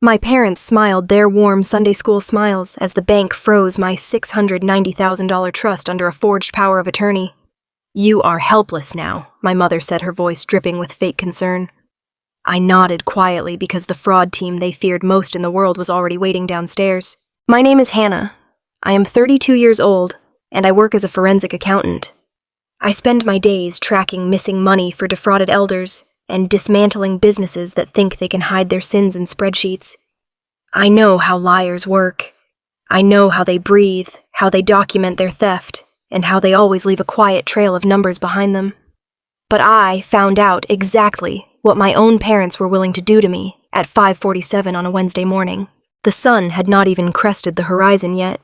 My parents smiled their warm Sunday school smiles as the bank froze my $690,000 trust under a forged power of attorney. "You are helpless now," my mother said, her voice dripping with fake concern. I nodded quietly because the fraud team they feared most in the world was already waiting downstairs. "My name is Hannah. I am 32 years old, and I work as a forensic accountant. I spend my days tracking missing money for defrauded elders and dismantling businesses that think they can hide their sins in spreadsheets. I know how liars work. I know how they breathe, how they document their theft, and how they always leave a quiet trail of numbers behind them. But I found out exactly what my own parents were willing to do to me at 5:47 on a Wednesday morning. The sun had not even crested the horizon yet.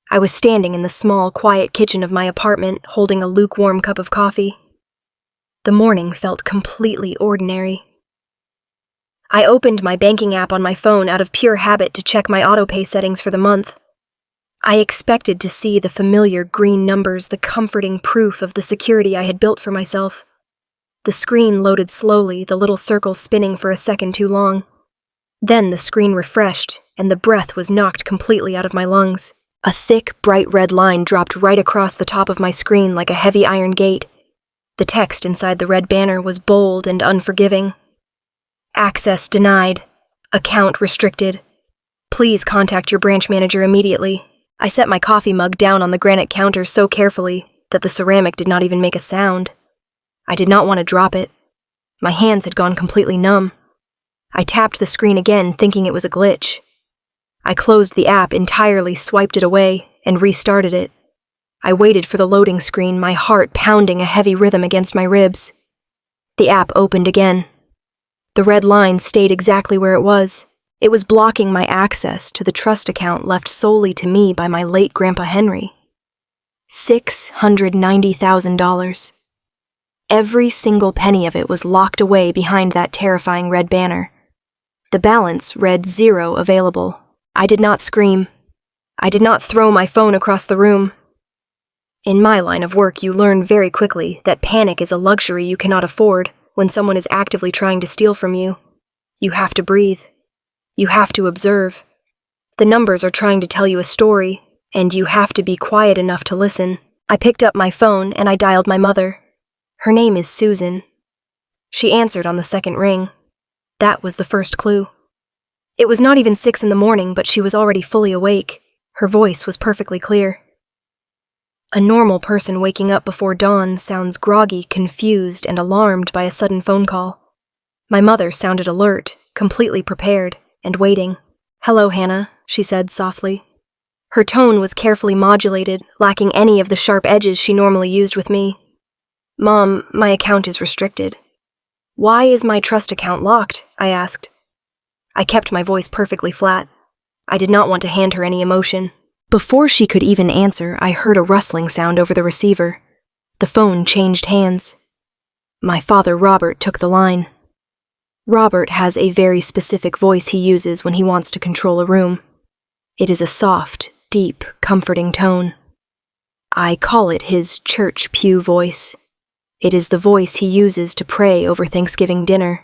I was standing in the small, quiet kitchen of my apartment, holding a lukewarm cup of coffee. The morning felt completely ordinary. I opened my banking app on my phone out of pure habit to check my autopay settings for the month. I expected to see the familiar green numbers, the comforting proof of the security I had built for myself. The screen loaded slowly, the little circle spinning for a second too long. Then the screen refreshed, and the breath was knocked completely out of my lungs. A thick, bright red line dropped right across the top of my screen like a heavy iron gate. The text inside the red banner was bold and unforgiving. "Access denied. Account restricted. Please contact your branch manager immediately." I set my coffee mug down on the granite counter so carefully that the ceramic did not even make a sound. I did not want to drop it. My hands had gone completely numb. I tapped the screen again, thinking it was a glitch. I closed the app entirely, swiped it away, and restarted it. I waited for the loading screen, my heart pounding a heavy rhythm against my ribs. The app opened again. The red line stayed exactly where it was. It was blocking my access to the trust account left solely to me by my late Grandpa Henry. $690,000. Every single penny of it was locked away behind that terrifying red banner. The balance read 0 available. I did not scream. I did not throw my phone across the room. In my line of work, you learn very quickly that panic is a luxury you cannot afford when someone is actively trying to steal from you. You have to breathe. You have to observe. The numbers are trying to tell you a story, and you have to be quiet enough to listen. I picked up my phone and I dialed my mother. Her name is Susan. She answered on the second ring. That was the first clue. It was not even 6 in the morning, but she was already fully awake. Her voice was perfectly clear. A normal person waking up before dawn sounds groggy, confused, and alarmed by a sudden phone call. My mother sounded alert, completely prepared, and waiting. "Hello, Hannah," she said softly. Her tone was carefully modulated, lacking any of the sharp edges she normally used with me. "Mom, my account is restricted." "Why is my trust account locked?" I asked. I kept my voice perfectly flat. I did not want to hand her any emotion. Before she could even answer, I heard a rustling sound over the receiver. The phone changed hands. My father, Robert, took the line. Robert has a very specific voice he uses when he wants to control a room. It is a soft, deep, comforting tone. I call it his church pew voice. It is the voice he uses to pray over Thanksgiving dinner,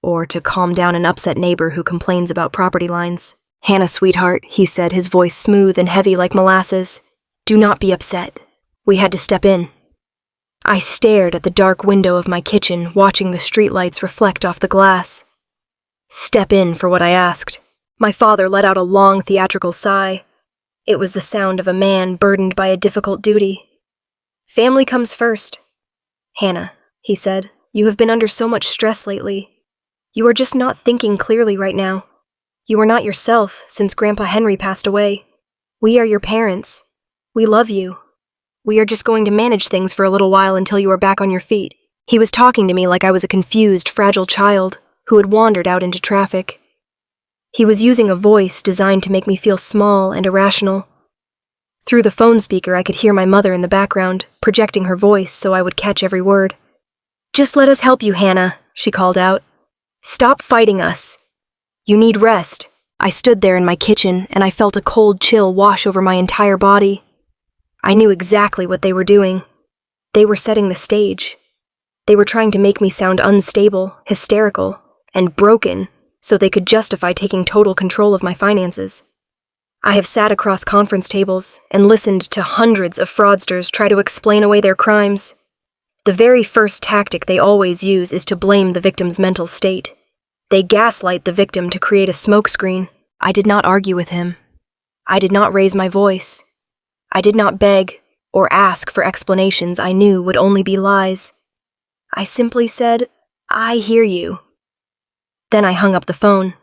or to calm down an upset neighbor who complains about property lines. "Hannah, sweetheart," he said, his voice smooth and heavy like molasses. "Do not be upset. We had to step in." I stared at the dark window of my kitchen, watching the streetlights reflect off the glass. Step in for what I asked. My father let out a long theatrical sigh. It was the sound of a man burdened by a difficult duty. "Family comes first." "Hannah," he said, "you have been under so much stress lately. You are just not thinking clearly right now. You are not yourself since Grandpa Henry passed away. We are your parents. We love you. We are just going to manage things for a little while until you are back on your feet." He was talking to me like I was a confused, fragile child who had wandered out into traffic. He was using a voice designed to make me feel small and irrational. Through the phone speaker, I could hear my mother in the background, projecting her voice so I would catch every word. "Just let us help you, Hannah," she called out. "Stop fighting us. You need rest." I stood there in my kitchen, and I felt a cold chill wash over my entire body. I knew exactly what they were doing. They were setting the stage. They were trying to make me sound unstable, hysterical, and broken, so they could justify taking total control of my finances. I have sat across conference tables and listened to hundreds of fraudsters try to explain away their crimes. The very first tactic they always use is to blame the victim's mental state. They gaslight the victim to create a smokescreen. I did not argue with him. I did not raise my voice. I did not beg or ask for explanations I knew would only be lies. I simply said, "I hear you." Then I hung up the phone.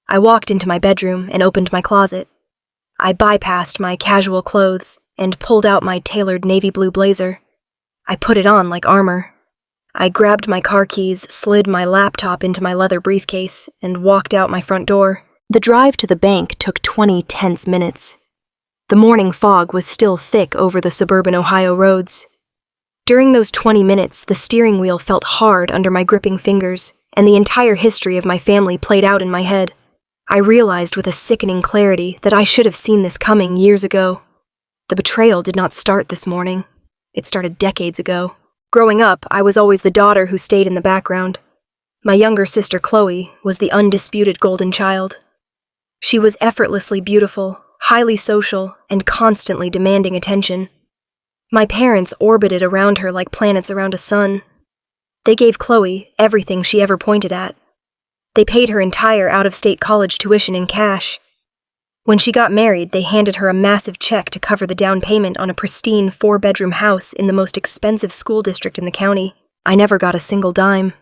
I walked into my bedroom and opened my closet. I bypassed my casual clothes and pulled out my tailored navy blue blazer. I put it on like armor. I grabbed my car keys, slid my laptop into my leather briefcase, and walked out my front door. The drive to the bank took 20 tense minutes. The morning fog was still thick over the suburban Ohio roads. During those 20 minutes, the steering wheel felt hard under my gripping fingers, and the entire history of my family played out in my head. I realized with a sickening clarity that I should have seen this coming years ago. The betrayal did not start this morning. It started decades ago. Growing up, I was always the daughter who stayed in the background. My younger sister Chloe was the undisputed golden child. She was effortlessly beautiful, highly social, and constantly demanding attention. My parents orbited around her like planets around a sun. They gave Chloe everything she ever pointed at. They paid her entire out-of-state college tuition in cash. When she got married, they handed her a massive check to cover the down payment on a pristine 4-bedroom house in the most expensive school district in the county. I never got a single dime.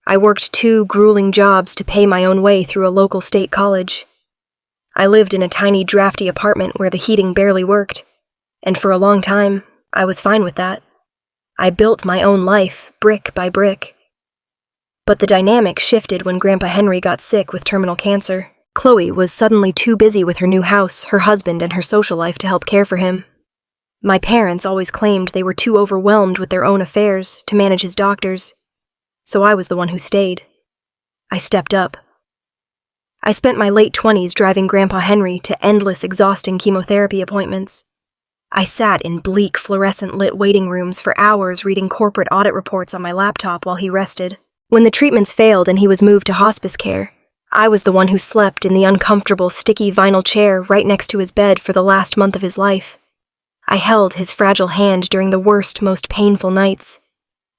I worked 2 grueling jobs to pay my own way through a local state college. I lived in a tiny, drafty apartment where the heating barely worked, and for a long time, I was fine with that. I built my own life, brick by brick. But the dynamic shifted when Grandpa Henry got sick with terminal cancer. Chloe was suddenly too busy with her new house, her husband, and her social life to help care for him. My parents always claimed they were too overwhelmed with their own affairs to manage his doctors, so I was the one who stayed. I stepped up. I spent my late 20s driving Grandpa Henry to endless, exhausting chemotherapy appointments. I sat in bleak, fluorescent-lit waiting rooms for hours reading corporate audit reports on my laptop while he rested. When the treatments failed and he was moved to hospice care, I was the one who slept in the uncomfortable, sticky vinyl chair right next to his bed for the last month of his life. I held his fragile hand during the worst, most painful nights.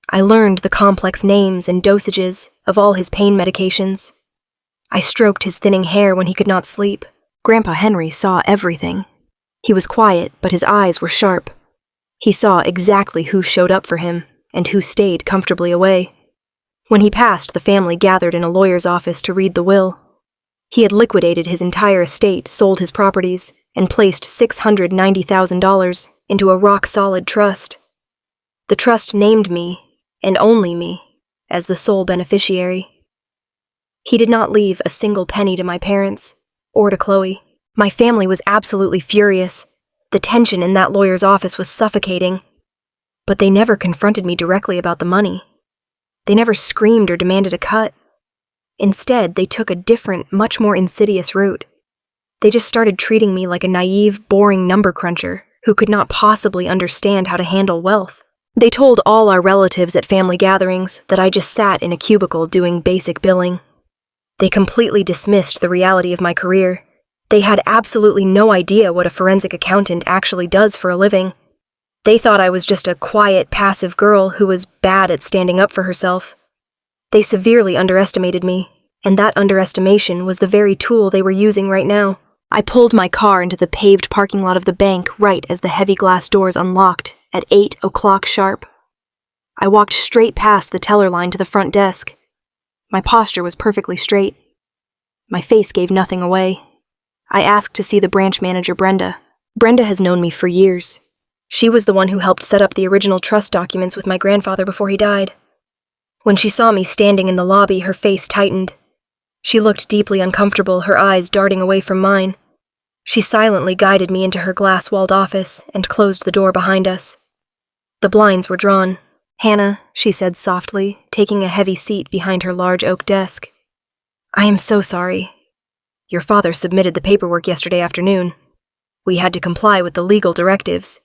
I learned the complex names and dosages of all his pain medications. I stroked his thinning hair when he could not sleep. Grandpa Henry saw everything. He was quiet, but his eyes were sharp. He saw exactly who showed up for him and who stayed comfortably away. When he passed, the family gathered in a lawyer's office to read the will. He had liquidated his entire estate, sold his properties, and placed $690,000 into a rock-solid trust. The trust named me, and only me, as the sole beneficiary. He did not leave a single penny to my parents, or to Chloe. My family was absolutely furious. The tension in that lawyer's office was suffocating. But they never confronted me directly about the money. They never screamed or demanded a cut. Instead, they took a different, much more insidious route. They just started treating me like a naive, boring number cruncher who could not possibly understand how to handle wealth. They told all our relatives at family gatherings that I just sat in a cubicle doing basic billing. They completely dismissed the reality of my career. They had absolutely no idea what a forensic accountant actually does for a living. They thought I was just a quiet, passive girl who was bad at standing up for herself. They severely underestimated me, and that underestimation was the very tool they were using right now. I pulled my car into the paved parking lot of the bank right as the heavy glass doors unlocked at 8 o'clock sharp. I walked straight past the teller line to the front desk. My posture was perfectly straight. My face gave nothing away. I asked to see the branch manager, Brenda. Brenda has known me for years. She was the one who helped set up the original trust documents with my grandfather before he died. When she saw me standing in the lobby, her face tightened. She looked deeply uncomfortable, her eyes darting away from mine. She silently guided me into her glass-walled office and closed the door behind us. The blinds were drawn. "Hannah," she said softly, taking a heavy seat behind her large oak desk. "I am so sorry. Your father submitted the paperwork yesterday afternoon. We had to comply with the legal directives."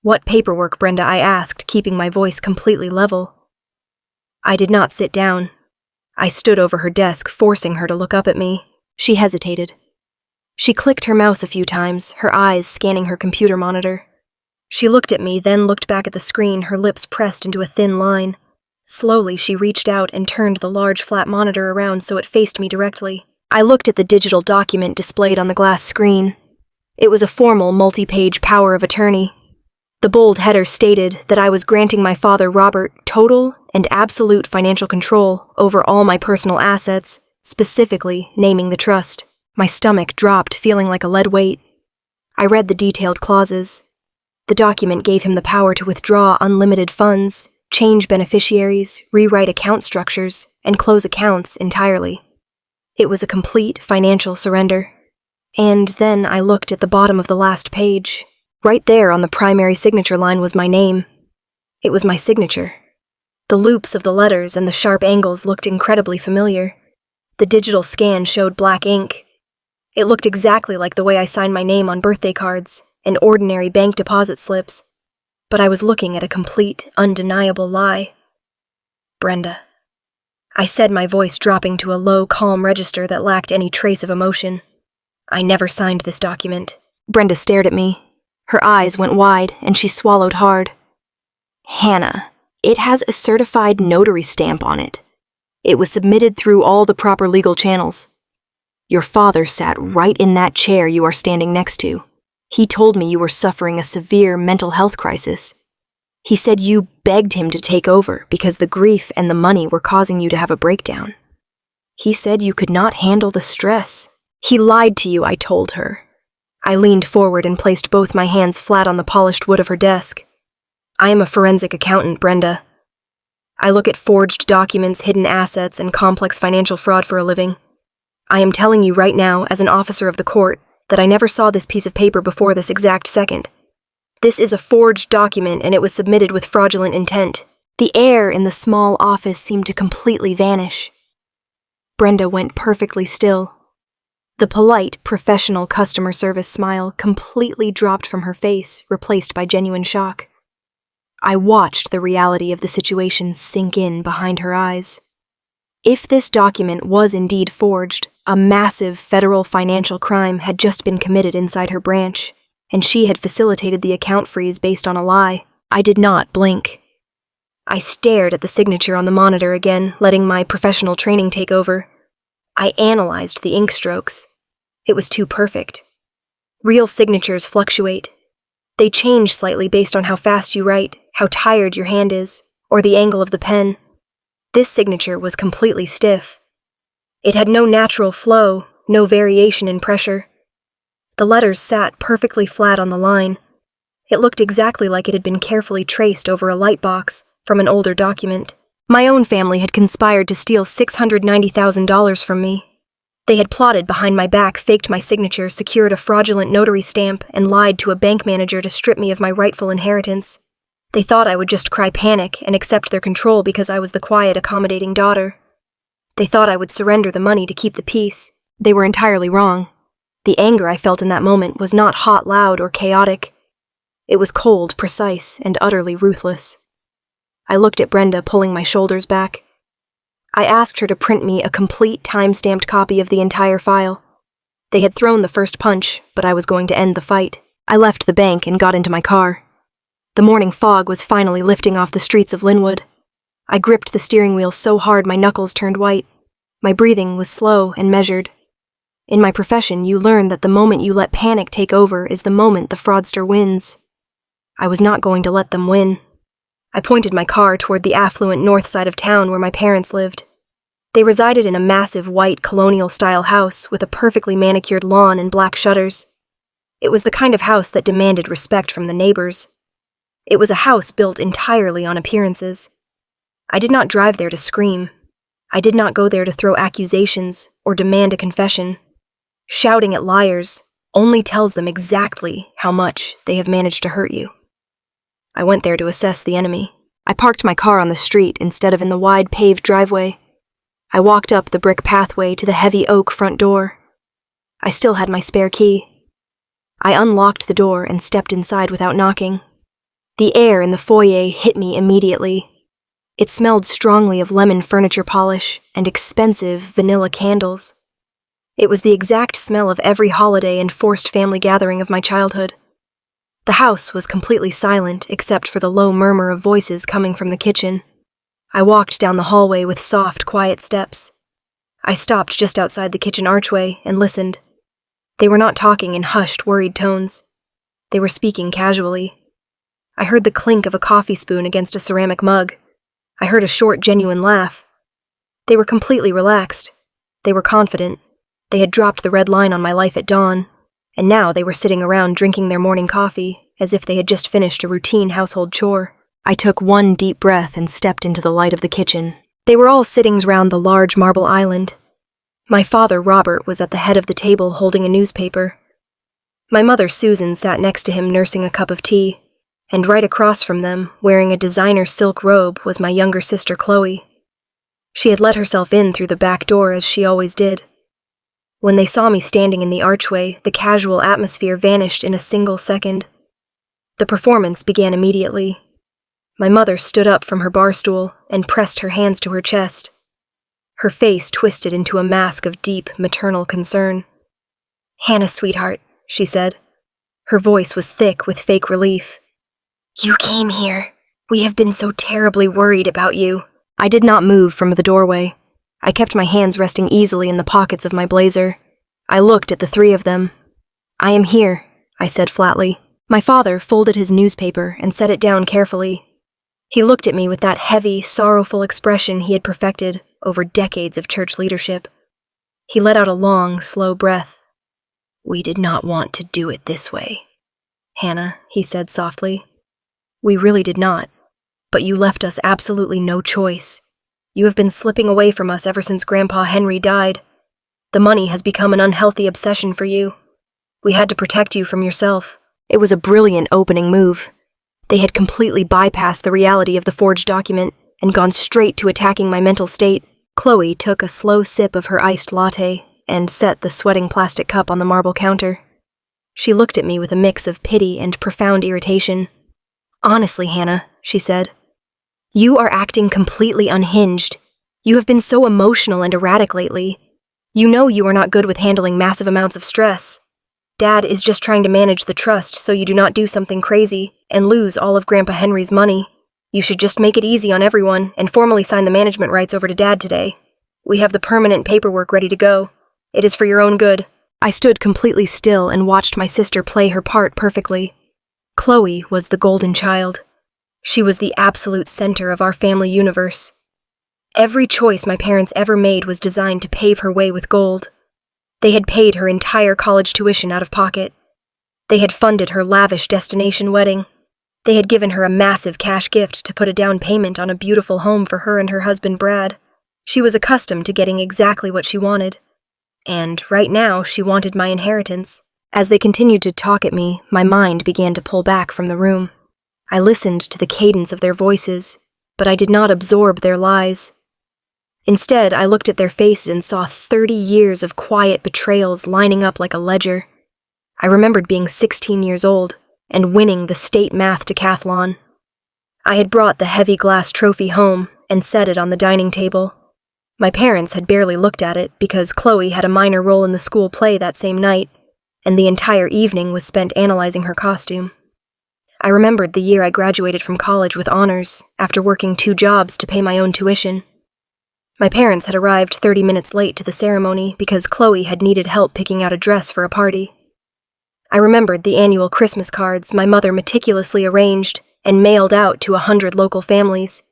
"What paperwork, Brenda?" I asked, keeping my voice completely level. I did not sit down. I stood over her desk, forcing her to look up at me. She hesitated. She clicked her mouse a few times, her eyes scanning her computer monitor. She looked at me, then looked back at the screen, her lips pressed into a thin line. Slowly, she reached out and turned the large flat monitor around so it faced me directly. I looked at the digital document displayed on the glass screen. It was a formal, multi-page power of attorney. The bold header stated that I was granting my father, Robert, total and absolute financial control over all my personal assets, specifically naming the trust. My stomach dropped, feeling like a lead weight. I read the detailed clauses. The document gave him the power to withdraw unlimited funds, change beneficiaries, rewrite account structures, and close accounts entirely. It was a complete financial surrender. And then I looked at the bottom of the last page. Right there on the primary signature line was my name. It was my signature. The loops of the letters and the sharp angles looked incredibly familiar. The digital scan showed black ink. It looked exactly like the way I signed my name on birthday cards and ordinary bank deposit slips. But I was looking at a complete, undeniable lie. Brenda. I said, my voice dropping to a low, calm register that lacked any trace of emotion. I never signed this document. Brenda stared at me. Her eyes went wide, and she swallowed hard. Hannah, it has a certified notary stamp on it. It was submitted through all the proper legal channels. Your father sat right in that chair you are standing next to. He told me you were suffering a severe mental health crisis. He said you begged him to take over because the grief and the money were causing you to have a breakdown. He said you could not handle the stress. He lied to you, I told her. I leaned forward and placed both my hands flat on the polished wood of her desk. I am a forensic accountant, Brenda. I look at forged documents, hidden assets, and complex financial fraud for a living. I am telling you right now, as an officer of the court, that I never saw this piece of paper before this exact second. This is a forged document, and it was submitted with fraudulent intent. The air in the small office seemed to completely vanish. Brenda went perfectly still. The polite, professional customer service smile completely dropped from her face, replaced by genuine shock. I watched the reality of the situation sink in behind her eyes. If this document was indeed forged, a massive federal financial crime had just been committed inside her branch, and she had facilitated the account freeze based on a lie. I did not blink. I stared at the signature on the monitor again, letting my professional training take over. I analyzed the ink strokes. It was too perfect. Real signatures fluctuate. They change slightly based on how fast you write, how tired your hand is, or the angle of the pen. This signature was completely stiff. It had no natural flow, no variation in pressure. The letters sat perfectly flat on the line. It looked exactly like it had been carefully traced over a light box from an older document. My own family had conspired to steal $690,000 from me. They had plotted behind my back, faked my signature, secured a fraudulent notary stamp, and lied to a bank manager to strip me of my rightful inheritance. They thought I would just cry panic and accept their control because I was the quiet, accommodating daughter. They thought I would surrender the money to keep the peace. They were entirely wrong. The anger I felt in that moment was not hot, loud, or chaotic. It was cold, precise, and utterly ruthless. I looked at Brenda, pulling my shoulders back. I asked her to print me a complete time-stamped copy of the entire file. They had thrown the first punch, but I was going to end the fight. I left the bank and got into my car. The morning fog was finally lifting off the streets of Linwood. I gripped the steering wheel so hard my knuckles turned white. My breathing was slow and measured. In my profession, you learn that the moment you let panic take over is the moment the fraudster wins. I was not going to let them win. I pointed my car toward the affluent north side of town where my parents lived. They resided in a massive white colonial-style house with a perfectly manicured lawn and black shutters. It was the kind of house that demanded respect from the neighbors. It was a house built entirely on appearances. I did not drive there to scream. I did not go there to throw accusations or demand a confession. Shouting at liars only tells them exactly how much they have managed to hurt you. I went there to assess the enemy. I parked my car on the street instead of in the wide paved driveway. I walked up the brick pathway to the heavy oak front door. I still had my spare key. I unlocked the door and stepped inside without knocking. The air in the foyer hit me immediately. It smelled strongly of lemon furniture polish and expensive vanilla candles. It was the exact smell of every holiday and forced family gathering of my childhood. The house was completely silent except for the low murmur of voices coming from the kitchen. I walked down the hallway with soft, quiet steps. I stopped just outside the kitchen archway and listened. They were not talking in hushed, worried tones. They were speaking casually. I heard the clink of a coffee spoon against a ceramic mug. I heard a short, genuine laugh. They were completely relaxed. They were confident. They had dropped the red line on my life at dawn, and now they were sitting around drinking their morning coffee as if they had just finished a routine household chore. I took one deep breath and stepped into the light of the kitchen. They were all sitting round the large marble island. My father, Robert, was at the head of the table holding a newspaper. My mother, Susan, sat next to him nursing a cup of tea, and right across from them, wearing a designer silk robe, was my younger sister, Chloe. She had let herself in through the back door as she always did. When they saw me standing in the archway, the casual atmosphere vanished in a single second. The performance began immediately. My mother stood up from her bar stool and pressed her hands to her chest. Her face twisted into a mask of deep, maternal concern. "Hannah, sweetheart," she said. Her voice was thick with fake relief. "You came here. We have been so terribly worried about you." I did not move from the doorway. I kept my hands resting easily in the pockets of my blazer. I looked at the three of them. "I am here," I said flatly. My father folded his newspaper and set it down carefully. He looked at me with that heavy, sorrowful expression he had perfected over decades of church leadership. He let out a long, slow breath. "We did not want to do it this way, Hannah," he said softly. "We really did not, but you left us absolutely no choice. You have been slipping away from us ever since Grandpa Henry died. The money has become an unhealthy obsession for you. We had to protect you from yourself." It was a brilliant opening move. They had completely bypassed the reality of the forged document and gone straight to attacking my mental state. Chloe took a slow sip of her iced latte and set the sweating plastic cup on the marble counter. She looked at me with a mix of pity and profound irritation. "Honestly, Hannah," she said, "you are acting completely unhinged. You have been so emotional and erratic lately. You know you are not good with handling massive amounts of stress. Dad is just trying to manage the trust so you do not do something crazy and lose all of Grandpa Henry's money. You should just make it easy on everyone and formally sign the management rights over to Dad today. We have the permanent paperwork ready to go. It is for your own good." I stood completely still and watched my sister play her part perfectly. Chloe was the golden child. She was the absolute center of our family universe. Every choice my parents ever made was designed to pave her way with gold. They had paid her entire college tuition out of pocket. They had funded her lavish destination wedding. They had given her a massive cash gift to put a down payment on a beautiful home for her and her husband Brad. She was accustomed to getting exactly what she wanted. And right now, she wanted my inheritance. As they continued to talk at me, my mind began to pull back from the room. I listened to the cadence of their voices, but I did not absorb their lies. Instead, I looked at their faces and saw 30 years of quiet betrayals lining up like a ledger. I remembered being 16 years old and winning the state math decathlon. I had brought the heavy glass trophy home and set it on the dining table. My parents had barely looked at it because Chloe had a minor role in the school play that same night, and the entire evening was spent analyzing her costume. I remembered the year I graduated from college with honors after working 2 jobs to pay my own tuition. My parents had arrived 30 minutes late to the ceremony because Chloe had needed help picking out a dress for a party. I remembered the annual Christmas cards my mother meticulously arranged and mailed out to 100 local families.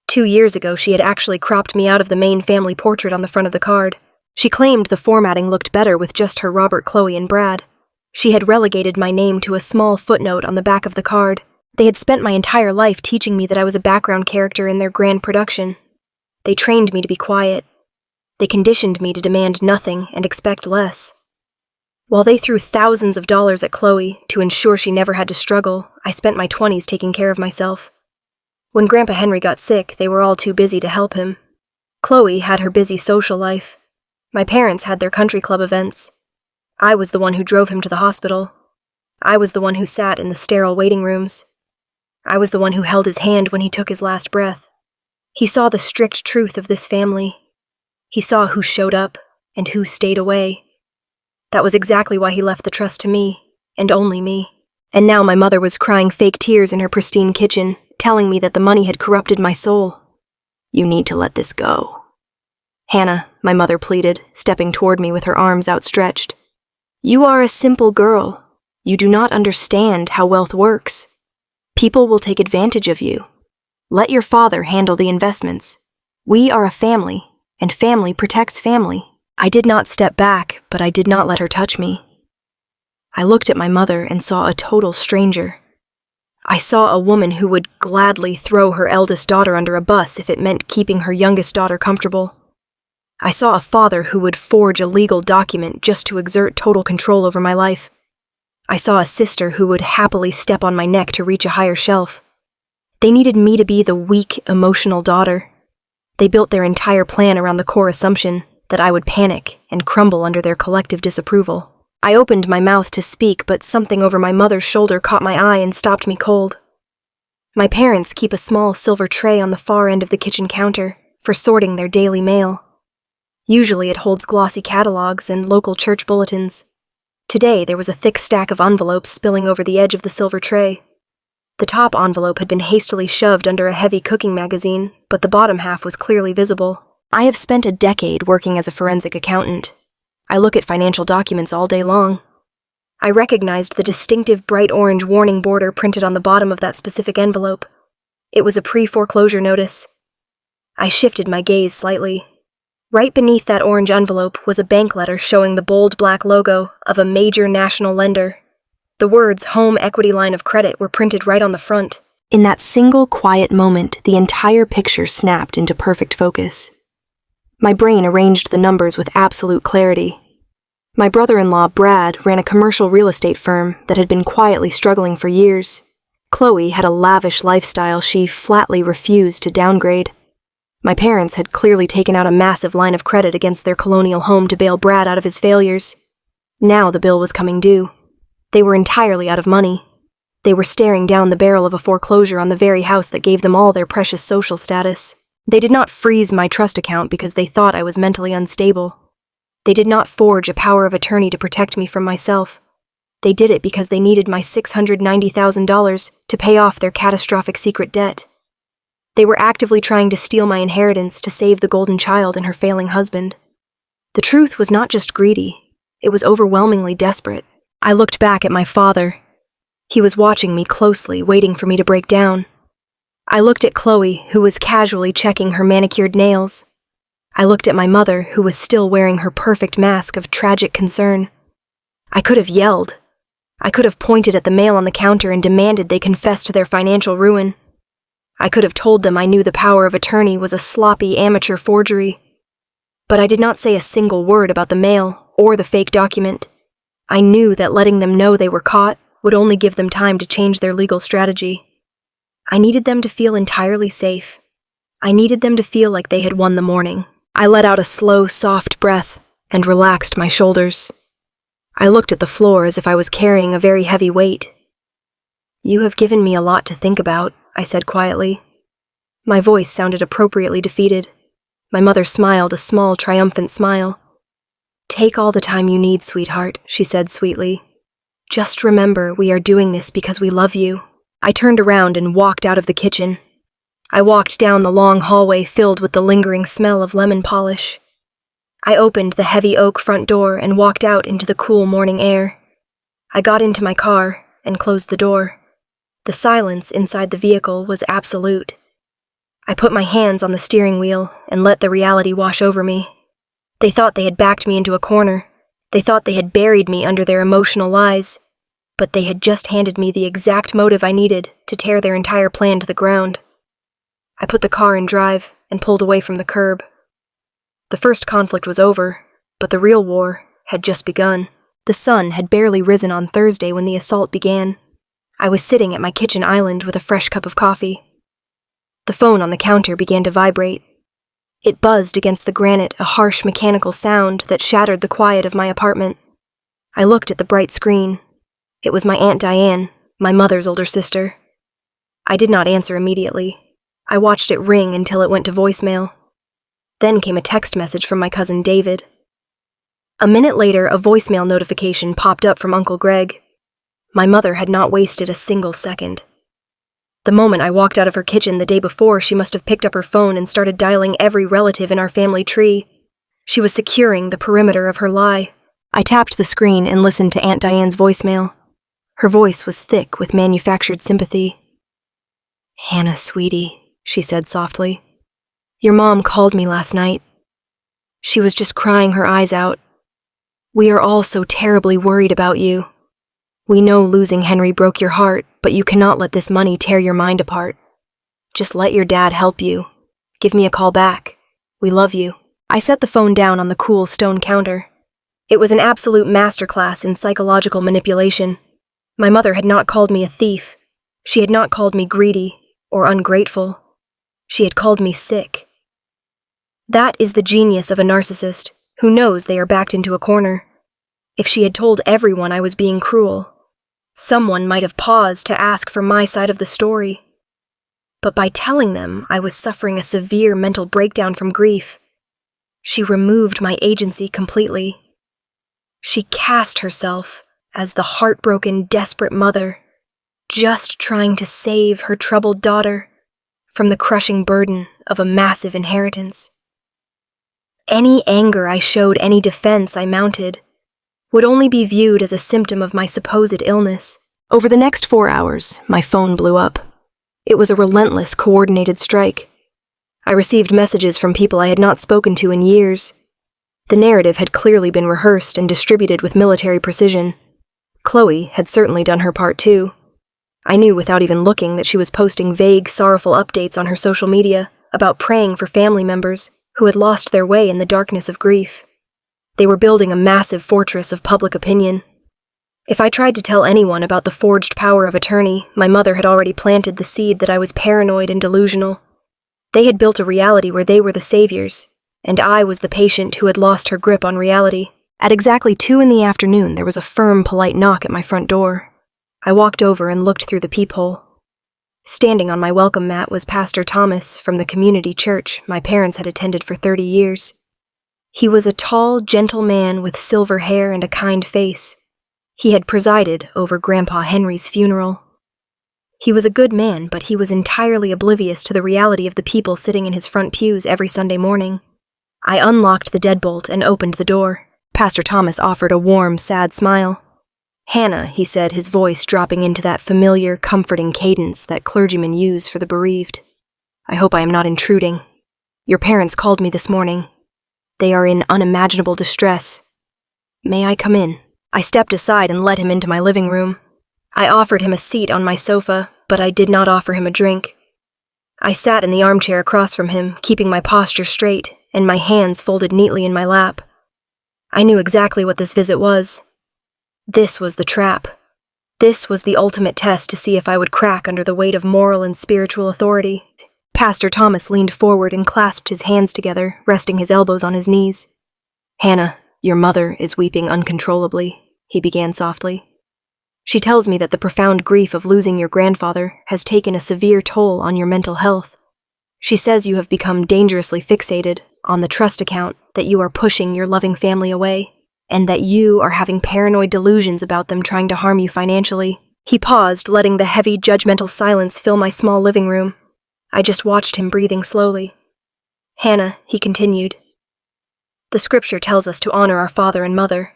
2 years ago, she had actually cropped me out of the main family portrait on the front of the card. She claimed the formatting looked better with just her Robert, Chloe, and Brad. She had relegated my name to a small footnote on the back of the card. They had spent my entire life teaching me that I was a background character in their grand production. They trained me to be quiet. They conditioned me to demand nothing and expect less. While they threw thousands of dollars at Chloe to ensure she never had to struggle, I spent my 20s taking care of myself. When Grandpa Henry got sick, they were all too busy to help him. Chloe had her busy social life. My parents had their country club events. I was the one who drove him to the hospital. I was the one who sat in the sterile waiting rooms. I was the one who held his hand when he took his last breath. He saw the strict truth of this family. He saw who showed up and who stayed away. That was exactly why he left the trust to me, and only me. And now my mother was crying fake tears in her pristine kitchen, telling me that the money had corrupted my soul. "You need to let this go." "Hannah," my mother pleaded, stepping toward me with her arms outstretched. "You are a simple girl. You do not understand how wealth works. People will take advantage of you. Let your father handle the investments. We are a family, and family protects family." I did not step back, but I did not let her touch me. I looked at my mother and saw a total stranger. I saw a woman who would gladly throw her eldest daughter under a bus if it meant keeping her youngest daughter comfortable. I saw a father who would forge a legal document just to exert total control over my life. I saw a sister who would happily step on my neck to reach a higher shelf. They needed me to be the weak, emotional daughter. They built their entire plan around the core assumption that I would panic and crumble under their collective disapproval. I opened my mouth to speak, but something over my mother's shoulder caught my eye and stopped me cold. My parents keep a small silver tray on the far end of the kitchen counter for sorting their daily mail. Usually it holds glossy catalogs and local church bulletins. Today there was a thick stack of envelopes spilling over the edge of the silver tray. The top envelope had been hastily shoved under a heavy cooking magazine, but the bottom half was clearly visible. I have spent a decade working as a forensic accountant. I look at financial documents all day long. I recognized the distinctive bright orange warning border printed on the bottom of that specific envelope. It was a pre-foreclosure notice. I shifted my gaze slightly. Right beneath that orange envelope was a bank letter showing the bold black logo of a major national lender. The words "Home Equity Line of Credit" were printed right on the front. In that single quiet moment, the entire picture snapped into perfect focus. My brain arranged the numbers with absolute clarity. My brother-in-law, Brad, ran a commercial real estate firm that had been quietly struggling for years. Chloe had a lavish lifestyle she flatly refused to downgrade. My parents had clearly taken out a massive line of credit against their colonial home to bail Brad out of his failures. Now the bill was coming due. They were entirely out of money. They were staring down the barrel of a foreclosure on the very house that gave them all their precious social status. They did not freeze my trust account because they thought I was mentally unstable. They did not forge a power of attorney to protect me from myself. They did it because they needed my $690,000 to pay off their catastrophic secret debt. They were actively trying to steal my inheritance to save the golden child and her failing husband. The truth was not just greedy, it was overwhelmingly desperate. I looked back at my father. He was watching me closely, waiting for me to break down. I looked at Chloe, who was casually checking her manicured nails. I looked at my mother, who was still wearing her perfect mask of tragic concern. I could have yelled. I could have pointed at the mail on the counter and demanded they confess to their financial ruin. I could have told them I knew the power of attorney was a sloppy amateur forgery. But I did not say a single word about the mail or the fake document. I knew that letting them know they were caught would only give them time to change their legal strategy. I needed them to feel entirely safe. I needed them to feel like they had won the morning. I let out a slow, soft breath and relaxed my shoulders. I looked at the floor as if I was carrying a very heavy weight. "You have given me a lot to think about," I said quietly. My voice sounded appropriately defeated. My mother smiled a small, triumphant smile. "Take all the time you need, sweetheart," she said sweetly. "Just remember, we are doing this because we love you." I turned around and walked out of the kitchen. I walked down the long hallway filled with the lingering smell of lemon polish. I opened the heavy oak front door and walked out into the cool morning air. I got into my car and closed the door. The silence inside the vehicle was absolute. I put my hands on the steering wheel and let the reality wash over me. They thought they had backed me into a corner. They thought they had buried me under their emotional lies. But they had just handed me the exact motive I needed to tear their entire plan to the ground. I put the car in drive and pulled away from the curb. The first conflict was over, but the real war had just begun. The sun had barely risen on Thursday when the assault began. I was sitting at my kitchen island with a fresh cup of coffee. The phone on the counter began to vibrate. It buzzed against the granite, a harsh mechanical sound that shattered the quiet of my apartment. I looked at the bright screen. It was my Aunt Diane, my mother's older sister. I did not answer immediately. I watched it ring until it went to voicemail. Then came a text message from my cousin David. A minute later, a voicemail notification popped up from Uncle Greg. My mother had not wasted a single second. The moment I walked out of her kitchen the day before, she must have picked up her phone and started dialing every relative in our family tree. She was securing the perimeter of her lie. I tapped the screen and listened to Aunt Diane's voicemail. Her voice was thick with manufactured sympathy. "Hannah, sweetie," she said softly. "Your mom called me last night. She was just crying her eyes out. We are all so terribly worried about you. We know losing Henry broke your heart, but you cannot let this money tear your mind apart. Just let your dad help you. Give me a call back. We love you." I set the phone down on the cool stone counter. It was an absolute masterclass in psychological manipulation. My mother had not called me a thief. She had not called me greedy or ungrateful. She had called me sick. That is the genius of a narcissist, who knows they are backed into a corner. If she had told everyone I was being cruel, someone might have paused to ask for my side of the story. But by telling them I was suffering a severe mental breakdown from grief, she removed my agency completely. She cast herself as the heartbroken, desperate mother, just trying to save her troubled daughter from the crushing burden of a massive inheritance. Any anger I showed, any defense I mounted, would only be viewed as a symptom of my supposed illness. Over the next 4 hours, my phone blew up. It was a relentless, coordinated strike. I received messages from people I had not spoken to in years. The narrative had clearly been rehearsed and distributed with military precision. Chloe had certainly done her part too. I knew without even looking that she was posting vague, sorrowful updates on her social media about praying for family members who had lost their way in the darkness of grief. They were building a massive fortress of public opinion. If I tried to tell anyone about the forged power of attorney, my mother had already planted the seed that I was paranoid and delusional. They had built a reality where they were the saviors, and I was the patient who had lost her grip on reality. At exactly 2 p.m, there was a firm, polite knock at my front door. I walked over and looked through the peephole. Standing on my welcome mat was Pastor Thomas from the community church my parents had attended for 30 years. He was a tall, gentle man with silver hair and a kind face. He had presided over Grandpa Henry's funeral. He was a good man, but he was entirely oblivious to the reality of the people sitting in his front pews every Sunday morning. I unlocked the deadbolt and opened the door. Pastor Thomas offered a warm, sad smile. "Hannah," he said, his voice dropping into that familiar, comforting cadence that clergymen use for the bereaved. "I hope I am not intruding. Your parents called me this morning. They are in unimaginable distress. May I come in?" I stepped aside and let him into my living room. I offered him a seat on my sofa, but I did not offer him a drink. I sat in the armchair across from him, keeping my posture straight and my hands folded neatly in my lap. I knew exactly what this visit was. This was the trap. This was the ultimate test to see if I would crack under the weight of moral and spiritual authority. Pastor Thomas leaned forward and clasped his hands together, resting his elbows on his knees. "Hannah, your mother is weeping uncontrollably," he began softly. "She tells me that the profound grief of losing your grandfather has taken a severe toll on your mental health. She says you have become dangerously fixated on the trust account, that you are pushing your loving family away, and that you are having paranoid delusions about them trying to harm you financially." He paused, letting the heavy, judgmental silence fill my small living room. I just watched him breathing slowly. "Hannah," he continued, "the scripture tells us to honor our father and mother.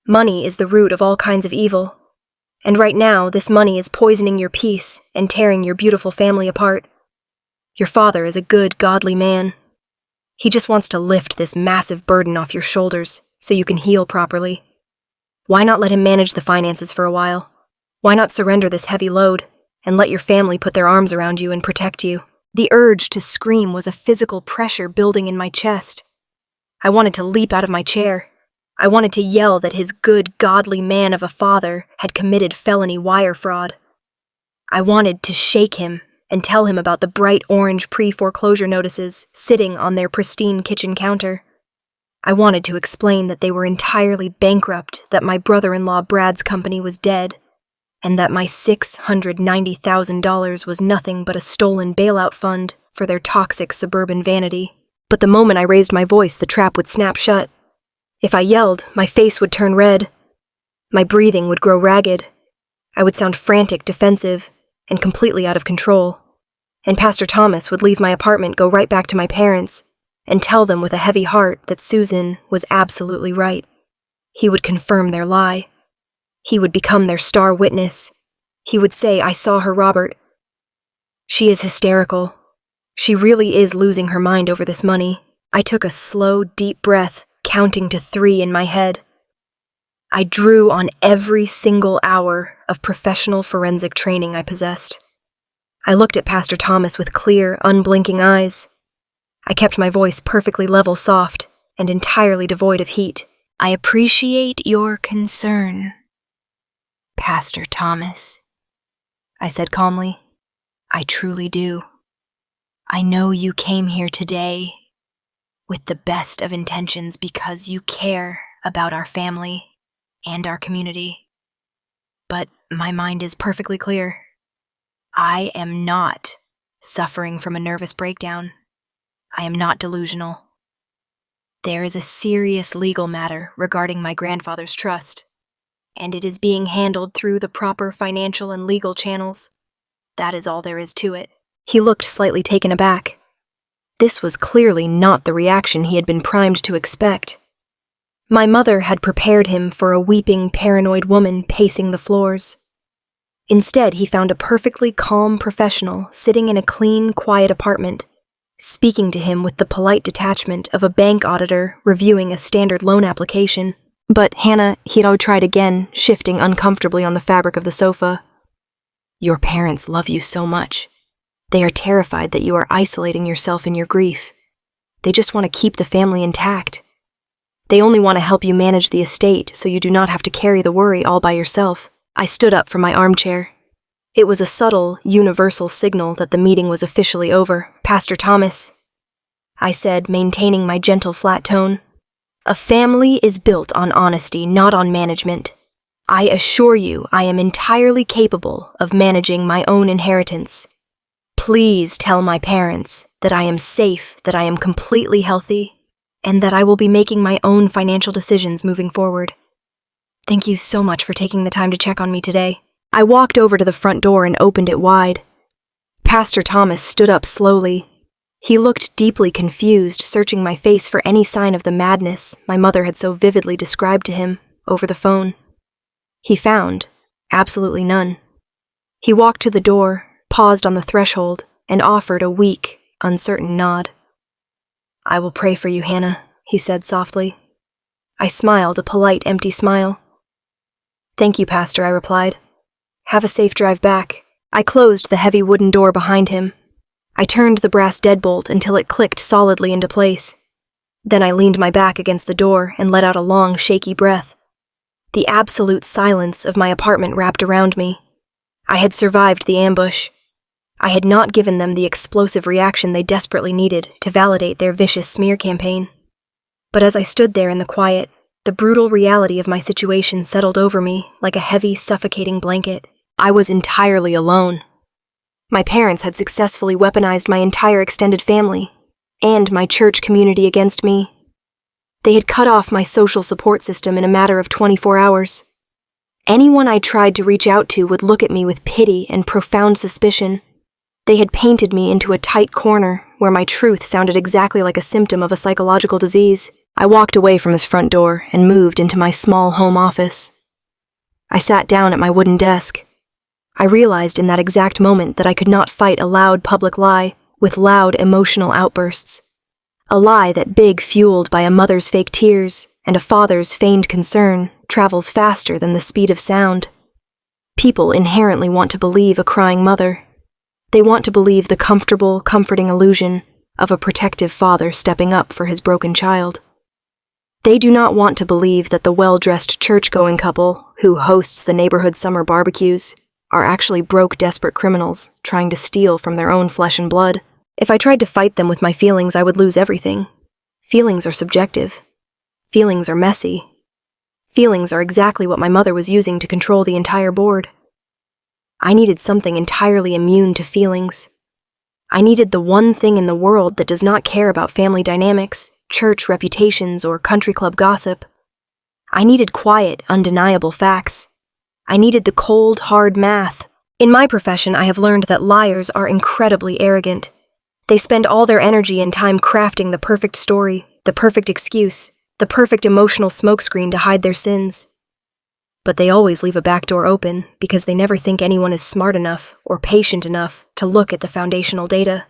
Money is the root of all kinds of evil. And right now, this money is poisoning your peace and tearing your beautiful family apart. Your father is a good, godly man. He just wants to lift this massive burden off your shoulders so you can heal properly. Why not let him manage the finances for a while? Why not surrender this heavy load and let your family put their arms around you and protect you?" The urge to scream was a physical pressure building in my chest. I wanted to leap out of my chair. I wanted to yell that his good, godly man of a father had committed felony wire fraud. I wanted to shake him and tell him about the bright orange pre-foreclosure notices sitting on their pristine kitchen counter. I wanted to explain that they were entirely bankrupt, that my brother-in-law Brad's company was dead, and that my $690,000 was nothing but a stolen bailout fund for their toxic suburban vanity. But the moment I raised my voice, the trap would snap shut. If I yelled, my face would turn red. My breathing would grow ragged. I would sound frantic, defensive, and completely out of control. And Pastor Thomas would leave my apartment, go right back to my parents, and tell them with a heavy heart that Susan was absolutely right. He would confirm their lie. He would become their star witness. He would say, "I saw her, Robert. She is hysterical. She really is losing her mind over this money." I took a slow, deep breath, counting to 3 in my head. I drew on every single hour of professional forensic training I possessed. I looked at Pastor Thomas with clear, unblinking eyes. I kept my voice perfectly level, soft, and entirely devoid of heat. "I appreciate your concern, Pastor Thomas," I said calmly. "I truly do. I know you came here today with the best of intentions because you care about our family and our community. But my mind is perfectly clear. I am not suffering from a nervous breakdown. I am not delusional. There is a serious legal matter regarding my grandfather's trust, and it is being handled through the proper financial and legal channels. That is all there is to it." He looked slightly taken aback. This was clearly not the reaction he had been primed to expect. My mother had prepared him for a weeping, paranoid woman pacing the floors. Instead, he found a perfectly calm professional sitting in a clean, quiet apartment, speaking to him with the polite detachment of a bank auditor reviewing a standard loan application. "But, Hannah," he'd tried again, shifting uncomfortably on the fabric of the sofa. "Your parents love you so much. They are terrified that you are isolating yourself in your grief. They just want to keep the family intact. They only want to help you manage the estate so you do not have to carry the worry all by yourself." I stood up from my armchair. It was a subtle, universal signal that the meeting was officially over. "Pastor Thomas," I said, maintaining my gentle, flat tone, "a family is built on honesty, not on management. I assure you I am entirely capable of managing my own inheritance. Please tell my parents that I am safe, that I am completely healthy, and that I will be making my own financial decisions moving forward. Thank you so much for taking the time to check on me today." I walked over to the front door and opened it wide. Pastor Thomas stood up slowly. He looked deeply confused, searching my face for any sign of the madness my mother had so vividly described to him over the phone. He found absolutely none. He walked to the door, paused on the threshold, and offered a weak, uncertain nod. "I will pray for you, Hannah," he said softly. I smiled, a polite, empty smile. "Thank you, Pastor," I replied. "Have a safe drive back." I closed the heavy wooden door behind him. I turned the brass deadbolt until it clicked solidly into place. Then I leaned my back against the door and let out a long, shaky breath. The absolute silence of my apartment wrapped around me. I had survived the ambush. I had not given them the explosive reaction they desperately needed to validate their vicious smear campaign. But as I stood there in the quiet, the brutal reality of my situation settled over me like a heavy, suffocating blanket. I was entirely alone. My parents had successfully weaponized my entire extended family and my church community against me. They had cut off my social support system in a matter of 24 hours. Anyone I tried to reach out to would look at me with pity and profound suspicion. They had painted me into a tight corner where my truth sounded exactly like a symptom of a psychological disease. I walked away from his front door and moved into my small home office. I sat down at my wooden desk. I realized in that exact moment that I could not fight a loud public lie with loud emotional outbursts. A lie that big fueled by a mother's fake tears and a father's feigned concern travels faster than the speed of sound. People inherently want to believe a crying mother. They want to believe the comfortable, comforting illusion of a protective father stepping up for his broken child. They do not want to believe that the well-dressed church-going couple who hosts the neighborhood summer barbecues are actually broke, desperate criminals trying to steal from their own flesh and blood. If I tried to fight them with my feelings, I would lose everything. Feelings are subjective. Feelings are messy. Feelings are exactly what my mother was using to control the entire board. I needed something entirely immune to feelings. I needed the one thing in the world that does not care about family dynamics, church reputations, or country club gossip. I needed quiet, undeniable facts. I needed the cold, hard math. In my profession, I have learned that liars are incredibly arrogant. They spend all their energy and time crafting the perfect story, the perfect excuse, the perfect emotional smokescreen to hide their sins. But they always leave a back door open because they never think anyone is smart enough or patient enough to look at the foundational data.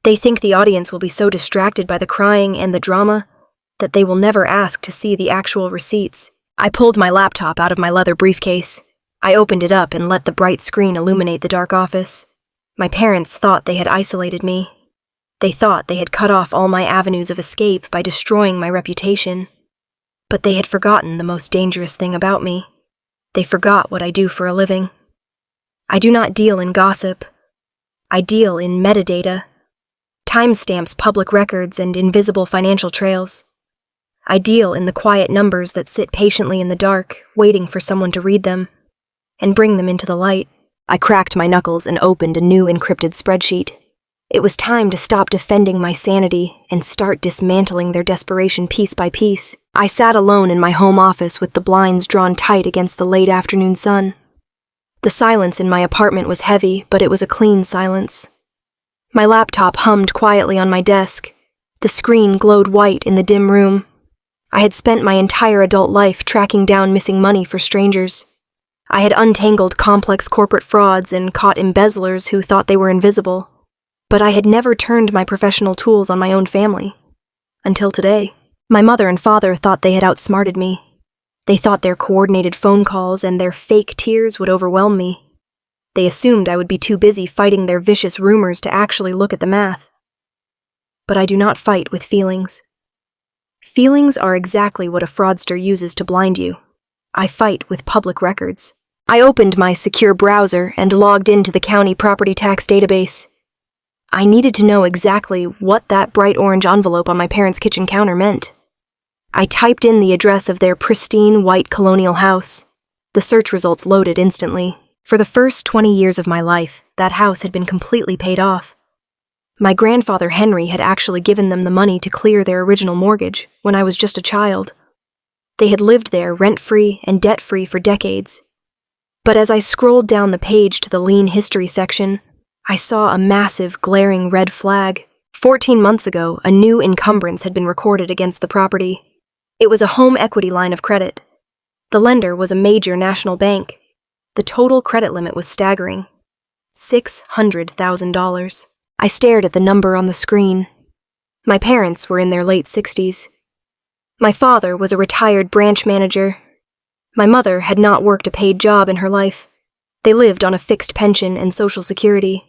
They think the audience will be so distracted by the crying and the drama that they will never ask to see the actual receipts. I pulled my laptop out of my leather briefcase. I opened it up and let the bright screen illuminate the dark office. My parents thought they had isolated me. They thought they had cut off all my avenues of escape by destroying my reputation. But they had forgotten the most dangerous thing about me. They forgot what I do for a living. I do not deal in gossip. I deal in metadata, timestamps, public records, and invisible financial trails. I deal in the quiet numbers that sit patiently in the dark, waiting for someone to read them and bring them into the light. I cracked my knuckles and opened a new encrypted spreadsheet. It was time to stop defending my sanity and start dismantling their desperation piece by piece. I sat alone in my home office with the blinds drawn tight against the late afternoon sun. The silence in my apartment was heavy, but it was a clean silence. My laptop hummed quietly on my desk. The screen glowed white in the dim room. I had spent my entire adult life tracking down missing money for strangers. I had untangled complex corporate frauds and caught embezzlers who thought they were invisible. But I had never turned my professional tools on my own family. Until today. My mother and father thought they had outsmarted me. They thought their coordinated phone calls and their fake tears would overwhelm me. They assumed I would be too busy fighting their vicious rumors to actually look at the math. But I do not fight with feelings. Feelings are exactly what a fraudster uses to blind you. I fight with public records. I opened my secure browser and logged into the county property tax database. I needed to know exactly what that bright orange envelope on my parents' kitchen counter meant. I typed in the address of their pristine white colonial house. The search results loaded instantly. For the first 20 years of my life, that house had been completely paid off. My grandfather Henry had actually given them the money to clear their original mortgage when I was just a child. They had lived there rent-free and debt-free for decades. But as I scrolled down the page to the lien history section, I saw a massive, glaring red flag. 14 months ago, a new encumbrance had been recorded against the property. It was a home equity line of credit. The lender was a major national bank. The total credit limit was staggering. $600,000. I stared at the number on the screen. My parents were in their late 60s. My father was a retired branch manager. My mother had not worked a paid job in her life. They lived on a fixed pension and Social Security.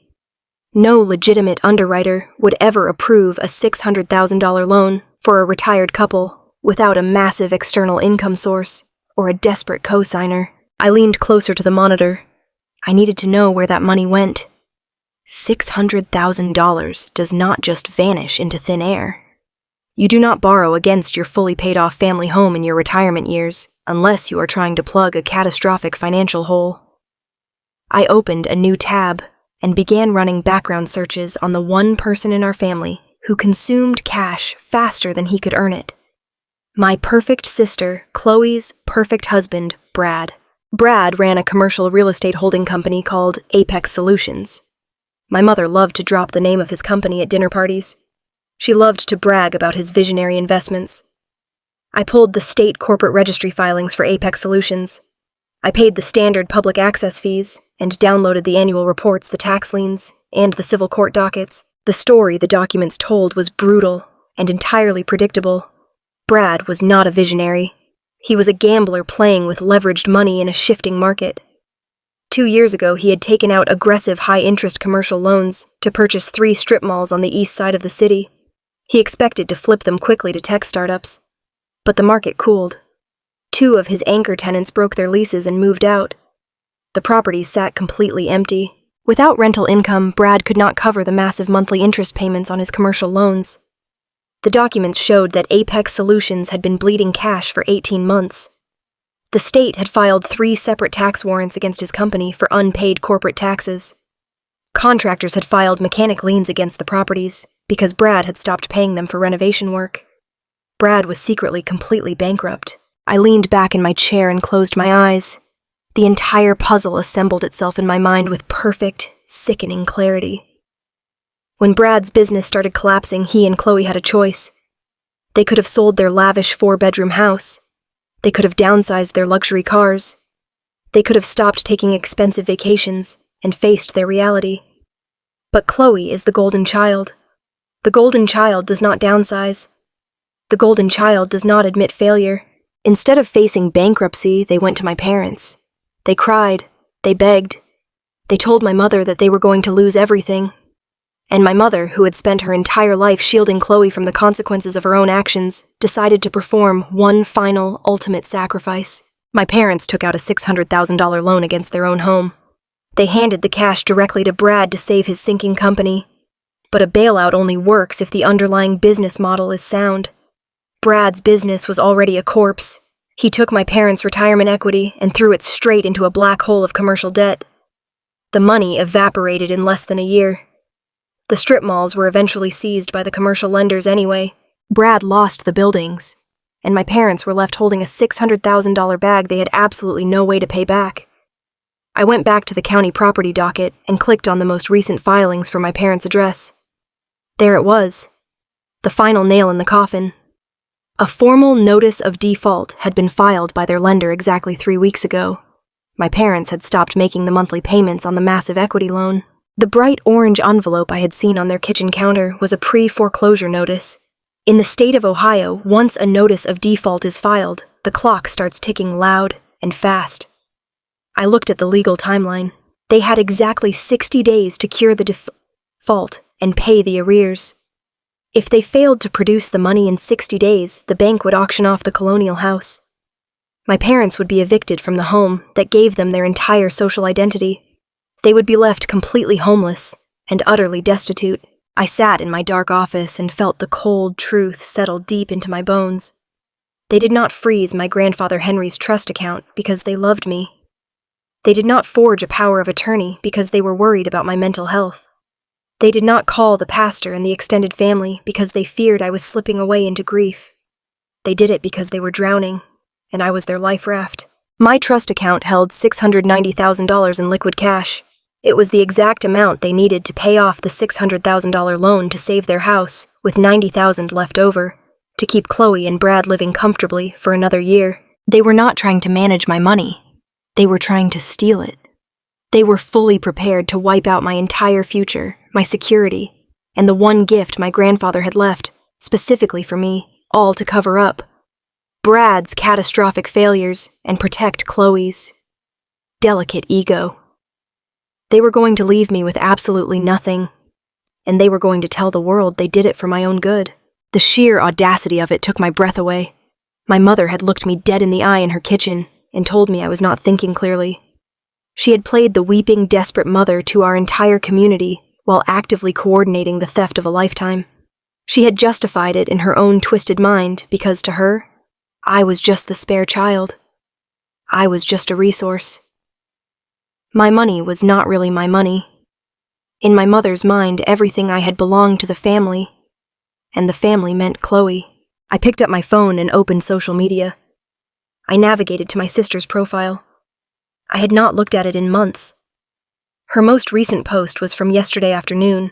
No legitimate underwriter would ever approve a $600,000 loan for a retired couple without a massive external income source or a desperate co-signer. I leaned closer to the monitor. I needed to know where that money went. $600,000 does not just vanish into thin air. You do not borrow against your fully paid-off family home in your retirement years unless you are trying to plug a catastrophic financial hole. I opened a new tab and began running background searches on the one person in our family who consumed cash faster than he could earn it. My perfect sister, Chloe's perfect husband, Brad. Brad ran a commercial real estate holding company called Apex Solutions. My mother loved to drop the name of his company at dinner parties. She loved to brag about his visionary investments. I pulled the state corporate registry filings for Apex Solutions. I paid the standard public access fees and downloaded the annual reports, the tax liens, and the civil court dockets. The story the documents told was brutal and entirely predictable. Brad was not a visionary. He was a gambler playing with leveraged money in a shifting market. 2 years ago, he had taken out aggressive high-interest commercial loans to purchase 3 strip malls on the east side of the city. He expected to flip them quickly to tech startups. But the market cooled. 2 of his anchor tenants broke their leases and moved out. The properties sat completely empty. Without rental income, Brad could not cover the massive monthly interest payments on his commercial loans. The documents showed that Apex Solutions had been bleeding cash for 18 months. The state had filed 3 separate tax warrants against his company for unpaid corporate taxes. Contractors had filed mechanic liens against the properties because Brad had stopped paying them for renovation work. Brad was secretly completely bankrupt. I leaned back in my chair and closed my eyes. The entire puzzle assembled itself in my mind with perfect, sickening clarity. When Brad's business started collapsing, he and Chloe had a choice. They could have sold their lavish 4-bedroom house. They could have downsized their luxury cars. They could have stopped taking expensive vacations and faced their reality. But Chloe is the golden child. The golden child does not downsize. The golden child does not admit failure. Instead of facing bankruptcy, they went to my parents. They cried. They begged. They told my mother that they were going to lose everything. And my mother, who had spent her entire life shielding Chloe from the consequences of her own actions, decided to perform one final, ultimate sacrifice. My parents took out a $600,000 loan against their own home. They handed the cash directly to Brad to save his sinking company. But a bailout only works if the underlying business model is sound. Brad's business was already a corpse. He took my parents' retirement equity and threw it straight into a black hole of commercial debt. The money evaporated in less than a year. The strip malls were eventually seized by the commercial lenders anyway. Brad lost the buildings, and my parents were left holding a $600,000 bag they had absolutely no way to pay back. I went back to the county property docket and clicked on the most recent filings for my parents' address. There it was, the final nail in the coffin. A formal notice of default had been filed by their lender exactly 3 weeks ago. My parents had stopped making the monthly payments on the massive equity loan. The bright orange envelope I had seen on their kitchen counter was a pre-foreclosure notice. In the state of Ohio, once a notice of default is filed, the clock starts ticking loud and fast. I looked at the legal timeline. They had exactly 60 days to cure the default and pay the arrears. If they failed to produce the money in 60 days, the bank would auction off the colonial house. My parents would be evicted from the home that gave them their entire social identity. They would be left completely homeless and utterly destitute. I sat in my dark office and felt the cold truth settle deep into my bones. They did not freeze my grandfather Henry's trust account because they loved me. They did not forge a power of attorney because they were worried about my mental health. They did not call the pastor and the extended family because they feared I was slipping away into grief. They did it because they were drowning, and I was their life raft. My trust account held $690,000 in liquid cash. It was the exact amount they needed to pay off the $600,000 loan to save their house, with $90,000 left over, to keep Chloe and Brad living comfortably for another year. They were not trying to manage my money. They were trying to steal it. They were fully prepared to wipe out my entire future, my security, and the one gift my grandfather had left, specifically for me, all to cover up Brad's catastrophic failures and protect Chloe's delicate ego. They were going to leave me with absolutely nothing, and they were going to tell the world they did it for my own good. The sheer audacity of it took my breath away. My mother had looked me dead in the eye in her kitchen and told me I was not thinking clearly. She had played the weeping, desperate mother to our entire community while actively coordinating the theft of a lifetime. She had justified it in her own twisted mind because to her, I was just the spare child. I was just a resource. My money was not really my money. In my mother's mind, everything I had belonged to the family, and the family meant Chloe. I picked up my phone and opened social media. I navigated to my sister's profile. I had not looked at it in months. Her most recent post was from yesterday afternoon.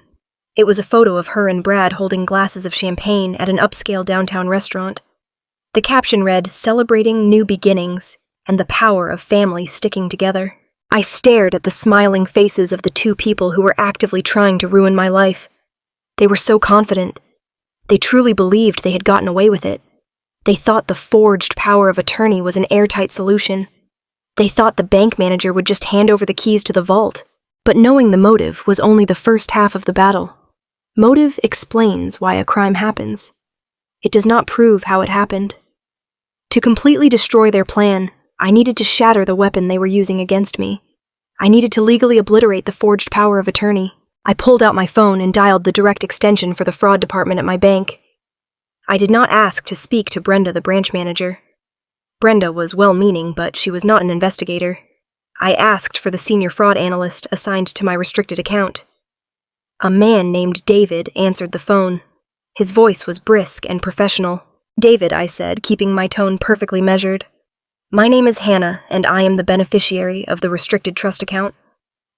It was a photo of her and Brad holding glasses of champagne at an upscale downtown restaurant. The caption read, "Celebrating new beginnings and the power of family sticking together." I stared at the smiling faces of the two people who were actively trying to ruin my life. They were so confident. They truly believed they had gotten away with it. They thought the forged power of attorney was an airtight solution. They thought the bank manager would just hand over the keys to the vault. But knowing the motive was only the first half of the battle. Motive explains why a crime happens. It does not prove how it happened. To completely destroy their plan, I needed to shatter the weapon they were using against me. I needed to legally obliterate the forged power of attorney. I pulled out my phone and dialed the direct extension for the fraud department at my bank. I did not ask to speak to Brenda, the branch manager. Brenda was well-meaning, but she was not an investigator. I asked for the senior fraud analyst assigned to my restricted account. A man named David answered the phone. His voice was brisk and professional. "David," I said, keeping my tone perfectly measured. "My name is Hannah, and I am the beneficiary of the restricted trust account.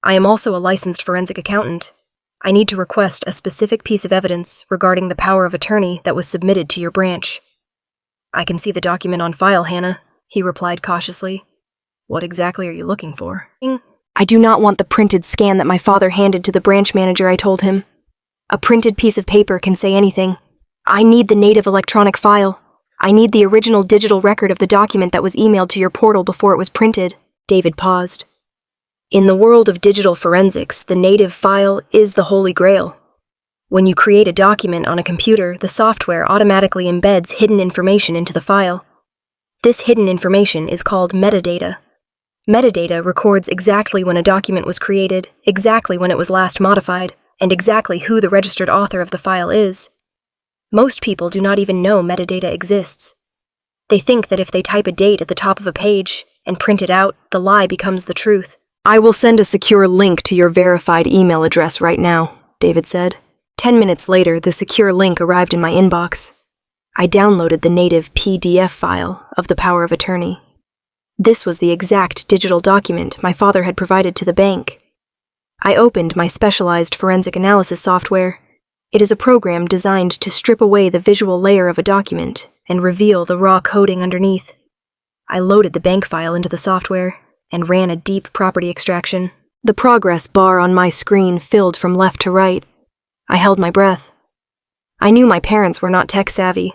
I am also a licensed forensic accountant. I need to request a specific piece of evidence regarding the power of attorney that was submitted to your branch." "I can see the document on file, Hannah," he replied cautiously. "What exactly are you looking for?" "I do not want the printed scan that my father handed to the branch manager," I told him. "A printed piece of paper can say anything. I need the native electronic file. I need the original digital record of the document that was emailed to your portal before it was printed." David paused. "In the world of digital forensics, the native file is the holy grail. When you create a document on a computer, the software automatically embeds hidden information into the file. This hidden information is called metadata. Metadata records exactly when a document was created, exactly when it was last modified, and exactly who the registered author of the file is. Most people do not even know metadata exists. They think that if they type a date at the top of a page and print it out, the lie becomes the truth. "I will send a secure link to your verified email address right now," David said. 10 minutes later, the secure link arrived in my inbox. I downloaded the native PDF file of the power of attorney. This was the exact digital document my father had provided to the bank. I opened my specialized forensic analysis software. It is a program designed to strip away the visual layer of a document and reveal the raw coding underneath. I loaded the bank file into the software and ran a deep property extraction. The progress bar on my screen filled from left to right. I held my breath. I knew my parents were not tech-savvy.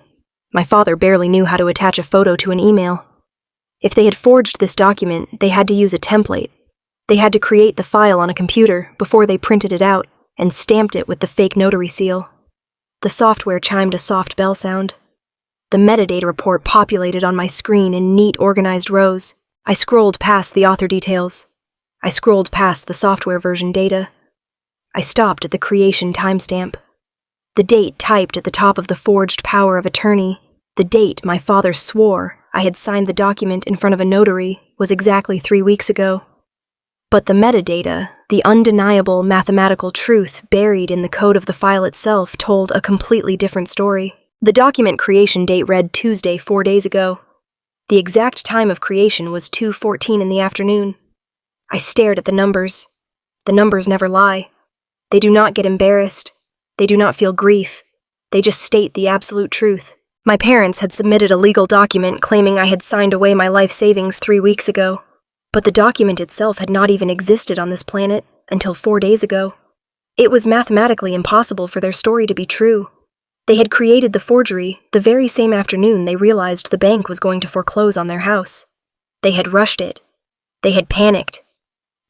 My father barely knew how to attach a photo to an email. If they had forged this document, they had to use a template. They had to create the file on a computer before they printed it out and stamped it with the fake notary seal. The software chimed a soft bell sound. The metadata report populated on my screen in neat, organized rows. I scrolled past the author details. I scrolled past the software version data. I stopped at the creation timestamp. The date typed at the top of the forged power of attorney, the date my father swore I had signed the document in front of a notary, was exactly 3 weeks ago. But the metadata, the undeniable mathematical truth buried in the code of the file itself, told a completely different story. The document creation date read Tuesday 4 days ago. The exact time of creation was 2:14 in the afternoon. I stared at the numbers. The numbers never lie. They do not get embarrassed. They do not feel grief. They just state the absolute truth. My parents had submitted a legal document claiming I had signed away my life savings 3 weeks ago. But the document itself had not even existed on this planet until 4 days ago. It was mathematically impossible for their story to be true. They had created the forgery the very same afternoon they realized the bank was going to foreclose on their house. They had rushed it. They had panicked.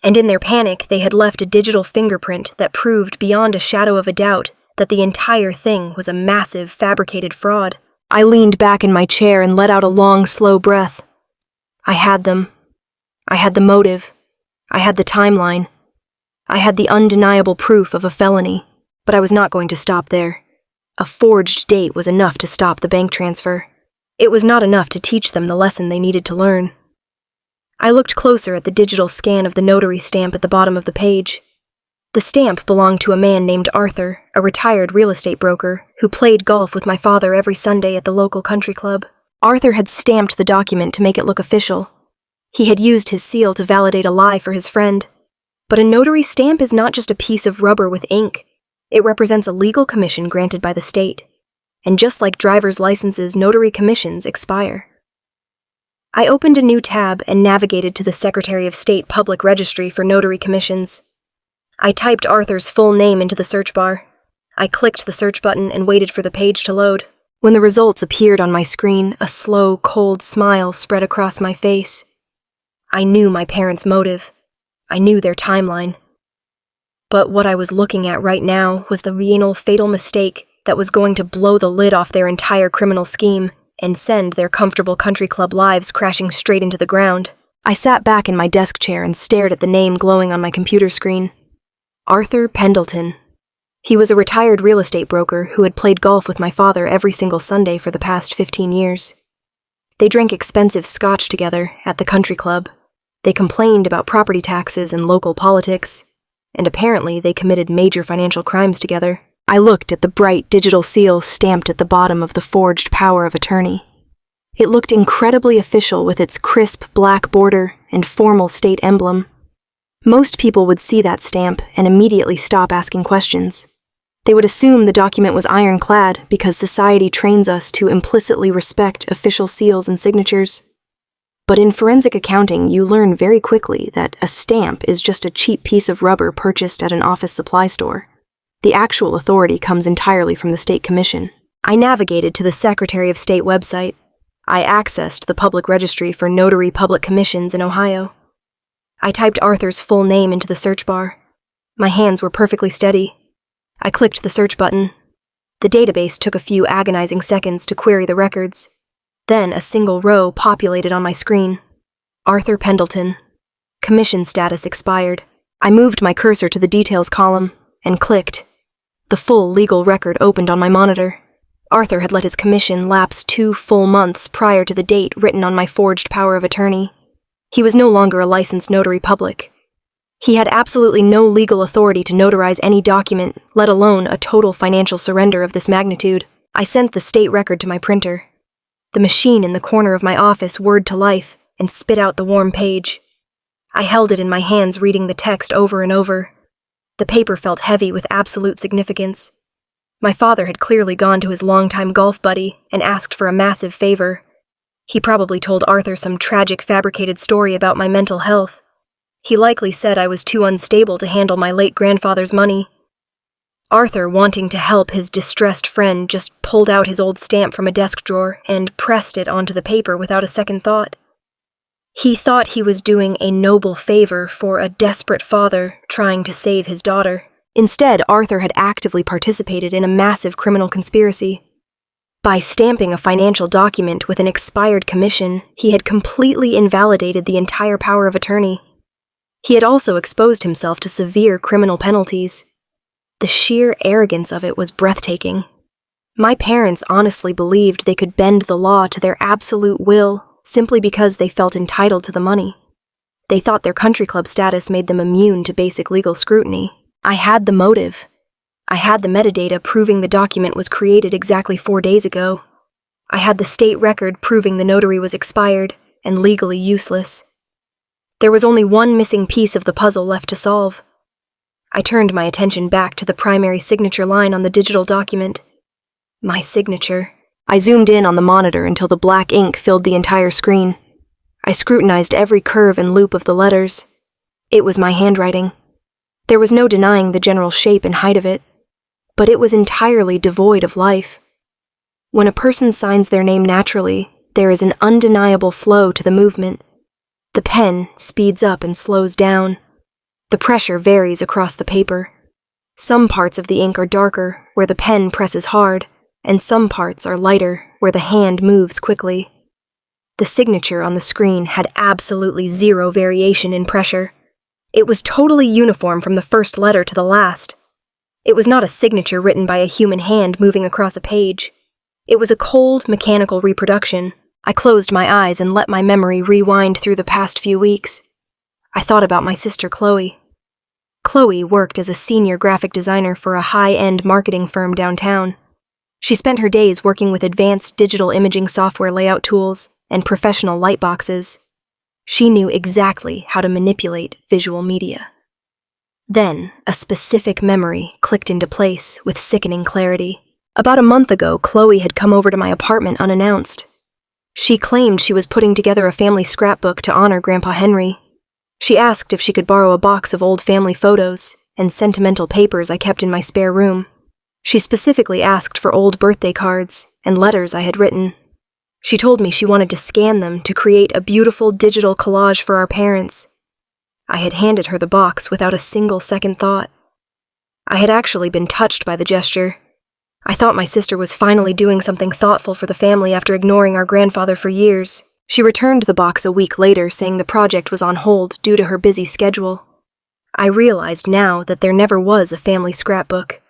And in their panic, they had left a digital fingerprint that proved beyond a shadow of a doubt that the entire thing was a massive, fabricated fraud. I leaned back in my chair and let out a long, slow breath. I had them. I had the motive. I had the timeline. I had the undeniable proof of a felony, but I was not going to stop there. A forged date was enough to stop the bank transfer. It was not enough to teach them the lesson they needed to learn. I looked closer at the digital scan of the notary stamp at the bottom of the page. The stamp belonged to a man named Arthur, a retired real estate broker, who played golf with my father every Sunday at the local country club. Arthur had stamped the document to make it look official. He had used his seal to validate a lie for his friend. But a notary stamp is not just a piece of rubber with ink. It represents a legal commission granted by the state. And just like driver's licenses, notary commissions expire. I opened a new tab and navigated to the Secretary of State Public Registry for notary commissions. I typed Arthur's full name into the search bar. I clicked the search button and waited for the page to load. When the results appeared on my screen, a slow, cold smile spread across my face. I knew my parents' motive. I knew their timeline. But what I was looking at right now was the venal, fatal mistake that was going to blow the lid off their entire criminal scheme and send their comfortable country club lives crashing straight into the ground. I sat back in my desk chair and stared at the name glowing on my computer screen. Arthur Pendleton. He was a retired real estate broker who had played golf with my father every single Sunday for the past 15 years. They drank expensive scotch together at the country club. They complained about property taxes and local politics. and apparently they committed major financial crimes together. I looked at the bright digital seal stamped at the bottom of the forged power of attorney. It looked incredibly official with its crisp black border and formal state emblem. Most people would see that stamp and immediately stop asking questions. They would assume the document was ironclad because society trains us to implicitly respect official seals and signatures. But in forensic accounting, you learn very quickly that a stamp is just a cheap piece of rubber purchased at an office supply store. The actual authority comes entirely from the State Commission. I navigated to the Secretary of State website. I accessed the public registry for notary public commissions in Ohio. I typed Arthur's full name into the search bar. My hands were perfectly steady. I clicked the search button. The database took a few agonizing seconds to query the records. Then a single row populated on my screen. Arthur Pendleton. Commission status expired. I moved my cursor to the details column and clicked. The full legal record opened on my monitor. Arthur had let his commission lapse 2 full months prior to the date written on my forged power of attorney. He was no longer a licensed notary public. He had absolutely no legal authority to notarize any document, let alone a total financial surrender of this magnitude. I sent the state record to my printer. The machine in the corner of my office whirred to life and spit out the warm page. I held it in my hands, reading the text over and over. The paper felt heavy with absolute significance. My father had clearly gone to his longtime golf buddy and asked for a massive favor. He probably told Arthur some tragic fabricated story about my mental health. He likely said I was too unstable to handle my late grandfather's money. Arthur, wanting to help his distressed friend, just pulled out his old stamp from a desk drawer and pressed it onto the paper without a second thought. He thought he was doing a noble favor for a desperate father trying to save his daughter. Instead, Arthur had actively participated in a massive criminal conspiracy. By stamping a financial document with an expired commission, he had completely invalidated the entire power of attorney. He had also exposed himself to severe criminal penalties. The sheer arrogance of it was breathtaking. My parents honestly believed they could bend the law to their absolute will simply because they felt entitled to the money. They thought their country club status made them immune to basic legal scrutiny. I had the motive. I had the metadata proving the document was created exactly 4 days ago. I had the state record proving the notary was expired and legally useless. There was only one missing piece of the puzzle left to solve. I turned my attention back to the primary signature line on the digital document. My signature. I zoomed in on the monitor until the black ink filled the entire screen. I scrutinized every curve and loop of the letters. It was my handwriting. There was no denying the general shape and height of it, but it was entirely devoid of life. When a person signs their name naturally, there is an undeniable flow to the movement. The pen speeds up and slows down. The pressure varies across the paper. Some parts of the ink are darker, where the pen presses hard, and some parts are lighter, where the hand moves quickly. The signature on the screen had absolutely zero variation in pressure. It was totally uniform from the first letter to the last. It was not a signature written by a human hand moving across a page. It was a cold, mechanical reproduction. I closed my eyes and let my memory rewind through the past few weeks. I thought about my sister Chloe. Chloe worked as a senior graphic designer for a high-end marketing firm downtown. She spent her days working with advanced digital imaging software layout tools and professional light boxes. She knew exactly how to manipulate visual media. Then, a specific memory clicked into place with sickening clarity. About a month ago, Chloe had come over to my apartment unannounced. She claimed she was putting together a family scrapbook to honor Grandpa Henry. She asked if she could borrow a box of old family photos and sentimental papers I kept in my spare room. She specifically asked for old birthday cards and letters I had written. She told me she wanted to scan them to create a beautiful digital collage for our parents. I had handed her the box without a single second thought. I had actually been touched by the gesture. I thought my sister was finally doing something thoughtful for the family after ignoring our grandfather for years. She returned the box a week later, saying the project was on hold due to her busy schedule. I realized now that there never was a family scrapbook.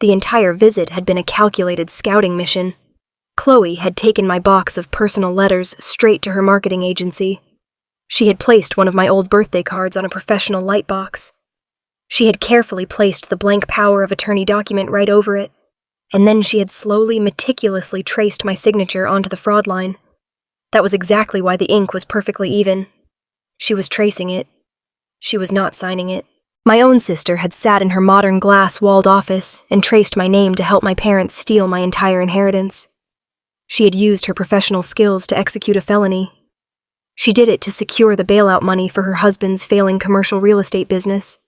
The entire visit had been a calculated scouting mission. Chloe had taken my box of personal letters straight to her marketing agency. She had placed one of my old birthday cards on a professional light box. She had carefully placed the blank power of attorney document right over it, and then she had slowly, meticulously traced my signature onto the fraud line. That was exactly why the ink was perfectly even. She was tracing it. She was not signing it. My own sister had sat in her modern glass-walled office and traced my name to help my parents steal my entire inheritance. She had used her professional skills to execute a felony. She did it to secure the bailout money for her husband's failing commercial real estate business.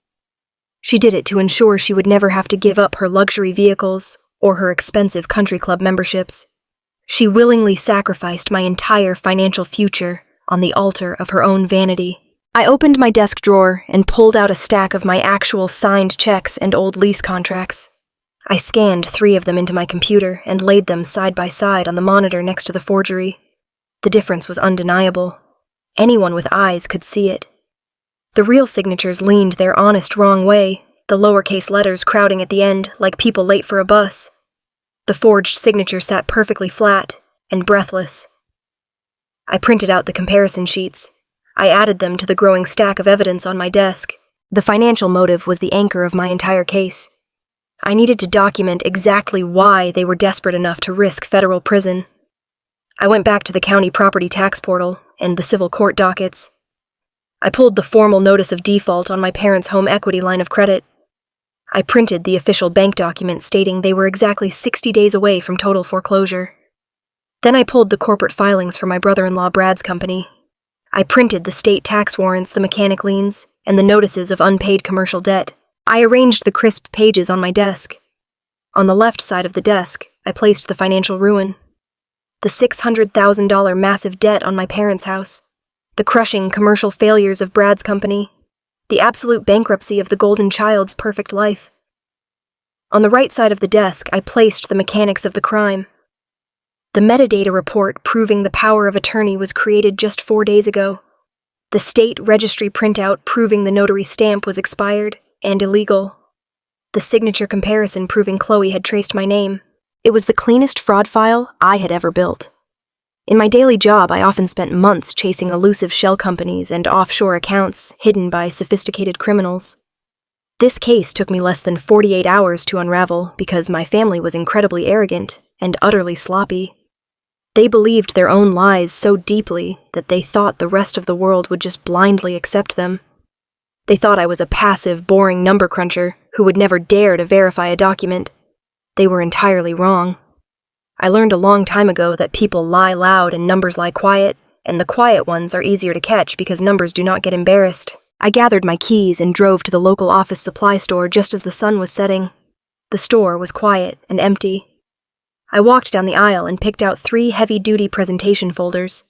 She did it to ensure she would never have to give up her luxury vehicles or her expensive country club memberships. She willingly sacrificed my entire financial future on the altar of her own vanity. I opened my desk drawer and pulled out a stack of my actual signed checks and old lease contracts. I scanned 3 of them into my computer and laid them side by side on the monitor next to the forgery. The difference was undeniable. Anyone with eyes could see it. The real signatures leaned their honest wrong way, the lowercase letters crowding at the end like people late for a bus. The forged signature sat perfectly flat and breathless. I printed out the comparison sheets. I added them to the growing stack of evidence on my desk. The financial motive was the anchor of my entire case. I needed to document exactly why they were desperate enough to risk federal prison. I went back to the county property tax portal and the civil court dockets. I pulled the formal notice of default on my parents' home equity line of credit. I printed the official bank document stating they were exactly 60 days away from total foreclosure. Then I pulled the corporate filings for my brother-in-law Brad's company. I printed the state tax warrants, the mechanic liens, and the notices of unpaid commercial debt. I arranged the crisp pages on my desk. On the left side of the desk, I placed the financial ruin. The $600,000 massive debt on my parents' house. The crushing commercial failures of Brad's company. The absolute bankruptcy of the golden child's perfect life. On the right side of the desk, I placed the mechanics of the crime. The metadata report proving the power of attorney was created just 4 days ago. The state registry printout proving the notary stamp was expired and illegal. The signature comparison proving Chloe had traced my name. It was the cleanest fraud file I had ever built. In my daily job, I often spent months chasing elusive shell companies and offshore accounts hidden by sophisticated criminals. This case took me less than 48 hours to unravel because my family was incredibly arrogant and utterly sloppy. They believed their own lies so deeply that they thought the rest of the world would just blindly accept them. They thought I was a passive, boring number cruncher who would never dare to verify a document. They were entirely wrong. I learned a long time ago that people lie loud and numbers lie quiet, and the quiet ones are easier to catch because numbers do not get embarrassed. I gathered my keys and drove to the local office supply store just as the sun was setting. The store was quiet and empty. I walked down the aisle and picked out 3 heavy-duty presentation folders.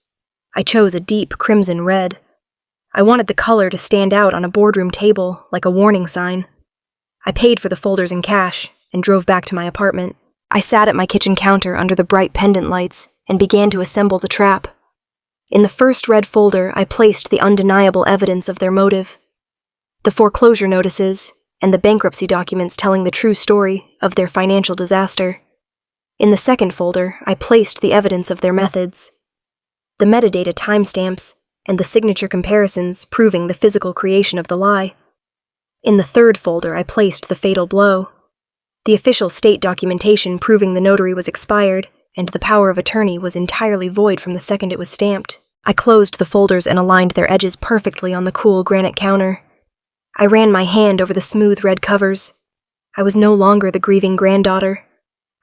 I chose a deep crimson red. I wanted the color to stand out on a boardroom table like a warning sign. I paid for the folders in cash and drove back to my apartment. I sat at my kitchen counter under the bright pendant lights and began to assemble the trap. In the first red folder, I placed the undeniable evidence of their motive. The foreclosure notices and the bankruptcy documents telling the true story of their financial disaster. In the second folder, I placed the evidence of their methods. The metadata timestamps and the signature comparisons proving the physical creation of the lie. In the third folder, I placed the fatal blow. The official state documentation proving the notary was expired and the power of attorney was entirely void from the second it was stamped. I closed the folders and aligned their edges perfectly on the cool granite counter. I ran my hand over the smooth red covers. I was no longer the grieving granddaughter.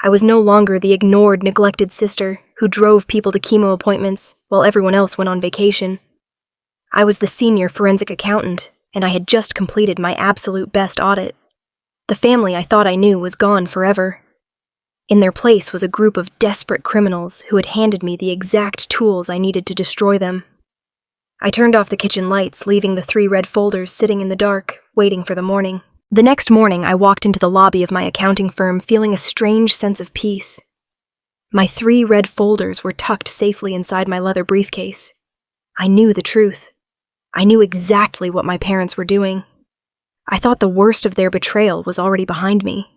I was no longer the ignored, neglected sister who drove people to chemo appointments while everyone else went on vacation. I was the senior forensic accountant, and I had just completed my absolute best audit. The family I thought I knew was gone forever. In their place was a group of desperate criminals who had handed me the exact tools I needed to destroy them. I turned off the kitchen lights, leaving the 3 red folders sitting in the dark, waiting for the morning. The next morning, I walked into the lobby of my accounting firm feeling a strange sense of peace. My 3 red folders were tucked safely inside my leather briefcase. I knew the truth. I knew exactly what my parents were doing. I thought the worst of their betrayal was already behind me.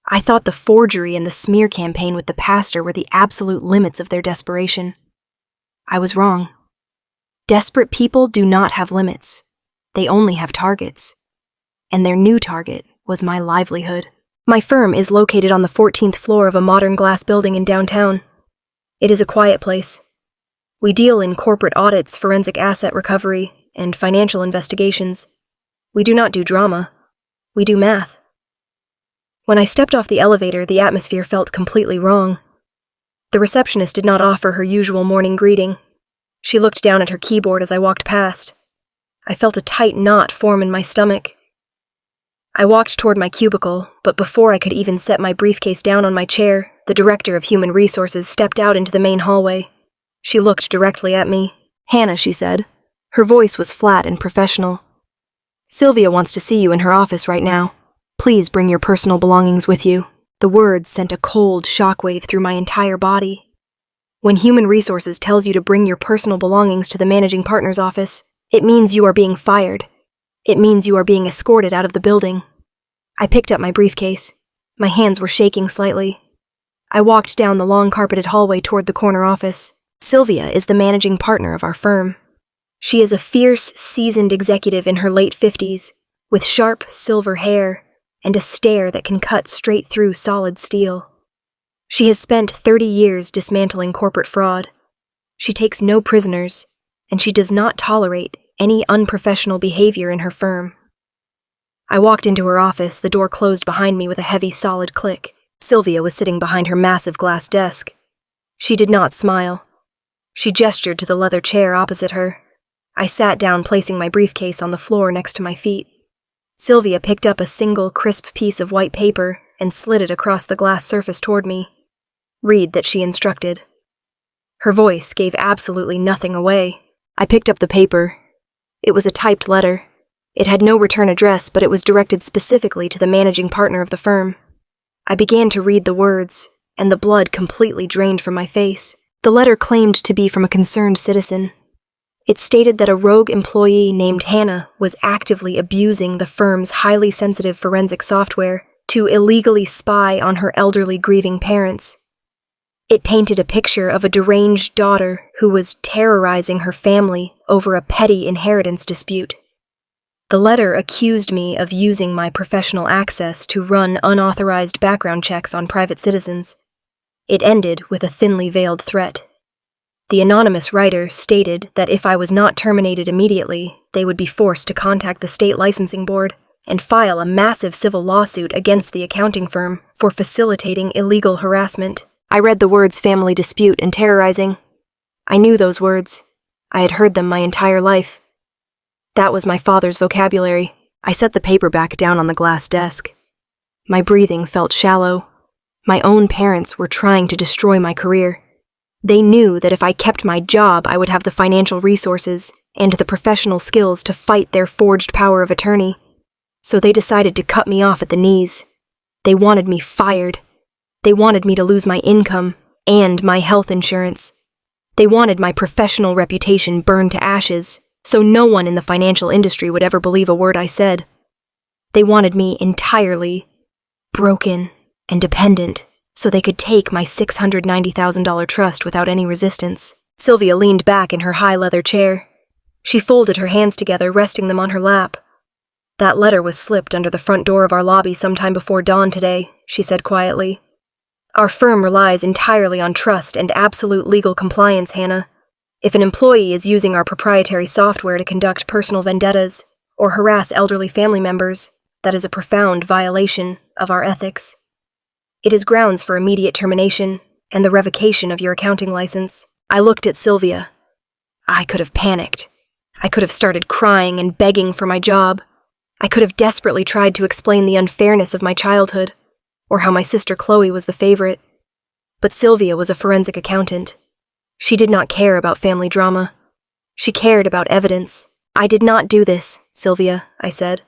I thought the forgery and the smear campaign with the pastor were the absolute limits of their desperation. I was wrong. Desperate people do not have limits. They only have targets. and their new target was my livelihood. My firm is located on the 14th floor of a modern glass building in downtown. It is a quiet place. We deal in corporate audits, forensic asset recovery, and financial investigations. We do not do drama. We do math. When I stepped off the elevator, the atmosphere felt completely wrong. The receptionist did not offer her usual morning greeting. She looked down at her keyboard as I walked past. I felt a tight knot form in my stomach. I walked toward my cubicle, but before I could even set my briefcase down on my chair, the director of human resources stepped out into the main hallway. She looked directly at me. "Hannah," she said. Her voice was flat and professional. "Sylvia wants to see you in her office right now. Please bring your personal belongings with you." The words sent a cold shockwave through my entire body. When human resources tells you to bring your personal belongings to the managing partner's office, it means you are being fired. It means you are being escorted out of the building. I picked up my briefcase. My hands were shaking slightly. I walked down the long carpeted hallway toward the corner office. Sylvia is the managing partner of our firm. She is a fierce, seasoned executive in her late 50s, with sharp silver hair and a stare that can cut straight through solid steel. She has spent 30 years dismantling corporate fraud. She takes no prisoners, and she does not tolerate any unprofessional behavior in her firm. I walked into her office, the door closed behind me with a heavy, solid click. Sylvia was sitting behind her massive glass desk. She did not smile. She gestured to the leather chair opposite her. I sat down, placing my briefcase on the floor next to my feet. Sylvia picked up a single, crisp piece of white paper and slid it across the glass surface toward me. "Read," that she instructed. Her voice gave absolutely nothing away. I picked up the paper. It was a typed letter. It had no return address, but it was directed specifically to the managing partner of the firm. I began to read the words, and the blood completely drained from my face. The letter claimed to be from a concerned citizen. It stated that a rogue employee named Hannah was actively abusing the firm's highly sensitive forensic software to illegally spy on her elderly grieving parents. It painted a picture of a deranged daughter who was terrorizing her family over a petty inheritance dispute. The letter accused me of using my professional access to run unauthorized background checks on private citizens. It ended with a thinly veiled threat. The anonymous writer stated that if I was not terminated immediately, they would be forced to contact the state licensing board and file a massive civil lawsuit against the accounting firm for facilitating illegal harassment. I read the words family dispute and terrorizing. I knew those words. I had heard them my entire life. That was my father's vocabulary. I set the paper back down on the glass desk. My breathing felt shallow. My own parents were trying to destroy my career. They knew that if I kept my job, I would have the financial resources and the professional skills to fight their forged power of attorney. So they decided to cut me off at the knees. They wanted me fired. They wanted me to lose my income and my health insurance. They wanted my professional reputation burned to ashes, so no one in the financial industry would ever believe a word I said. They wanted me entirely broken and dependent, so they could take my $690,000 trust without any resistance. Sylvia leaned back in her high leather chair. She folded her hands together, resting them on her lap. "That letter was slipped under the front door of our lobby sometime before dawn today," she said quietly. "Our firm relies entirely on trust and absolute legal compliance, Hannah. If an employee is using our proprietary software to conduct personal vendettas or harass elderly family members, that is a profound violation of our ethics. It is grounds for immediate termination and the revocation of your accounting license." I looked at Sylvia. I could have panicked. I could have started crying and begging for my job. I could have desperately tried to explain the unfairness of my childhood, or how my sister Chloe was the favorite. But Sylvia was a forensic accountant. She did not care about family drama. She cared about evidence. "I did not do this, Sylvia," I said.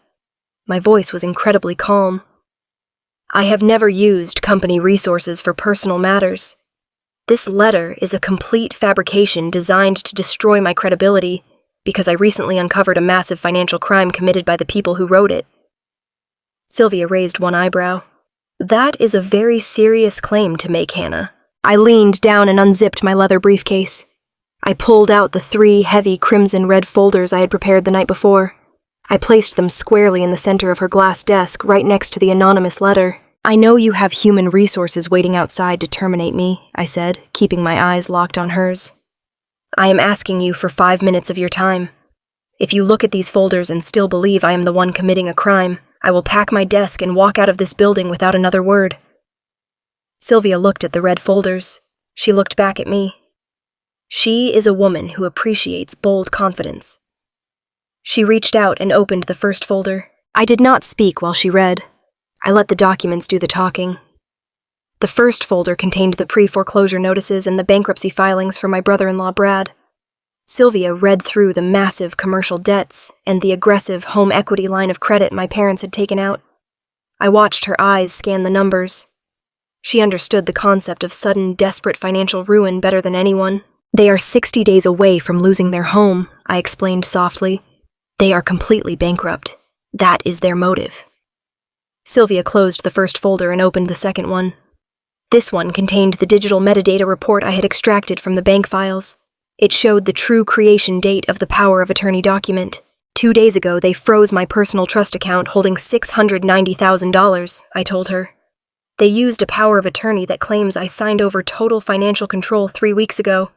My voice was incredibly calm. "I have never used company resources for personal matters. This letter is a complete fabrication designed to destroy my credibility because I recently uncovered a massive financial crime committed by the people who wrote it." Sylvia raised one eyebrow. "That is a very serious claim to make, Hannah." I leaned down and unzipped my leather briefcase. I pulled out the 3 heavy crimson-red folders I had prepared the night before. I placed them squarely in the center of her glass desk, right next to the anonymous letter. "I know you have human resources waiting outside to terminate me," I said, keeping my eyes locked on hers. "I am asking you for 5 minutes of your time. If you look at these folders and still believe I am the one committing a crime, I will pack my desk and walk out of this building without another word." Sylvia looked at the red folders. She looked back at me. She is a woman who appreciates bold confidence. She reached out and opened the first folder. I did not speak while she read. I let the documents do the talking. The first folder contained the pre-foreclosure notices and the bankruptcy filings for my brother-in-law Brad. Sylvia read through the massive commercial debts and the aggressive home equity line of credit my parents had taken out. I watched her eyes scan the numbers. She understood the concept of sudden, desperate financial ruin better than anyone. "They are 60 days away from losing their home," I explained softly. "They are completely bankrupt. That is their motive." Sylvia closed the first folder and opened the second one. This one contained the digital metadata report I had extracted from the bank files. It showed the true creation date of the power of attorney document. 2 days ago, they froze my personal trust account holding $690,000, I told her. They used a power of attorney that claims I signed over total financial control 3 weeks ago.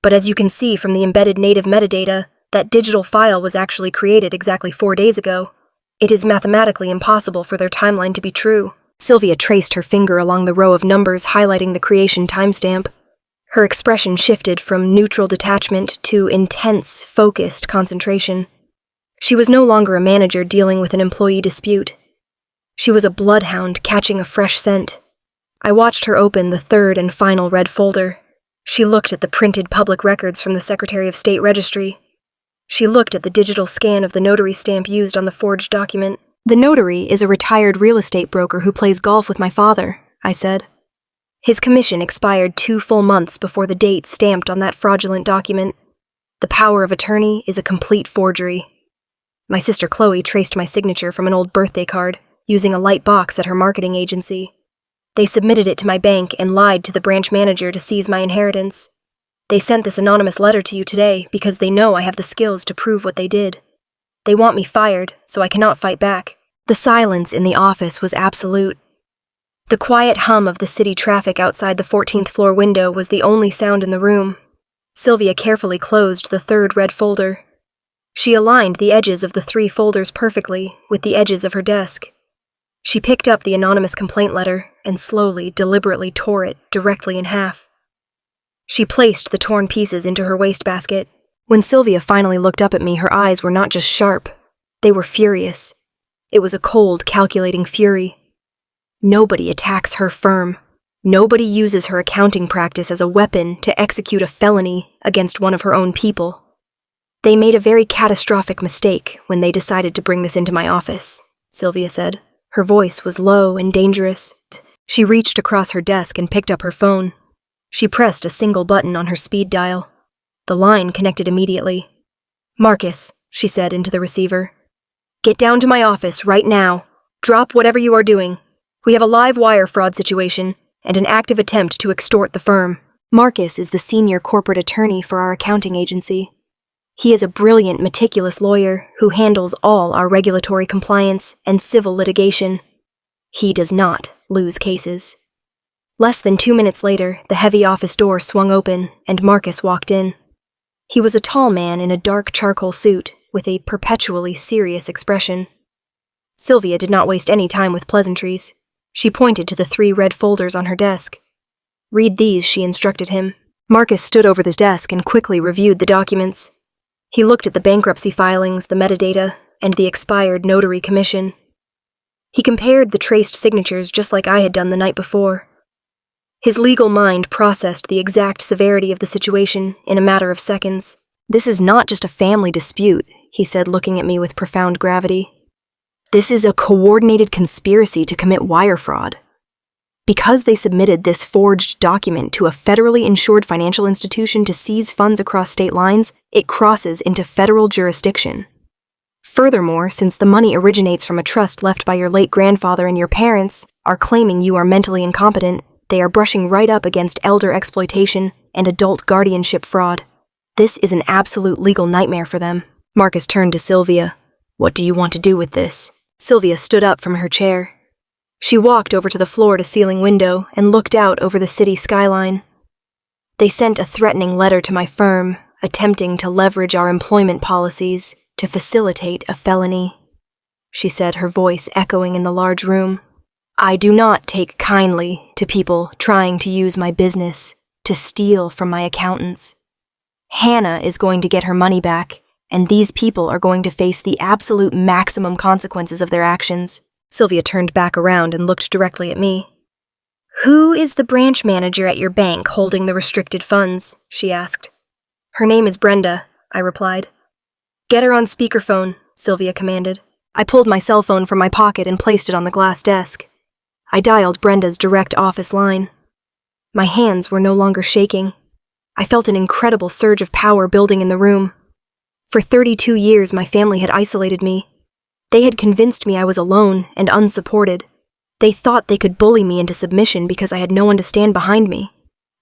But as you can see from the embedded native metadata, that digital file was actually created exactly 4 days ago. It is mathematically impossible for their timeline to be true. Sylvia traced her finger along the row of numbers highlighting the creation timestamp. Her expression shifted from neutral detachment to intense, focused concentration. She was no longer a manager dealing with an employee dispute. She was a bloodhound catching a fresh scent. I watched her open the third and final red folder. She looked at the printed public records from the Secretary of State Registry. She looked at the digital scan of the notary stamp used on the forged document. "The notary is a retired real estate broker who plays golf with my father," I said. "His commission expired 2 full months before the date stamped on that fraudulent document. The power of attorney is a complete forgery." My sister Chloe traced my signature from an old birthday card, using a light box at her marketing agency. They submitted it to my bank and lied to the branch manager to seize my inheritance. They sent this anonymous letter to you today because they know I have the skills to prove what they did. They want me fired, so I cannot fight back. The silence in the office was absolute. The quiet hum of the city traffic outside the 14th floor window was the only sound in the room. Sylvia carefully closed the third red folder. She aligned the edges of the 3 folders perfectly with the edges of her desk. She picked up the anonymous complaint letter and slowly, deliberately tore it directly in half. She placed the torn pieces into her wastebasket. When Sylvia finally looked up at me, her eyes were not just sharp, they were furious. It was a cold, calculating fury. Nobody attacks her firm. Nobody uses her accounting practice as a weapon to execute a felony against one of her own people. They made a very catastrophic mistake when they decided to bring this into my office, Sylvia said. Her voice was low and dangerous. She reached across her desk and picked up her phone. She pressed a single button on her speed dial. The line connected immediately. "Marcus," she said into the receiver. "Get down to my office right now. Drop whatever you are doing. We have a live wire fraud situation and an active attempt to extort the firm." Marcus is the senior corporate attorney for our accounting agency. He is a brilliant, meticulous lawyer who handles all our regulatory compliance and civil litigation. He does not lose cases. Less than 2 minutes later, the heavy office door swung open and Marcus walked in. He was a tall man in a dark charcoal suit with a perpetually serious expression. Sylvia did not waste any time with pleasantries. She pointed to the 3 red folders on her desk. "Read these," she instructed him. Marcus stood over his desk and quickly reviewed the documents. He looked at the bankruptcy filings, the metadata, and the expired notary commission. He compared the traced signatures just like I had done the night before. His legal mind processed the exact severity of the situation in a matter of seconds. "This is not just a family dispute," he said, looking at me with profound gravity. "This is a coordinated conspiracy to commit wire fraud. Because they submitted this forged document to a federally insured financial institution to seize funds across state lines, it crosses into federal jurisdiction. Furthermore, since the money originates from a trust left by your late grandfather and your parents are claiming you are mentally incompetent, they are brushing right up against elder exploitation and adult guardianship fraud. This is an absolute legal nightmare for them." Marcus turned to Sylvia. What do you want to do with this? Sylvia stood up from her chair. She walked over to the floor-to-ceiling window and looked out over the city skyline. They sent a threatening letter to my firm, attempting to leverage our employment policies to facilitate a felony, she said, her voice echoing in the large room. I do not take kindly to people trying to use my business to steal from my accountants. Hannah is going to get her money back, and these people are going to face the absolute maximum consequences of their actions. Sylvia turned back around and looked directly at me. Who is the branch manager at your bank holding the restricted funds? She asked. Her name is Brenda, I replied. Get her on speakerphone, Sylvia commanded. I pulled my cell phone from my pocket and placed it on the glass desk. I dialed Brenda's direct office line. My hands were no longer shaking. I felt an incredible surge of power building in the room. For 32 years, my family had isolated me. They had convinced me I was alone and unsupported. They thought they could bully me into submission because I had no one to stand behind me.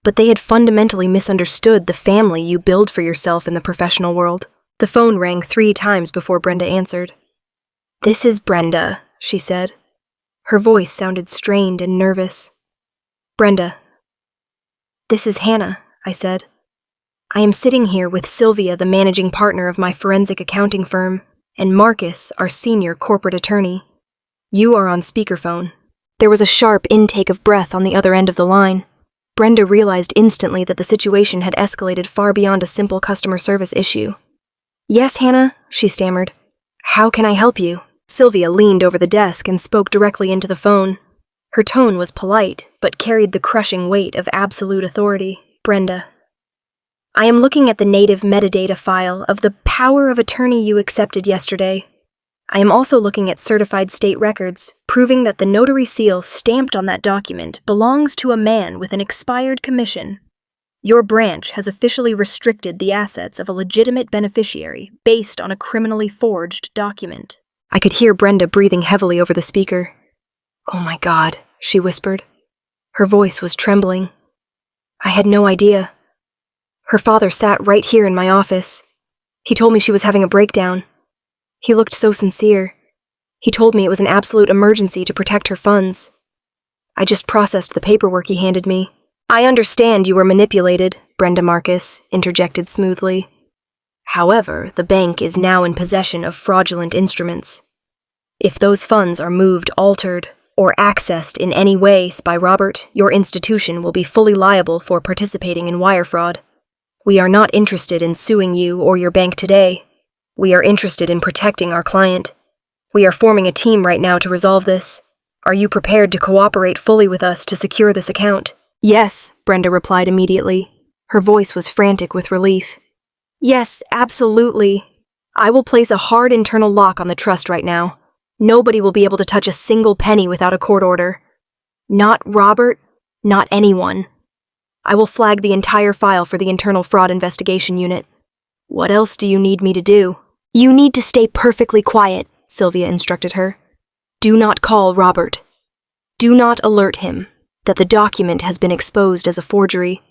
But they had fundamentally misunderstood the family you build for yourself in the professional world. The phone rang 3 times before Brenda answered. This is Brenda, she said. Her voice sounded strained and nervous. Brenda. This is Hannah, I said. I am sitting here with Sylvia, the managing partner of my forensic accounting firm, and Marcus, our senior corporate attorney. You are on speakerphone. There was a sharp intake of breath on the other end of the line. Brenda realized instantly that the situation had escalated far beyond a simple customer service issue. Yes, Hannah, she stammered. How can I help you? Sylvia leaned over the desk and spoke directly into the phone. Her tone was polite, but carried the crushing weight of absolute authority. Brenda. I am looking at the native metadata file of the power of attorney you accepted yesterday. I am also looking at certified state records, proving that the notary seal stamped on that document belongs to a man with an expired commission. Your branch has officially restricted the assets of a legitimate beneficiary based on a criminally forged document. I could hear Brenda breathing heavily over the speaker. Oh my God, she whispered. Her voice was trembling. I had no idea. Her father sat right here in my office. He told me she was having a breakdown. He looked so sincere. He told me it was an absolute emergency to protect her funds. I just processed the paperwork he handed me. I understand you were manipulated, Brenda Marcus interjected smoothly. However, the bank is now in possession of fraudulent instruments. If those funds are moved, altered, or accessed in any way by Robert, your institution will be fully liable for participating in wire fraud. We are not interested in suing you or your bank today. We are interested in protecting our client. We are forming a team right now to resolve this. Are you prepared to cooperate fully with us to secure this account? Yes, Brenda replied immediately. Her voice was frantic with relief. Yes, absolutely. I will place a hard internal lock on the trust right now. Nobody will be able to touch a single penny without a court order. Not Robert, not anyone. I will flag the entire file for the Internal Fraud Investigation Unit. What else do you need me to do? You need to stay perfectly quiet, Sylvia instructed her. Do not call Robert. Do not alert him that the document has been exposed as a forgery.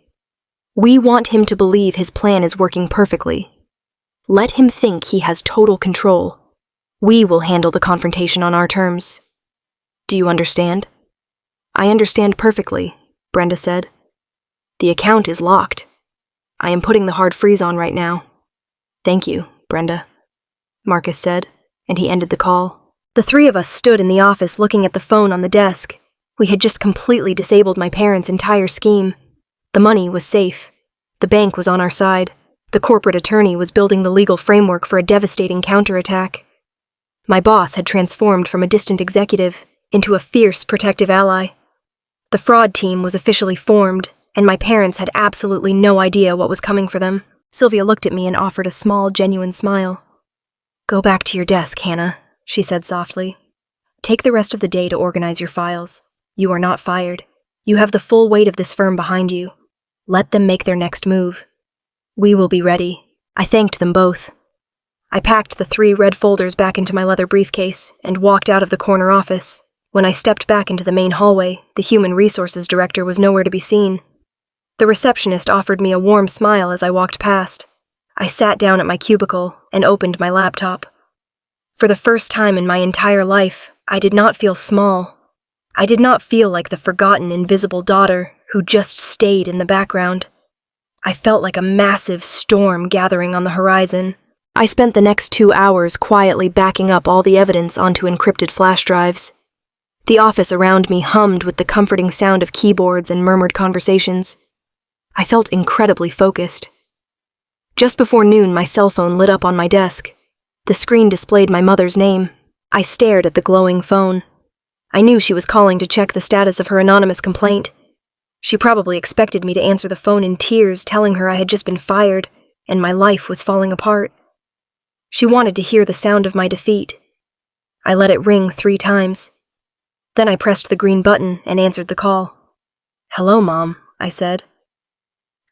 We want him to believe his plan is working perfectly. Let him think he has total control. We will handle the confrontation on our terms. Do you understand? I understand perfectly, Brenda said. The account is locked. I am putting the hard freeze on right now. Thank you, Brenda, Marcus said, and he ended the call. The 3 of us stood in the office looking at the phone on the desk. We had just completely disabled my parents' entire scheme. The money was safe. The bank was on our side. The corporate attorney was building the legal framework for a devastating counterattack. My boss had transformed from a distant executive into a fierce protective ally. The fraud team was officially formed, and my parents had absolutely no idea what was coming for them. Sylvia looked at me and offered a small, genuine smile. Go back to your desk, Hannah, she said softly. Take the rest of the day to organize your files. You are not fired. You have the full weight of this firm behind you. Let them make their next move. We will be ready. I thanked them both. I packed the 3 red folders back into my leather briefcase and walked out of the corner office. When I stepped back into the main hallway, the human resources director was nowhere to be seen. The receptionist offered me a warm smile as I walked past. I sat down at my cubicle and opened my laptop. For the first time in my entire life, I did not feel small. I did not feel like the forgotten, invisible daughter who just stayed in the background. I felt like a massive storm gathering on the horizon. I spent the next 2 hours quietly backing up all the evidence onto encrypted flash drives. The office around me hummed with the comforting sound of keyboards and murmured conversations. I felt incredibly focused. Just before noon, my cell phone lit up on my desk. The screen displayed my mother's name. I stared at the glowing phone. I knew she was calling to check the status of her anonymous complaint. She probably expected me to answer the phone in tears, telling her I had just been fired, and my life was falling apart. She wanted to hear the sound of my defeat. I let it ring 3 times. Then I pressed the green button and answered the call. "Hello, Mom," I said.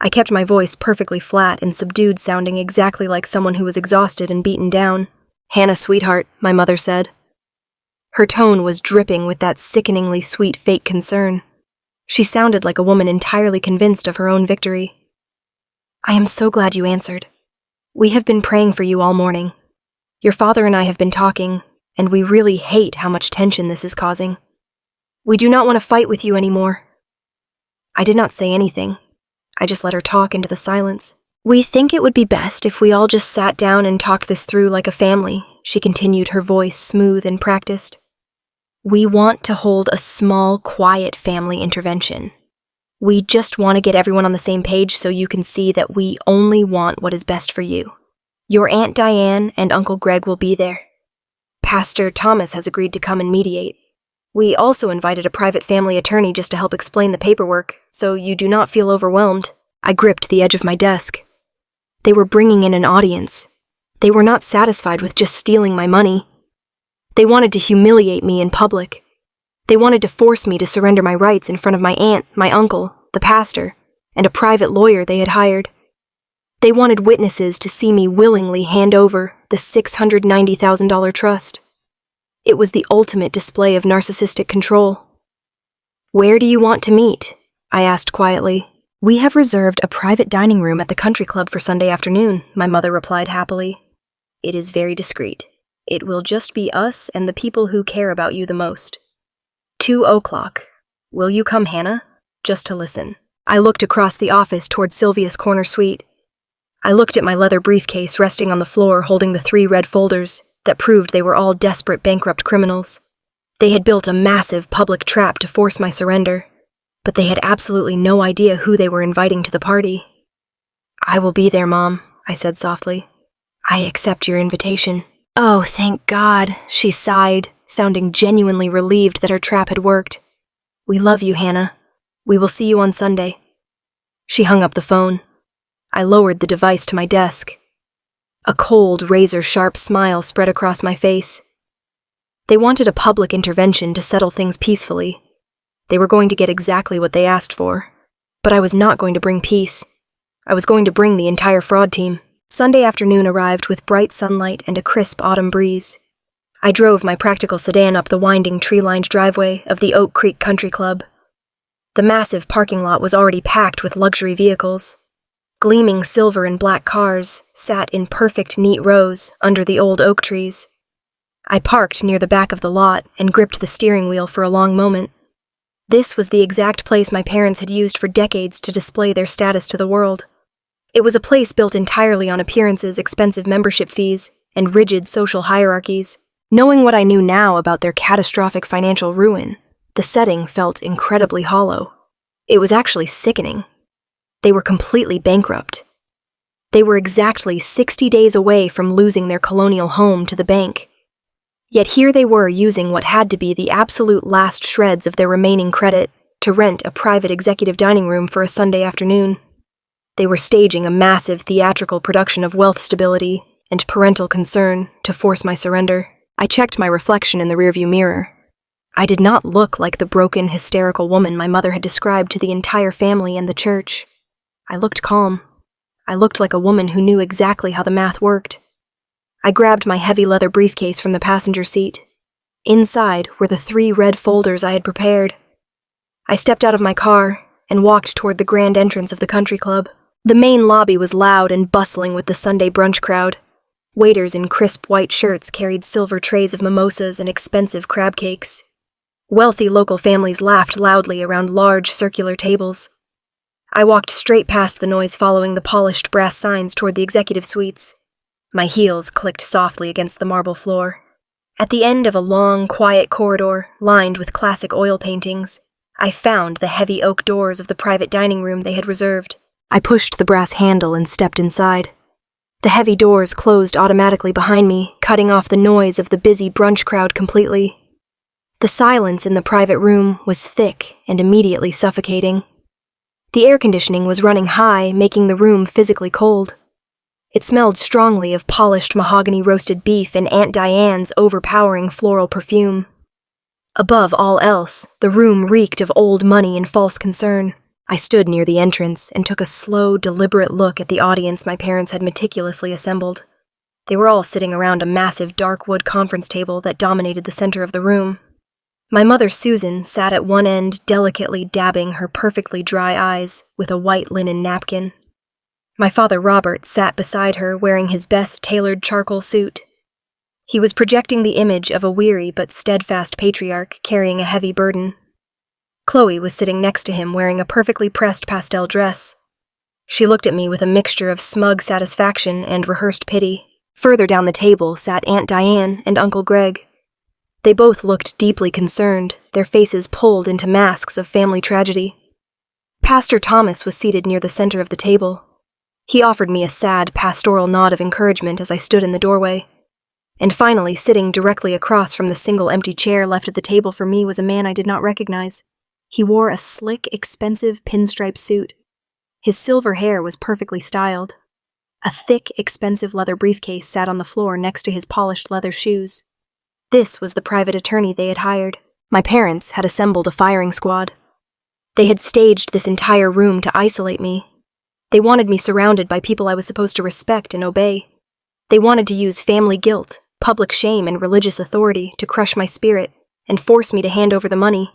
I kept my voice perfectly flat and subdued, sounding exactly like someone who was exhausted and beaten down. "Hannah, sweetheart," my mother said. Her tone was dripping with that sickeningly sweet fake concern. She sounded like a woman entirely convinced of her own victory. "I am so glad you answered. We have been praying for you all morning. Your father and I have been talking, and we really hate how much tension this is causing. We do not want to fight with you anymore." I did not say anything. I just let her talk into the silence. "We think it would be best if we all just sat down and talked this through like a family," she continued, her voice smooth and practiced. "We want to hold a small, quiet family intervention. We just want to get everyone on the same page so you can see that we only want what is best for you. Your Aunt Diane and Uncle Greg will be there. Pastor Thomas has agreed to come and mediate. We also invited a private family attorney just to help explain the paperwork, so you do not feel overwhelmed." I gripped the edge of my desk. They were bringing in an audience. They were not satisfied with just stealing my money. They wanted to humiliate me in public. They wanted to force me to surrender my rights in front of my aunt, my uncle, the pastor, and a private lawyer they had hired. They wanted witnesses to see me willingly hand over the $690,000 trust. It was the ultimate display of narcissistic control. "Where do you want to meet?" I asked quietly. "We have reserved a private dining room at the country club for Sunday afternoon," my mother replied happily. "It is very discreet. It will just be us and the people who care about you the most. 2 o'clock. Will you come, Hannah? Just to listen." I looked across the office toward Sylvia's corner suite. I looked at my leather briefcase resting on the floor holding the 3 red folders that proved they were all desperate bankrupt criminals. They had built a massive public trap to force my surrender, but they had absolutely no idea who they were inviting to the party. "I will be there, Mom," I said softly. "I accept your invitation." "Oh, thank God," she sighed, sounding genuinely relieved that her trap had worked. "We love you, Hannah. We will see you on Sunday." She hung up the phone. I lowered the device to my desk. A cold, razor-sharp smile spread across my face. They wanted a public intervention to settle things peacefully. They were going to get exactly what they asked for. But I was not going to bring peace. I was going to bring the entire fraud team. Sunday afternoon arrived with bright sunlight and a crisp autumn breeze. I drove my practical sedan up the winding tree-lined driveway of the Oak Creek Country Club. The massive parking lot was already packed with luxury vehicles. Gleaming silver and black cars sat in perfect neat rows under the old oak trees. I parked near the back of the lot and gripped the steering wheel for a long moment. This was the exact place my parents had used for decades to display their status to the world. It was a place built entirely on appearances, expensive membership fees, and rigid social hierarchies. Knowing what I knew now about their catastrophic financial ruin, the setting felt incredibly hollow. It was actually sickening. They were completely bankrupt. They were exactly 60 days away from losing their colonial home to the bank. Yet here they were using what had to be the absolute last shreds of their remaining credit to rent a private executive dining room for a Sunday afternoon. They were staging a massive theatrical production of wealth stability and parental concern to force my surrender. I checked my reflection in the rearview mirror. I did not look like the broken, hysterical woman my mother had described to the entire family and the church. I looked calm. I looked like a woman who knew exactly how the math worked. I grabbed my heavy leather briefcase from the passenger seat. Inside were the 3 red folders I had prepared. I stepped out of my car and walked toward the grand entrance of the country club. The main lobby was loud and bustling with the Sunday brunch crowd. Waiters in crisp white shirts carried silver trays of mimosas and expensive crab cakes. Wealthy local families laughed loudly around large circular tables. I walked straight past the noise following the polished brass signs toward the executive suites. My heels clicked softly against the marble floor. At the end of a long, quiet corridor, lined with classic oil paintings, I found the heavy oak doors of the private dining room they had reserved. I pushed the brass handle and stepped inside. The heavy doors closed automatically behind me, cutting off the noise of the busy brunch crowd completely. The silence in the private room was thick and immediately suffocating. The air conditioning was running high, making the room physically cold. It smelled strongly of polished mahogany roasted beef and Aunt Diane's overpowering floral perfume. Above all else, the room reeked of old money and false concern. I stood near the entrance and took a slow, deliberate look at the audience my parents had meticulously assembled. They were all sitting around a massive dark wood conference table that dominated the center of the room. My mother, Susan, sat at one end, delicately dabbing her perfectly dry eyes with a white linen napkin. My father, Robert, sat beside her wearing his best tailored charcoal suit. He was projecting the image of a weary but steadfast patriarch carrying a heavy burden. Chloe was sitting next to him wearing a perfectly pressed pastel dress. She looked at me with a mixture of smug satisfaction and rehearsed pity. Further down the table sat Aunt Diane and Uncle Greg. They both looked deeply concerned, their faces pulled into masks of family tragedy. Pastor Thomas was seated near the center of the table. He offered me a sad, pastoral nod of encouragement as I stood in the doorway. And finally, sitting directly across from the single empty chair left at the table for me was a man I did not recognize. He wore a slick, expensive pinstripe suit. His silver hair was perfectly styled. A thick, expensive leather briefcase sat on the floor next to his polished leather shoes. This was the private attorney they had hired. My parents had assembled a firing squad. They had staged this entire room to isolate me. They wanted me surrounded by people I was supposed to respect and obey. They wanted to use family guilt, public shame, and religious authority to crush my spirit and force me to hand over the money.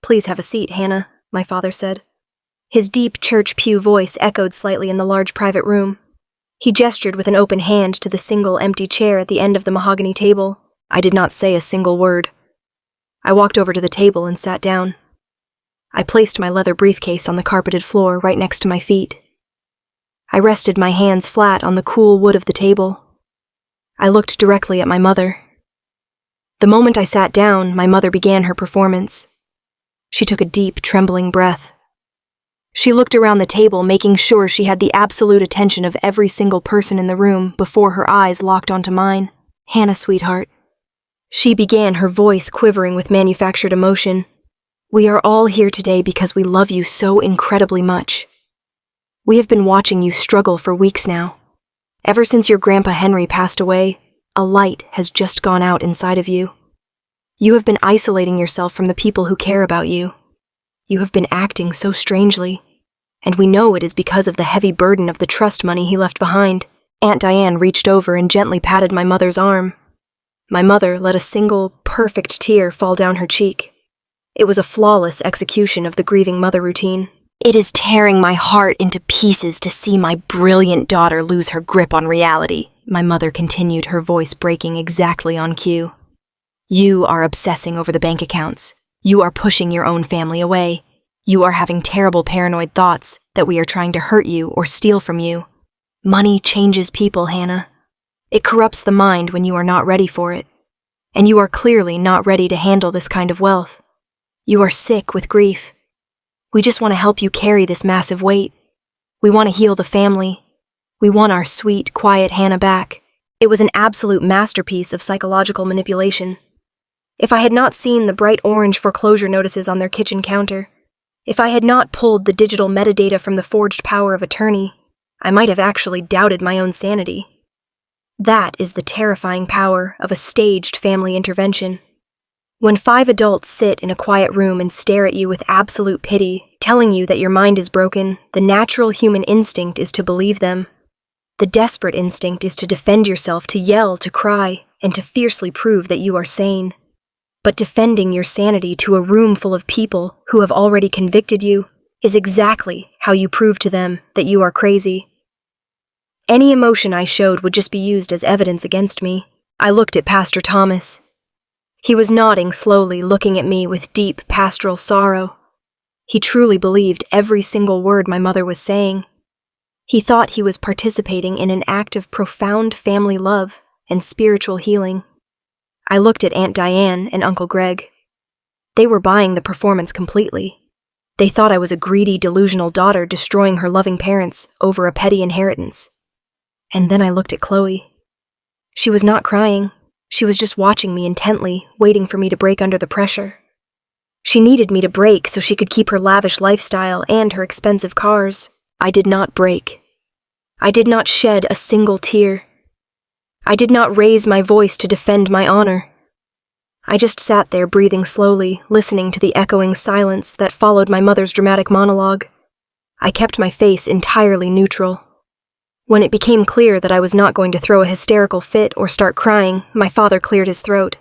"Please have a seat, Hannah," my father said. His deep church pew voice echoed slightly in the large private room. He gestured with an open hand to the single empty chair at the end of the mahogany table. I did not say a single word. I walked over to the table and sat down. I placed my leather briefcase on the carpeted floor right next to my feet. I rested my hands flat on the cool wood of the table. I looked directly at my mother. The moment I sat down, my mother began her performance. She took a deep, trembling breath. She looked around the table, making sure she had the absolute attention of every single person in the room before her eyes locked onto mine. "Hannah, sweetheart." She began, her voice quivering with manufactured emotion. "We are all here today because we love you so incredibly much. We have been watching you struggle for weeks now. Ever since your Grandpa Henry passed away, a light has just gone out inside of you. You have been isolating yourself from the people who care about you. You have been acting so strangely, and we know it is because of the heavy burden of the trust money he left behind." Aunt Diane reached over and gently patted my mother's arm. My mother let a single, perfect tear fall down her cheek. It was a flawless execution of the grieving mother routine. "It is tearing my heart into pieces to see my brilliant daughter lose her grip on reality," my mother continued, her voice breaking exactly on cue. "You are obsessing over the bank accounts. You are pushing your own family away. You are having terrible paranoid thoughts that we are trying to hurt you or steal from you. Money changes people, Hannah. It corrupts the mind when you are not ready for it. And you are clearly not ready to handle this kind of wealth. You are sick with grief. We just want to help you carry this massive weight. We want to heal the family. We want our sweet, quiet Hannah back." It was an absolute masterpiece of psychological manipulation. If I had not seen the bright orange foreclosure notices on their kitchen counter, if I had not pulled the digital metadata from the forged power of attorney, I might have actually doubted my own sanity. That is the terrifying power of a staged family intervention. When 5 adults sit in a quiet room and stare at you with absolute pity, telling you that your mind is broken, the natural human instinct is to believe them. The desperate instinct is to defend yourself, to yell, to cry, and to fiercely prove that you are sane. But defending your sanity to a room full of people who have already convicted you is exactly how you prove to them that you are crazy. Any emotion I showed would just be used as evidence against me. I looked at Pastor Thomas. He was nodding slowly, looking at me with deep pastoral sorrow. He truly believed every single word my mother was saying. He thought he was participating in an act of profound family love and spiritual healing. I looked at Aunt Diane and Uncle Greg. They were buying the performance completely. They thought I was a greedy, delusional daughter destroying her loving parents over a petty inheritance. And then I looked at Chloe. She was not crying. She was just watching me intently, waiting for me to break under the pressure. She needed me to break so she could keep her lavish lifestyle and her expensive cars. I did not break. I did not shed a single tear. I did not raise my voice to defend my honor. I just sat there breathing slowly, listening to the echoing silence that followed my mother's dramatic monologue. I kept my face entirely neutral. When it became clear that I was not going to throw a hysterical fit or start crying, my father cleared his throat.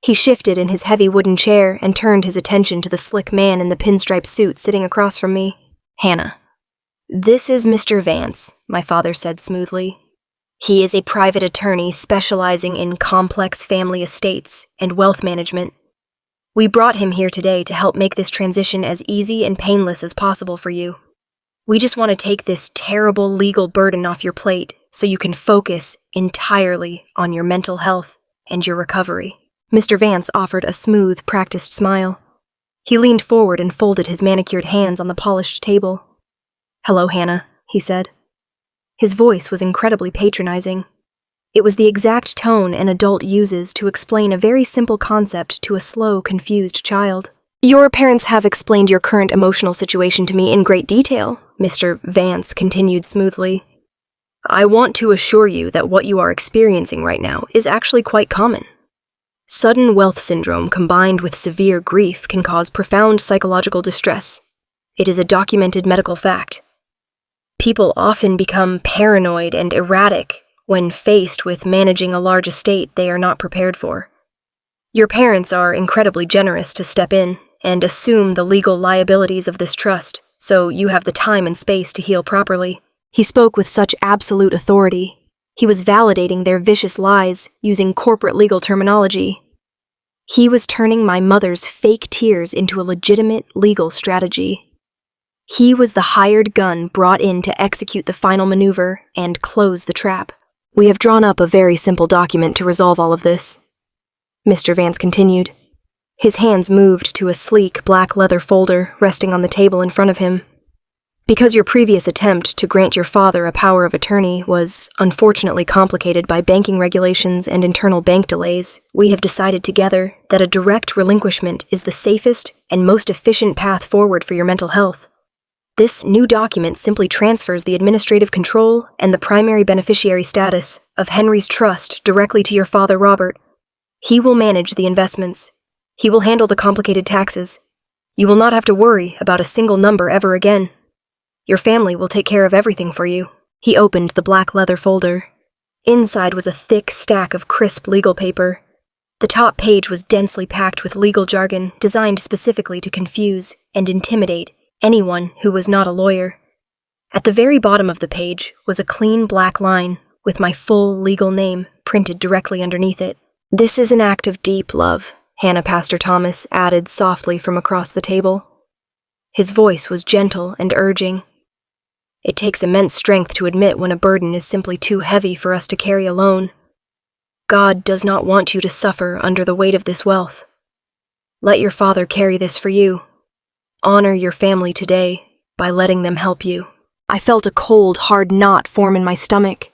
He shifted in his heavy wooden chair and turned his attention to the slick man in the pinstripe suit sitting across from me. "Hannah, this is Mr. Vance," my father said smoothly. "He is a private attorney specializing in complex family estates and wealth management. We brought him here today to help make this transition as easy and painless as possible for you. We just want to take this terrible legal burden off your plate so you can focus entirely on your mental health and your recovery." Mr. Vance offered a smooth, practiced smile. He leaned forward and folded his manicured hands on the polished table. "Hello, Hannah," he said. His voice was incredibly patronizing. It was the exact tone an adult uses to explain a very simple concept to a slow, confused child. "Your parents have explained your current emotional situation to me in great detail," Mr. Vance continued smoothly. "I want to assure you that what you are experiencing right now is actually quite common. Sudden wealth syndrome combined with severe grief can cause profound psychological distress. It is a documented medical fact. People often become paranoid and erratic when faced with managing a large estate they are not prepared for. Your parents are incredibly generous to step in and assume the legal liabilities of this trust, so you have the time and space to heal properly." He spoke with such absolute authority. He was validating their vicious lies using corporate legal terminology. He was turning my mother's fake tears into a legitimate legal strategy. He was the hired gun brought in to execute the final maneuver and close the trap. "We have drawn up a very simple document to resolve all of this," Mr. Vance continued. His hands moved to a sleek black leather folder resting on the table in front of him. "Because your previous attempt to grant your father a power of attorney was unfortunately complicated by banking regulations and internal bank delays, we have decided together that a direct relinquishment is the safest and most efficient path forward for your mental health. This new document simply transfers the administrative control and the primary beneficiary status of Henry's trust directly to your father, Robert. He will manage the investments. He will handle the complicated taxes. You will not have to worry about a single number ever again. Your family will take care of everything for you." He opened the black leather folder. Inside was a thick stack of crisp legal paper. The top page was densely packed with legal jargon designed specifically to confuse and intimidate anyone who was not a lawyer. At the very bottom of the page was a clean black line with my full legal name printed directly underneath it. "This is an act of deep love," Hannah Pastor Thomas added softly from across the table. His voice was gentle and urging. "It takes immense strength to admit when a burden is simply too heavy for us to carry alone. God does not want you to suffer under the weight of this wealth. Let your father carry this for you. Honor your family today by letting them help you." I felt a cold, hard knot form in my stomach.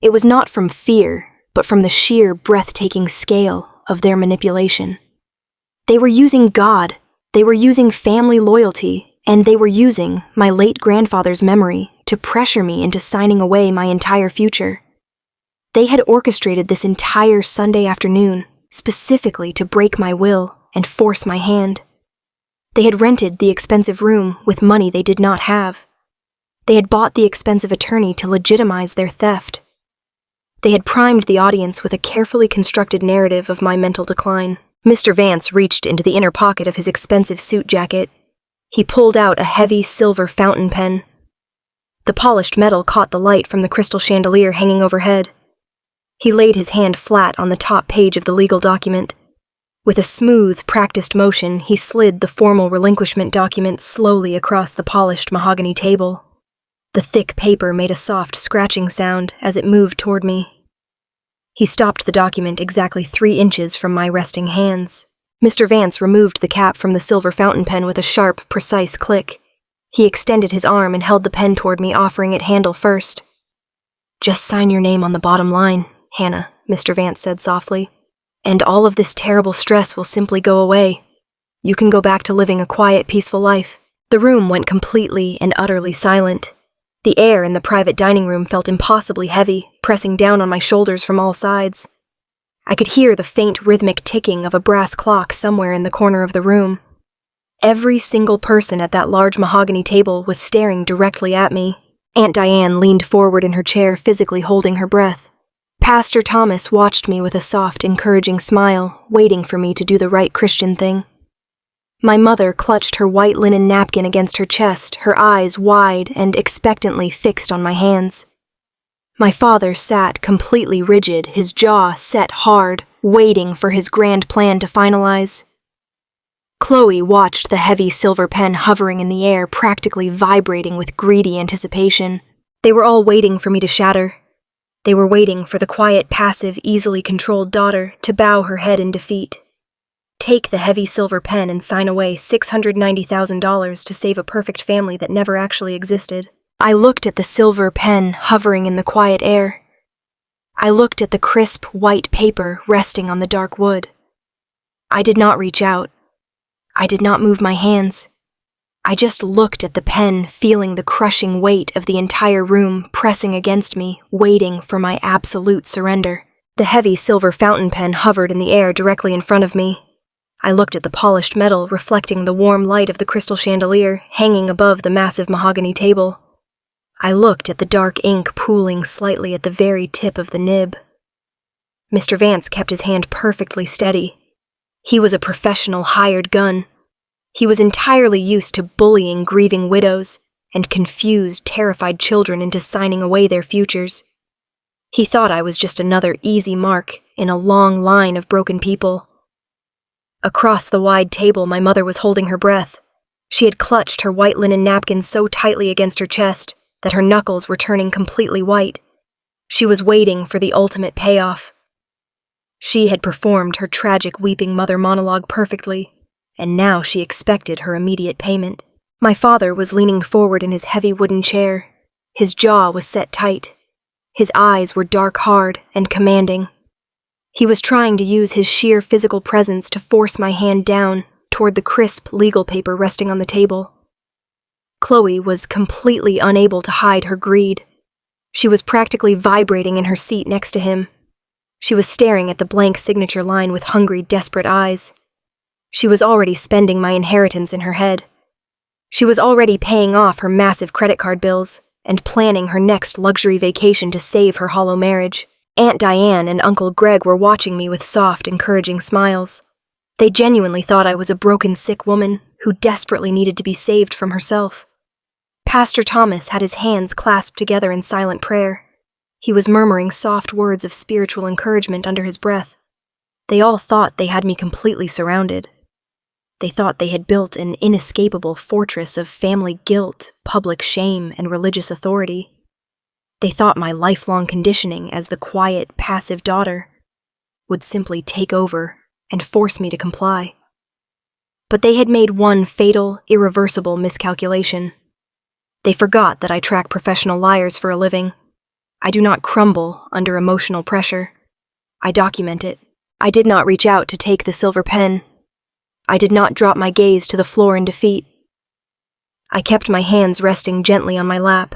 It was not from fear, but from the sheer, breathtaking scale of their manipulation. They were using God, they were using family loyalty, and they were using my late grandfather's memory to pressure me into signing away my entire future. They had orchestrated this entire Sunday afternoon specifically to break my will and force my hand. They had rented the expensive room with money they did not have. They had bought the expensive attorney to legitimize their theft. They had primed the audience with a carefully constructed narrative of my mental decline. Mr. Vance reached into the inner pocket of his expensive suit jacket. He pulled out a heavy silver fountain pen. The polished metal caught the light from the crystal chandelier hanging overhead. He laid his hand flat on the top page of the legal document. With a smooth, practiced motion, he slid the formal relinquishment document slowly across the polished mahogany table. The thick paper made a soft scratching sound as it moved toward me. He stopped the document exactly 3 inches from my resting hands. Mr. Vance removed the cap from the silver fountain pen with a sharp, precise click. He extended his arm and held the pen toward me, offering it handle first. "Just sign your name on the bottom line, Hannah," Mr. Vance said softly, "and all of this terrible stress will simply go away. You can go back to living a quiet, peaceful life." The room went completely and utterly silent. The air in the private dining room felt impossibly heavy, pressing down on my shoulders from all sides. I could hear the faint rhythmic ticking of a brass clock somewhere in the corner of the room. Every single person at that large mahogany table was staring directly at me. Aunt Diane leaned forward in her chair, physically holding her breath. Pastor Thomas watched me with a soft, encouraging smile, waiting for me to do the right Christian thing. My mother clutched her white linen napkin against her chest, her eyes wide and expectantly fixed on my hands. My father sat completely rigid, his jaw set hard, waiting for his grand plan to finalize. Chloe watched the heavy silver pen hovering in the air, practically vibrating with greedy anticipation. They were all waiting for me to shatter. They were waiting for the quiet, passive, easily controlled daughter to bow her head in defeat. Take the heavy silver pen and sign away $690,000 to save a perfect family that never actually existed. I looked at the silver pen hovering in the quiet air. I looked at the crisp, white paper resting on the dark wood. I did not reach out. I did not move my hands. I just looked at the pen, feeling the crushing weight of the entire room pressing against me, waiting for my absolute surrender. The heavy silver fountain pen hovered in the air directly in front of me. I looked at the polished metal reflecting the warm light of the crystal chandelier hanging above the massive mahogany table. I looked at the dark ink pooling slightly at the very tip of the nib. Mr. Vance kept his hand perfectly steady. He was a professional hired gun. He was entirely used to bullying grieving widows and confused, terrified children into signing away their futures. He thought I was just another easy mark in a long line of broken people. Across the wide table, my mother was holding her breath. She had clutched her white linen napkin so tightly against her chest that her knuckles were turning completely white. She was waiting for the ultimate payoff. She had performed her tragic weeping mother monologue perfectly, and now she expected her immediate payment. My father was leaning forward in his heavy wooden chair. His jaw was set tight. His eyes were dark hard and commanding. He was trying to use his sheer physical presence to force my hand down toward the crisp legal paper resting on the table. Chloe was completely unable to hide her greed. She was practically vibrating in her seat next to him. She was staring at the blank signature line with hungry, desperate eyes. She was already spending my inheritance in her head. She was already paying off her massive credit card bills and planning her next luxury vacation to save her hollow marriage. Aunt Diane and Uncle Greg were watching me with soft, encouraging smiles. They genuinely thought I was a broken, sick woman who desperately needed to be saved from herself. Pastor Thomas had his hands clasped together in silent prayer. He was murmuring soft words of spiritual encouragement under his breath. They all thought they had me completely surrounded. They thought they had built an inescapable fortress of family guilt, public shame, and religious authority. They thought my lifelong conditioning as the quiet, passive daughter would simply take over and force me to comply. But they had made one fatal, irreversible miscalculation. They forgot that I track professional liars for a living. I do not crumble under emotional pressure. I document it. I did not reach out to take the silver pen. I did not drop my gaze to the floor in defeat. I kept my hands resting gently on my lap.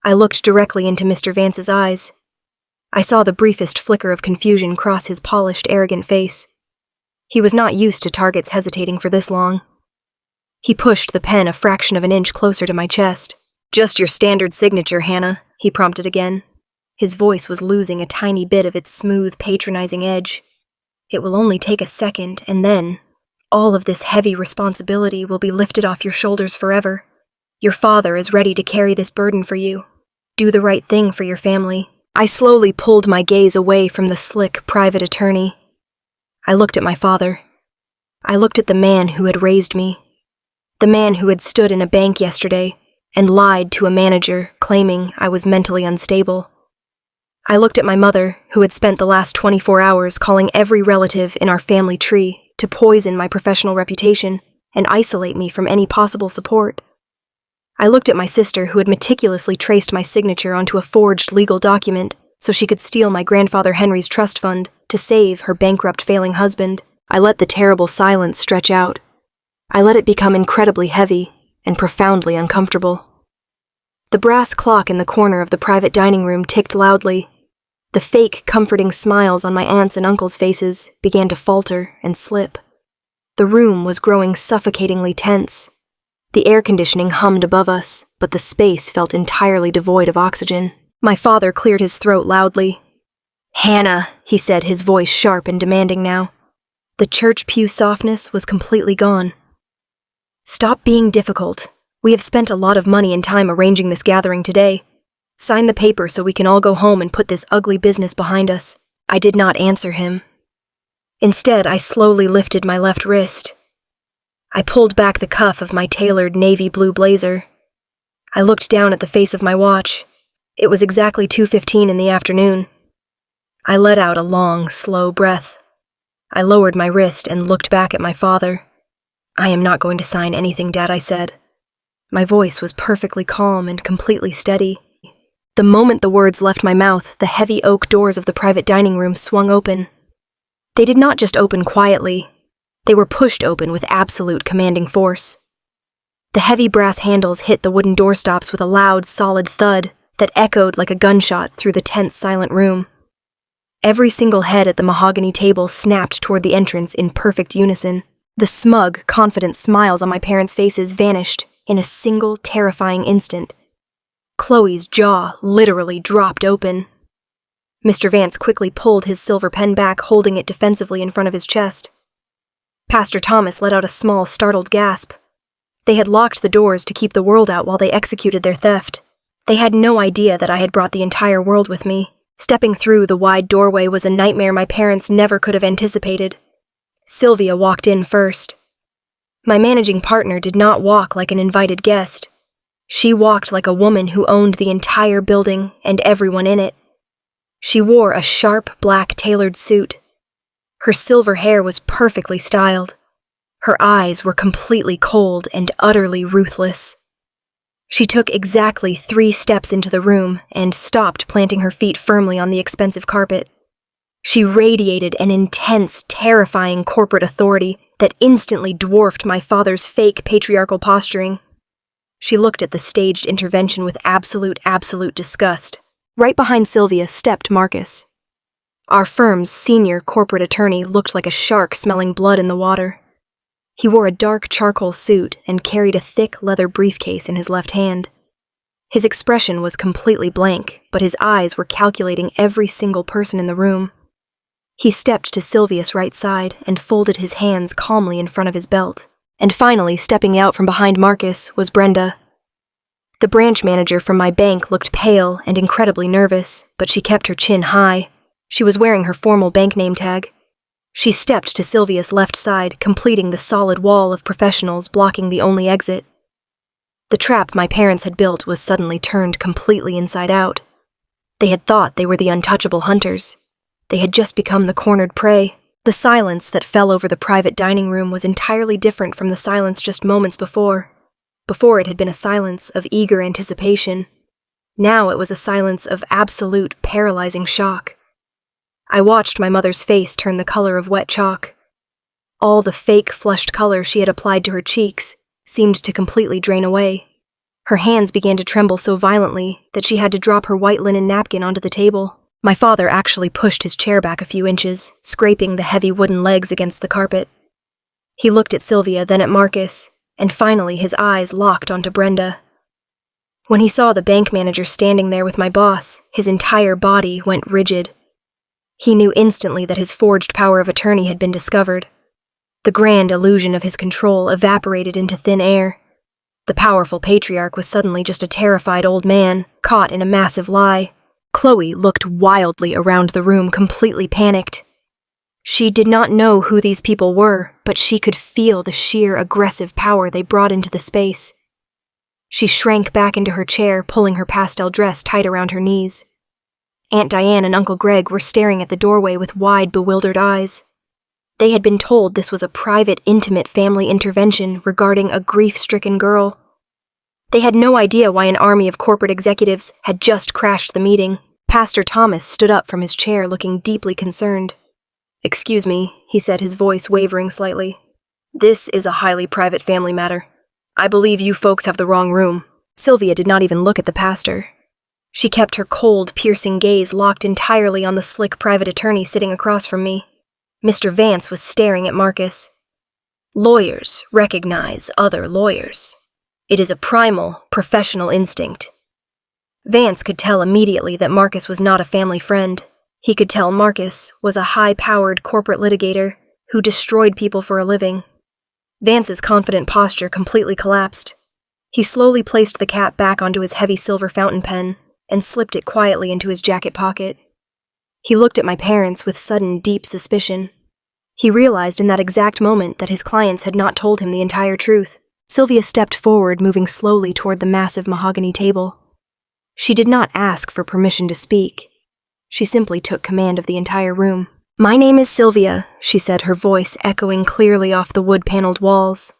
I looked directly into Mr. Vance's eyes. I saw the briefest flicker of confusion cross his polished, arrogant face. He was not used to targets hesitating for this long. He pushed the pen a fraction of an inch closer to my chest. "Just your standard signature, Hannah," he prompted again. His voice was losing a tiny bit of its smooth, patronizing edge. "It will only take a second, and then all of this heavy responsibility will be lifted off your shoulders forever. Your father is ready to carry this burden for you. Do the right thing for your family. I slowly pulled my gaze away from the slick private attorney. I looked at my father. I looked at the man who had raised me. The man who had stood in a bank yesterday and lied to a manager, claiming I was mentally unstable. I looked at my mother, who had spent the last 24 hours calling every relative in our family tree to poison my professional reputation and isolate me from any possible support. I looked at my sister, who had meticulously traced my signature onto a forged legal document so she could steal my grandfather Henry's trust fund to save her bankrupt failing husband. I let the terrible silence stretch out. I let it become incredibly heavy and profoundly uncomfortable. The brass clock in the corner of the private dining room ticked loudly. The fake, comforting smiles on my aunts' and uncles' faces began to falter and slip. The room was growing suffocatingly tense. The air conditioning hummed above us, but the space felt entirely devoid of oxygen. My father cleared his throat loudly. "Hannah," he said, his voice sharp and demanding now. The church pew softness was completely gone. "Stop being difficult. We have spent a lot of money and time arranging this gathering today. Sign the paper so we can all go home and put this ugly business behind us." I did not answer him. Instead, I slowly lifted my left wrist. I pulled back the cuff of my tailored navy blue blazer. I looked down at the face of my watch. It was exactly 2:15 in the afternoon. I let out a long, slow breath. I lowered my wrist and looked back at my father. "I am not going to sign anything, Dad," I said. My voice was perfectly calm and completely steady. The moment the words left my mouth, the heavy oak doors of the private dining room swung open. They did not just open quietly. They were pushed open with absolute commanding force. The heavy brass handles hit the wooden doorstops with a loud, solid thud that echoed like a gunshot through the tense, silent room. Every single head at the mahogany table snapped toward the entrance in perfect unison. The smug, confident smiles on my parents' faces vanished in a single, terrifying instant. Chloe's jaw literally dropped open. Mr. Vance quickly pulled his silver pen back, holding it defensively in front of his chest. Pastor Thomas let out a small, startled gasp. They had locked the doors to keep the world out while they executed their theft. They had no idea that I had brought the entire world with me. Stepping through the wide doorway was a nightmare my parents never could have anticipated. Sylvia walked in first. My managing partner did not walk like an invited guest. She walked like a woman who owned the entire building and everyone in it. She wore a sharp, black tailored suit. Her silver hair was perfectly styled. Her eyes were completely cold and utterly ruthless. She took exactly 3 steps into the room and stopped, planting her feet firmly on the expensive carpet. She radiated an intense, terrifying corporate authority that instantly dwarfed my father's fake patriarchal posturing. She looked at the staged intervention with absolute disgust. Right behind Sylvia stepped Marcus. Our firm's senior corporate attorney looked like a shark smelling blood in the water. He wore a dark charcoal suit and carried a thick leather briefcase in his left hand. His expression was completely blank, but his eyes were calculating every single person in the room. He stepped to Sylvia's right side and folded his hands calmly in front of his belt. And finally, stepping out from behind Marcus was Brenda. The branch manager from my bank looked pale and incredibly nervous, but she kept her chin high. She was wearing her formal bank name tag. She stepped to Sylvia's left side, completing the solid wall of professionals blocking the only exit. The trap my parents had built was suddenly turned completely inside out. They had thought they were the untouchable hunters. They had just become the cornered prey. The silence that fell over the private dining room was entirely different from the silence just moments before. Before it had been a silence of eager anticipation. Now it was a silence of absolute, paralyzing shock. I watched my mother's face turn the color of wet chalk. All the fake, flushed color she had applied to her cheeks seemed to completely drain away. Her hands began to tremble so violently that she had to drop her white linen napkin onto the table. My father actually pushed his chair back a few inches, scraping the heavy wooden legs against the carpet. He looked at Sylvia, then at Marcus, and finally his eyes locked onto Brenda. When he saw the bank manager standing there with my boss, his entire body went rigid. He knew instantly that his forged power of attorney had been discovered. The grand illusion of his control evaporated into thin air. The powerful patriarch was suddenly just a terrified old man, caught in a massive lie. Chloe looked wildly around the room, completely panicked. She did not know who these people were, but she could feel the sheer aggressive power they brought into the space. She shrank back into her chair, pulling her pastel dress tight around her knees. Aunt Diane and Uncle Greg were staring at the doorway with wide, bewildered eyes. They had been told this was a private, intimate family intervention regarding a grief-stricken girl. They had no idea why an army of corporate executives had just crashed the meeting. Pastor Thomas stood up from his chair looking deeply concerned. "Excuse me," he said, his voice wavering slightly. "This is a highly private family matter. I believe you folks have the wrong room." Sylvia did not even look at the pastor. She kept her cold, piercing gaze locked entirely on the slick private attorney sitting across from me. Mr. Vance was staring at Marcus. Lawyers recognize other lawyers. It is a primal, professional instinct. Vance could tell immediately that Marcus was not a family friend. He could tell Marcus was a high-powered corporate litigator who destroyed people for a living. Vance's confident posture completely collapsed. He slowly placed the cap back onto his heavy silver fountain pen and slipped it quietly into his jacket pocket. He looked at my parents with sudden, deep suspicion. He realized in that exact moment that his clients had not told him the entire truth. Sylvia stepped forward, moving slowly toward the massive mahogany table. She did not ask for permission to speak. She simply took command of the entire room. "My name is Sylvia," she said, her voice echoing clearly off the wood-paneled walls.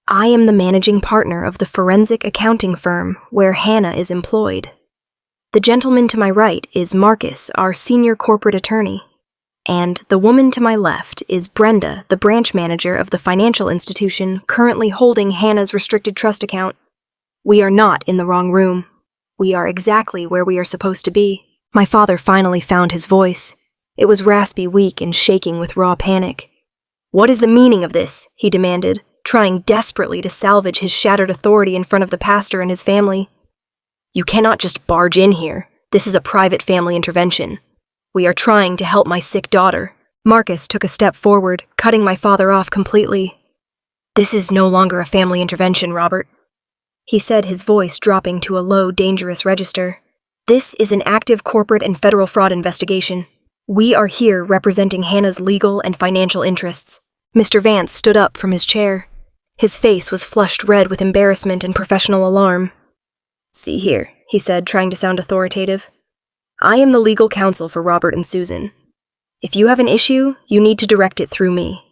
"I am the managing partner of the forensic accounting firm where Hannah is employed. The gentleman to my right is Marcus, our senior corporate attorney. And the woman to my left is Brenda, the branch manager of the financial institution currently holding Hannah's restricted trust account. We are not in the wrong room. We are exactly where we are supposed to be." My father finally found his voice. It was raspy, weak, and shaking with raw panic. "What is the meaning of this?" he demanded, trying desperately to salvage his shattered authority in front of the pastor and his family. "You cannot just barge in here. This is a private family intervention. We are trying to help my sick daughter." Marcus took a step forward, cutting my father off completely. "This is no longer a family intervention, Robert," he said, his voice dropping to a low, dangerous register. "This is an active corporate and federal fraud investigation. We are here representing Hannah's legal and financial interests." Mr. Vance stood up from his chair. His face was flushed red with embarrassment and professional alarm. "See here," he said, trying to sound authoritative. "I am the legal counsel for Robert and Susan. If you have an issue, you need to direct it through me.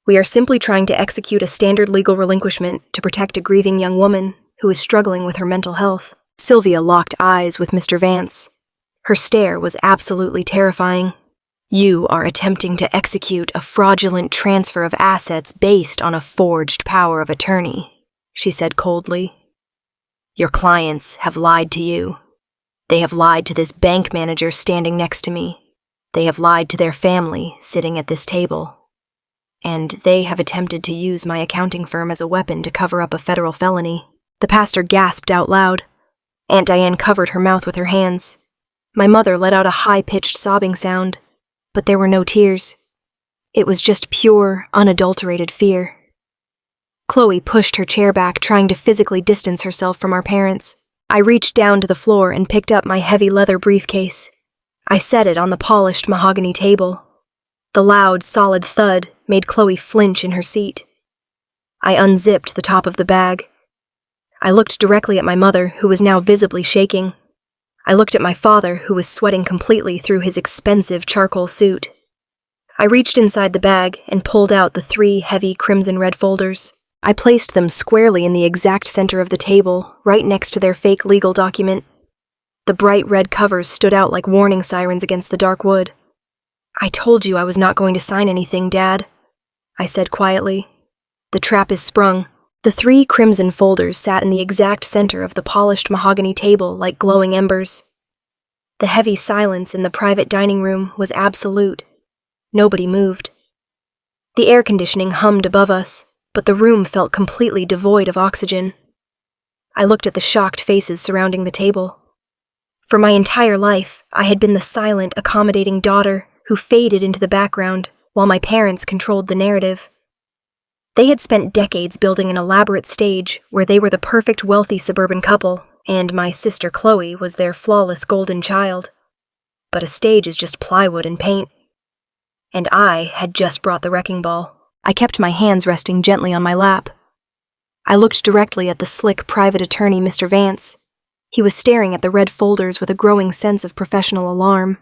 We are simply trying to execute a standard legal relinquishment to protect a grieving young woman who is struggling with her mental health." Sylvia locked eyes with Mr. Vance. Her stare was absolutely terrifying. "You are attempting to execute a fraudulent transfer of assets based on a forged power of attorney," she said coldly. "Your clients have lied to you. They have lied to this bank manager standing next to me. They have lied to their family sitting at this table. And they have attempted to use my accounting firm as a weapon to cover up a federal felony." The pastor gasped out loud. Aunt Diane covered her mouth with her hands. My mother let out a high-pitched sobbing sound, but there were no tears. It was just pure, unadulterated fear. Chloe pushed her chair back, trying to physically distance herself from our parents. I reached down to the floor and picked up my heavy leather briefcase. I set it on the polished mahogany table. The loud, solid thud made Chloe flinch in her seat. I unzipped the top of the bag. I looked directly at my mother, who was now visibly shaking. I looked at my father, who was sweating completely through his expensive charcoal suit. I reached inside the bag and pulled out the 3 heavy crimson-red folders. I placed them squarely in the exact center of the table, right next to their fake legal document. The bright red covers stood out like warning sirens against the dark wood. "I told you I was not going to sign anything, Dad," I said quietly. "The trap is sprung." The 3 crimson folders sat in the exact center of the polished mahogany table like glowing embers. The heavy silence in the private dining room was absolute. Nobody moved. The air conditioning hummed above us, but the room felt completely devoid of oxygen. I looked at the shocked faces surrounding the table. For my entire life, I had been the silent, accommodating daughter who faded into the background while my parents controlled the narrative. They had spent decades building an elaborate stage where they were the perfect wealthy suburban couple, and my sister Chloe was their flawless golden child. But a stage is just plywood and paint. And I had just brought the wrecking ball. I kept my hands resting gently on my lap. I looked directly at the slick private attorney, Mr. Vance. He was staring at the red folders with a growing sense of professional alarm.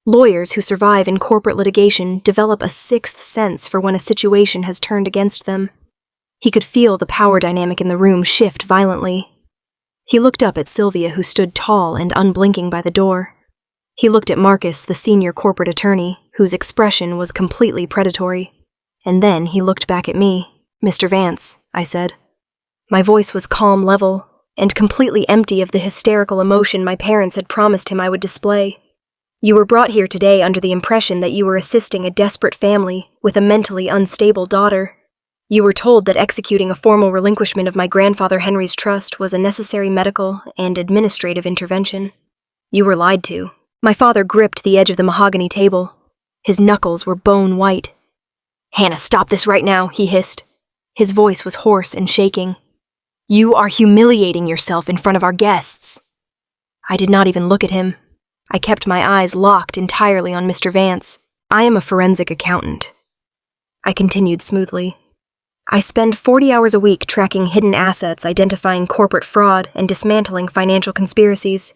Lawyers who survive in corporate litigation develop a sixth sense for when a situation has turned against them. He could feel the power dynamic in the room shift violently. He looked up at Sylvia, who stood tall and unblinking by the door. He looked at Marcus, the senior corporate attorney, whose expression was completely predatory. And then he looked back at me. "Mr. Vance," I said. My voice was calm, level, and completely empty of the hysterical emotion my parents had promised him I would display. "You were brought here today under the impression that you were assisting a desperate family with a mentally unstable daughter. You were told that executing a formal relinquishment of my grandfather Henry's trust was a necessary medical and administrative intervention. You were lied to." My father gripped the edge of the mahogany table. His knuckles were bone white. "Hannah, stop this right now," he hissed. His voice was hoarse and shaking. "You are humiliating yourself in front of our guests." I did not even look at him. I kept my eyes locked entirely on Mr. Vance. "I am a forensic accountant." I continued smoothly. "I spend 40 hours a week tracking hidden assets, identifying corporate fraud, and dismantling financial conspiracies.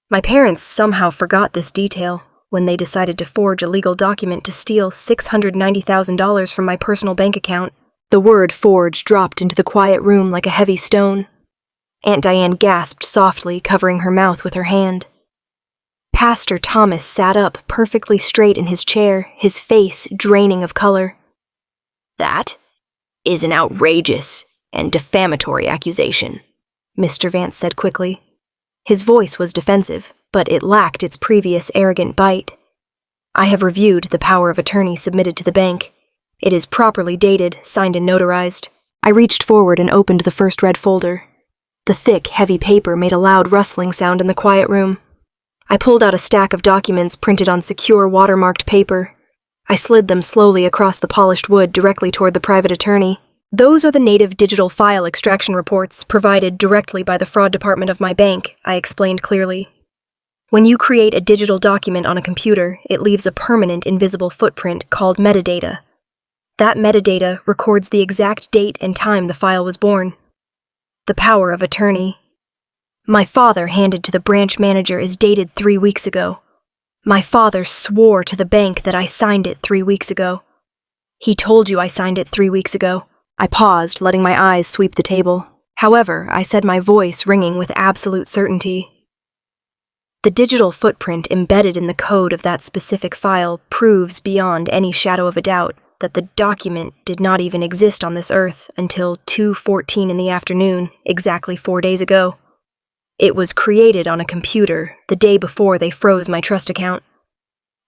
My parents somehow forgot this detail when they decided to forge a legal document to steal $690,000 from my personal bank account." The word "forge" dropped into the quiet room like a heavy stone. Aunt Diane gasped softly, covering her mouth with her hand. Pastor Thomas sat up perfectly straight in his chair, his face draining of color. "That is an outrageous and defamatory accusation," Mr. Vance said quickly. His voice was defensive, but it lacked its previous arrogant bite. "I have reviewed the power of attorney submitted to the bank. It is properly dated, signed and notarized." I reached forward and opened the first red folder. The thick, heavy paper made a loud rustling sound in the quiet room. I pulled out a stack of documents printed on secure, watermarked paper. I slid them slowly across the polished wood directly toward the private attorney. "Those are the native digital file extraction reports provided directly by the fraud department of my bank," I explained clearly. "When you create a digital document on a computer, it leaves a permanent invisible footprint called metadata. That metadata records the exact date and time the file was born. The power of attorney. My father handed to the branch manager is dated 3 weeks ago. My father swore to the bank that I signed it 3 weeks ago. He told you I signed it 3 weeks ago." I paused, letting my eyes sweep the table. However, I said, my voice ringing with absolute certainty. "The digital footprint embedded in the code of that specific file proves beyond any shadow of a doubt that the document did not even exist on this earth until 2:14 in the afternoon, exactly 4 days ago. It was created on a computer the day before they froze my trust account.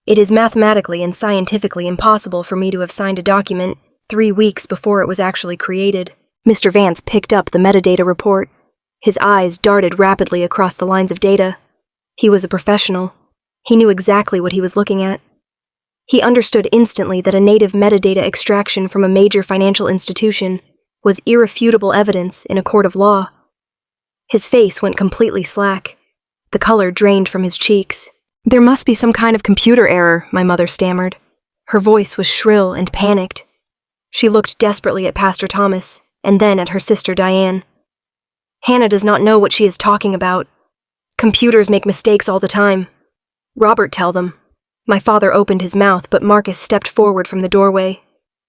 It is mathematically and scientifically impossible for me to have signed a document 3 weeks before it was actually created." Mr. Vance picked up the metadata report. His eyes darted rapidly across the lines of data. He was a professional. He knew exactly what he was looking at. He understood instantly that a native metadata extraction from a major financial institution was irrefutable evidence in a court of law. His face went completely slack. The color drained from his cheeks. "There must be some kind of computer error," my mother stammered. Her voice was shrill and panicked. She looked desperately at Pastor Thomas, and then at her sister Diane. "Hannah does not know what she is talking about. Computers make mistakes all the time. Robert, tell them." My father opened his mouth, but Marcus stepped forward from the doorway.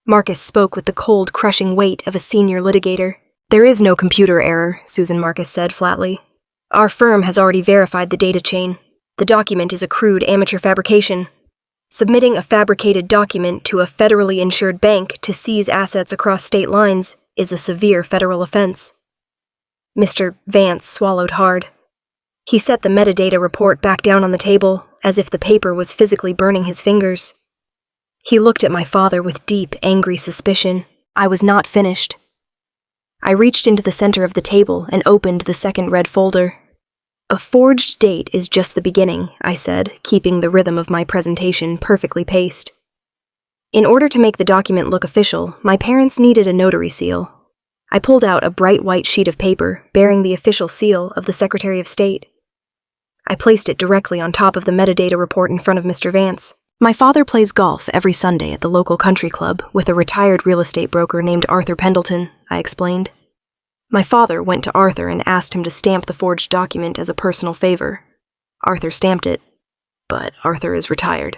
Marcus spoke with the cold, crushing weight of a senior litigator. "There is no computer error," Susan Marcus said flatly. "Our firm has already verified the data chain. The document is a crude amateur fabrication. Submitting a fabricated document to a federally insured bank to seize assets across state lines is a severe federal offense." Mr. Vance swallowed hard. He set the metadata report back down on the table, as if the paper was physically burning his fingers. He looked at my father with deep, angry suspicion. I was not finished. I reached into the center of the table and opened the second red folder. "A forged date is just the beginning," I said, keeping the rhythm of my presentation perfectly paced. In order to make the document look official, my parents needed a notary seal. I pulled out a bright white sheet of paper bearing the official seal of the Secretary of State. I placed it directly on top of the metadata report in front of Mr. Vance. My father plays golf every Sunday at the local country club with a retired real estate broker named Arthur Pendleton, I explained. My father went to Arthur and asked him to stamp the forged document as a personal favor. Arthur stamped it, but Arthur is retired.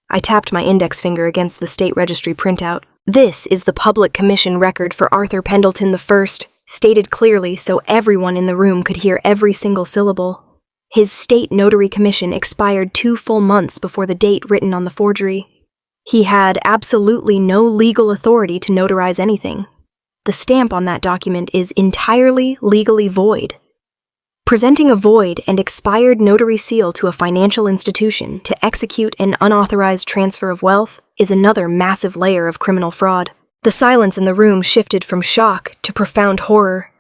I tapped my index finger against the state registry printout. This is the public commission record for Arthur Pendleton I, stated clearly so everyone in the room could hear every single syllable. His state notary commission expired 2 full months before the date written on the forgery. He had absolutely no legal authority to notarize anything. The stamp on that document is entirely legally void. Presenting a void and expired notary seal to a financial institution to execute an unauthorized transfer of wealth is another massive layer of criminal fraud. The silence in the room shifted from shock to profound horror.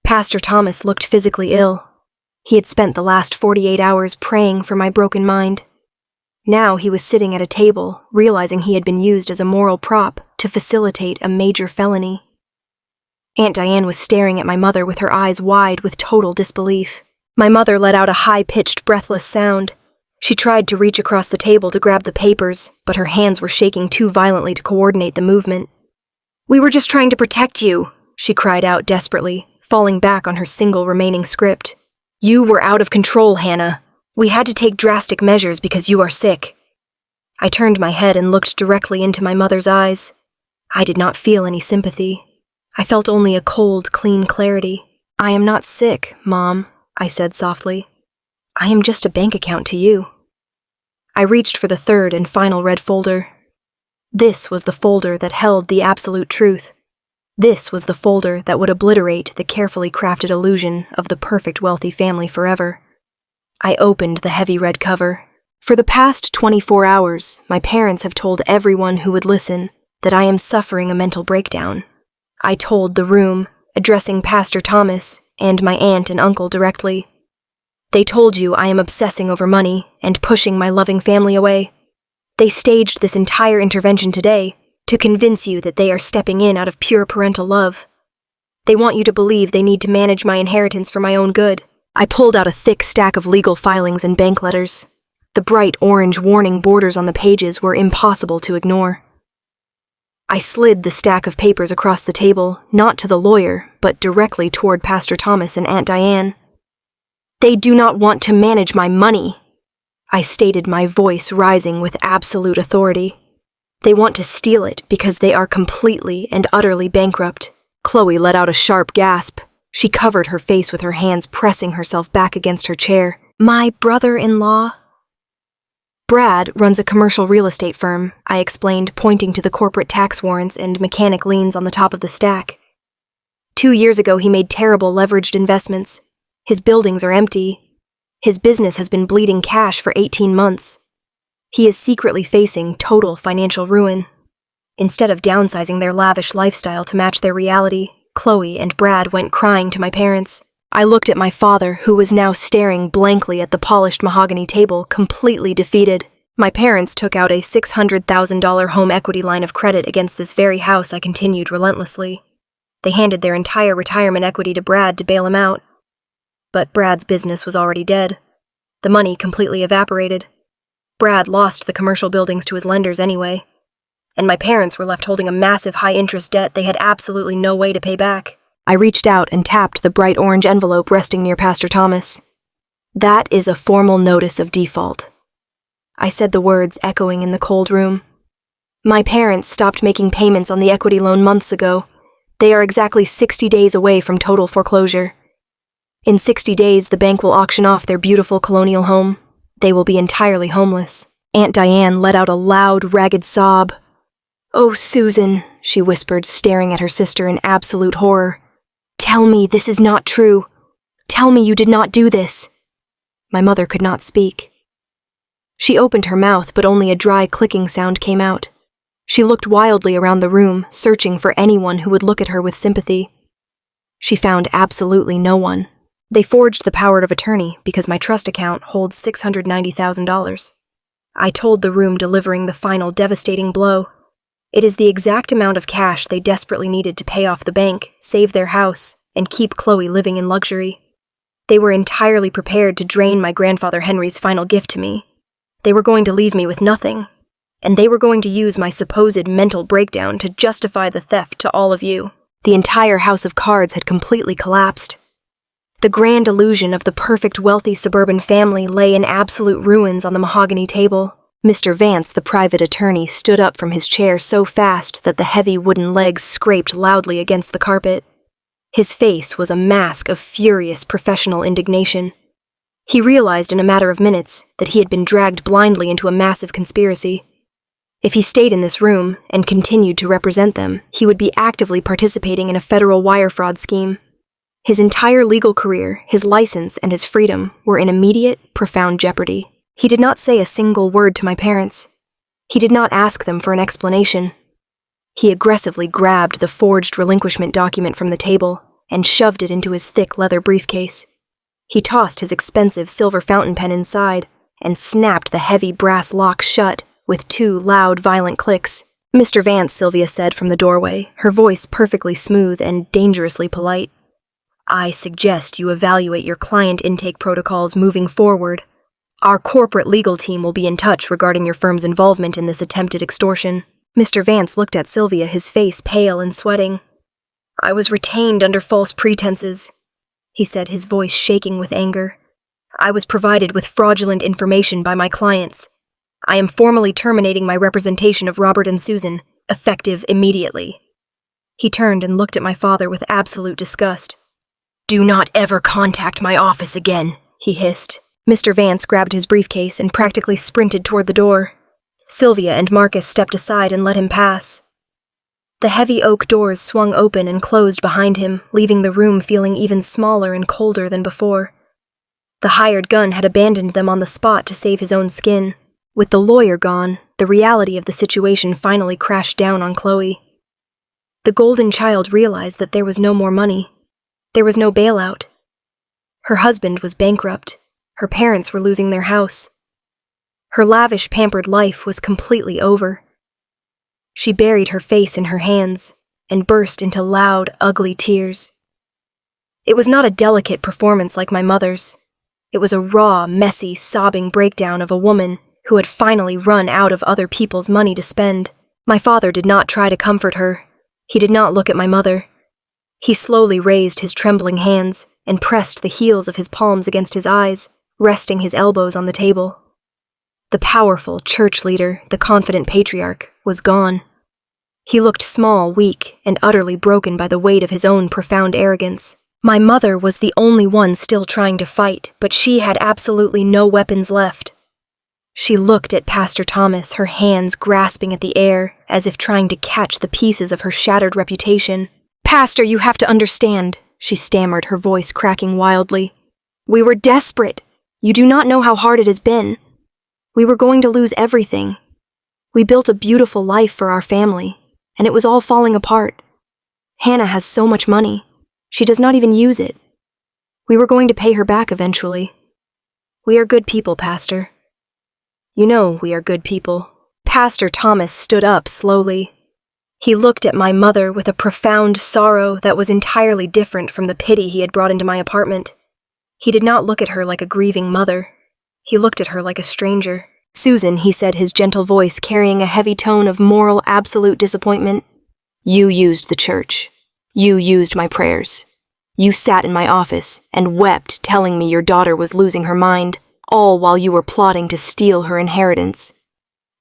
Pastor Thomas looked physically ill. He had spent the last 48 hours praying for my broken mind. Now he was sitting at a table, realizing he had been used as a moral prop to facilitate a major felony. Aunt Diane was staring at my mother with her eyes wide with total disbelief. My mother let out a high-pitched, breathless sound. She tried to reach across the table to grab the papers, but her hands were shaking too violently to coordinate the movement. "We were just trying to protect you," she cried out desperately, falling back on her single remaining script. "You were out of control, Hannah. We had to take drastic measures because you are sick." I turned my head and looked directly into my mother's eyes. I did not feel any sympathy. I felt only a cold, clean clarity. "I am not sick, Mom," I said softly. "I am just a bank account to you." I reached for the third and final red folder. This was the folder that held the absolute truth. This was the folder that would obliterate the carefully crafted illusion of the perfect wealthy family forever. I opened the heavy red cover. For the past 24 hours, my parents have told everyone who would listen that I am suffering a mental breakdown. I told the room, addressing Pastor Thomas and my aunt and uncle directly. They told you I am obsessing over money and pushing my loving family away. They staged this entire intervention today to convince you that they are stepping in out of pure parental love. They want you to believe they need to manage my inheritance for my own good. I pulled out a thick stack of legal filings and bank letters. The bright orange warning borders on the pages were impossible to ignore. I slid the stack of papers across the table, not to the lawyer, but directly toward Pastor Thomas and Aunt Diane. "They do not want to manage my money," I stated, my voice rising with absolute authority. "They want to steal it because they are completely and utterly bankrupt." Chloe let out a sharp gasp. She covered her face with her hands, pressing herself back against her chair. "My brother-in-law?" "Brad runs a commercial real estate firm," I explained, pointing to the corporate tax warrants and mechanic liens on the top of the stack. 2 years ago, he made terrible leveraged investments. His buildings are empty. His business has been bleeding cash for 18 months. He is secretly facing total financial ruin. Instead of downsizing their lavish lifestyle to match their reality, Chloe and Brad went crying to my parents. I looked at my father, who was now staring blankly at the polished mahogany table, completely defeated. My parents took out a $600,000 home equity line of credit against this very house, I continued relentlessly. They handed their entire retirement equity to Brad to bail him out. But Brad's business was already dead. The money completely evaporated. Brad lost the commercial buildings to his lenders anyway. And my parents were left holding a massive high-interest debt they had absolutely no way to pay back. I reached out and tapped the bright orange envelope resting near Pastor Thomas. "That is a formal notice of default." I said the words echoing in the cold room. "My parents stopped making payments on the equity loan months ago. They are exactly 60 days away from total foreclosure. In 60 days, the bank will auction off their beautiful colonial home. They will be entirely homeless." Aunt Diane let out a loud, ragged sob. "Oh, Susan," she whispered, staring at her sister in absolute horror. "Tell me this is not true. Tell me you did not do this." My mother could not speak. She opened her mouth, but only a dry clicking sound came out. She looked wildly around the room, searching for anyone who would look at her with sympathy. She found absolutely no one. They forged the power of attorney because my trust account holds $690,000. I told the room delivering the final devastating blow. It is the exact amount of cash they desperately needed to pay off the bank, save their house, and keep Chloe living in luxury. They were entirely prepared to drain my grandfather Henry's final gift to me. They were going to leave me with nothing, and they were going to use my supposed mental breakdown to justify the theft to all of you. The entire house of cards had completely collapsed. The grand illusion of the perfect wealthy suburban family lay in absolute ruins on the mahogany table. Mr. Vance, the private attorney, stood up from his chair so fast that the heavy wooden legs scraped loudly against the carpet. His face was a mask of furious professional indignation. He realized in a matter of minutes that he had been dragged blindly into a massive conspiracy. If he stayed in this room and continued to represent them, he would be actively participating in a federal wire fraud scheme. His entire legal career, his license, and his freedom were in immediate, profound jeopardy. He did not say a single word to my parents. He did not ask them for an explanation. He aggressively grabbed the forged relinquishment document from the table and shoved it into his thick leather briefcase. He tossed his expensive silver fountain pen inside and snapped the heavy brass lock shut with 2 loud, violent clicks. "Mr. Vance," Sylvia said from the doorway, her voice perfectly smooth and dangerously polite. "I suggest you evaluate your client intake protocols moving forward. Our corporate legal team will be in touch regarding your firm's involvement in this attempted extortion." Mr. Vance looked at Sylvia, his face pale and sweating. "I was retained under false pretenses," he said, his voice shaking with anger. "I was provided with fraudulent information by my clients. I am formally terminating my representation of Robert and Susan, effective immediately." He turned and looked at my father with absolute disgust. "Do not ever contact my office again," he hissed. Mr. Vance grabbed his briefcase and practically sprinted toward the door. Sylvia and Marcus stepped aside and let him pass. The heavy oak doors swung open and closed behind him, leaving the room feeling even smaller and colder than before. The hired gun had abandoned them on the spot to save his own skin. With the lawyer gone, the reality of the situation finally crashed down on Chloe. The golden child realized that there was no more money. There was no bailout. Her husband was bankrupt. Her parents were losing their house. Her lavish, pampered life was completely over. She buried her face in her hands and burst into loud, ugly tears. It was not a delicate performance like my mother's. It was a raw, messy, sobbing breakdown of a woman who had finally run out of other people's money to spend. My father did not try to comfort her. He did not look at my mother. He slowly raised his trembling hands and pressed the heels of his palms against his eyes, resting his elbows on the table. The powerful church leader, the confident patriarch, was gone. He looked small, weak, and utterly broken by the weight of his own profound arrogance. My mother was the only one still trying to fight, but she had absolutely no weapons left. She looked at Pastor Thomas, her hands grasping at the air, as if trying to catch the pieces of her shattered reputation. "Pastor, you have to understand," she stammered, her voice cracking wildly. "We were desperate. You do not know how hard it has been. We were going to lose everything. We built a beautiful life for our family, and it was all falling apart. Hannah has so much money. She does not even use it. We were going to pay her back eventually. We are good people, Pastor. You know we are good people." Pastor Thomas stood up slowly. He looked at my mother with a profound sorrow that was entirely different from the pity he had brought into my apartment. He did not look at her like a grieving mother. He looked at her like a stranger. "Susan," he said, his gentle voice carrying a heavy tone of moral absolute disappointment, "you used the church. You used my prayers. You sat in my office and wept, telling me your daughter was losing her mind, all while you were plotting to steal her inheritance.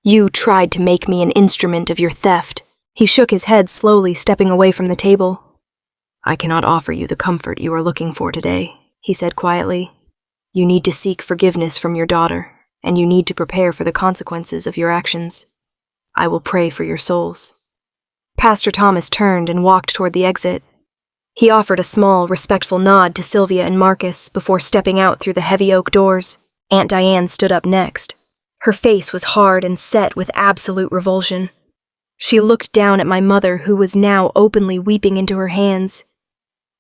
You tried to make me an instrument of your theft." He shook his head slowly, stepping away from the table. "I cannot offer you the comfort you are looking for today," he said quietly. "You need to seek forgiveness from your daughter, and you need to prepare for the consequences of your actions. I will pray for your souls." Pastor Thomas turned and walked toward the exit. He offered a small, respectful nod to Sylvia and Marcus before stepping out through the heavy oak doors. Aunt Diane stood up next. Her face was hard and set with absolute revulsion. She looked down at my mother, who was now openly weeping into her hands.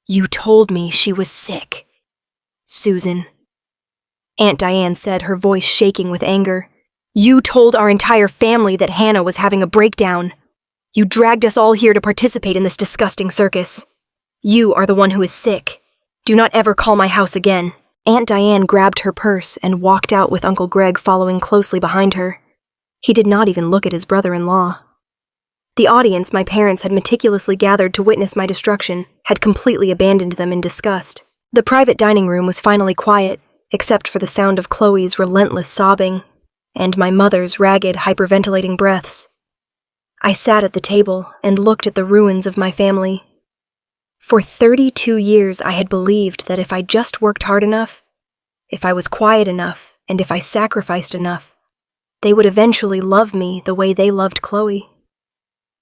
"You told me she was sick, Susan," Aunt Diane said, her voice shaking with anger. You told our entire family that Hannah was having a breakdown. You dragged us all here to participate in this disgusting circus. You are the one who is sick. Do not ever call my house again." Aunt Diane grabbed her purse and walked out with Uncle Greg following closely behind her. He did not even look at his brother-in-law. The audience my parents had meticulously gathered to witness my destruction had completely abandoned them in disgust. The private dining room was finally quiet, except for the sound of Chloe's relentless sobbing and my mother's ragged, hyperventilating breaths. I sat at the table and looked at the ruins of my family. For 32 years I had believed that if I just worked hard enough, if I was quiet enough, and if I sacrificed enough, they would eventually love me the way they loved Chloe.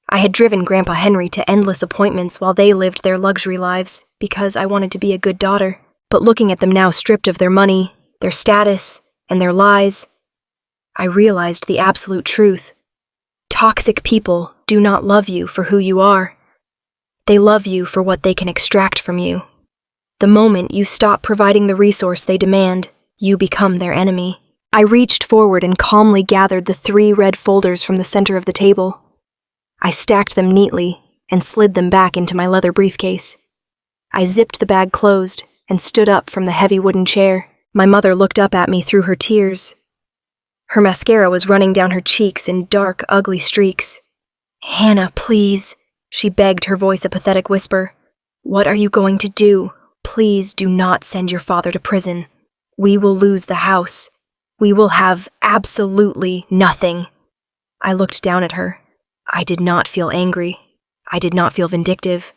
I had driven Grandpa Henry to endless appointments while they lived their luxury lives because I wanted to be a good daughter. But looking at them now stripped of their money, their status, and their lies, I realized the absolute truth. Toxic people do not love you for who you are. They love you for what they can extract from you. The moment you stop providing the resource they demand, you become their enemy. I reached forward and calmly gathered the 3 red folders from the center of the table. I stacked them neatly and slid them back into my leather briefcase. I zipped the bag closed and stood up from the heavy wooden chair. My mother looked up at me through her tears. Her mascara was running down her cheeks in dark, ugly streaks. "Hannah, please," she begged, her voice a pathetic whisper. "What are you going to do? Please do not send your father to prison. We will lose the house. We will have absolutely nothing." I looked down at her. I did not feel angry. I did not feel vindictive.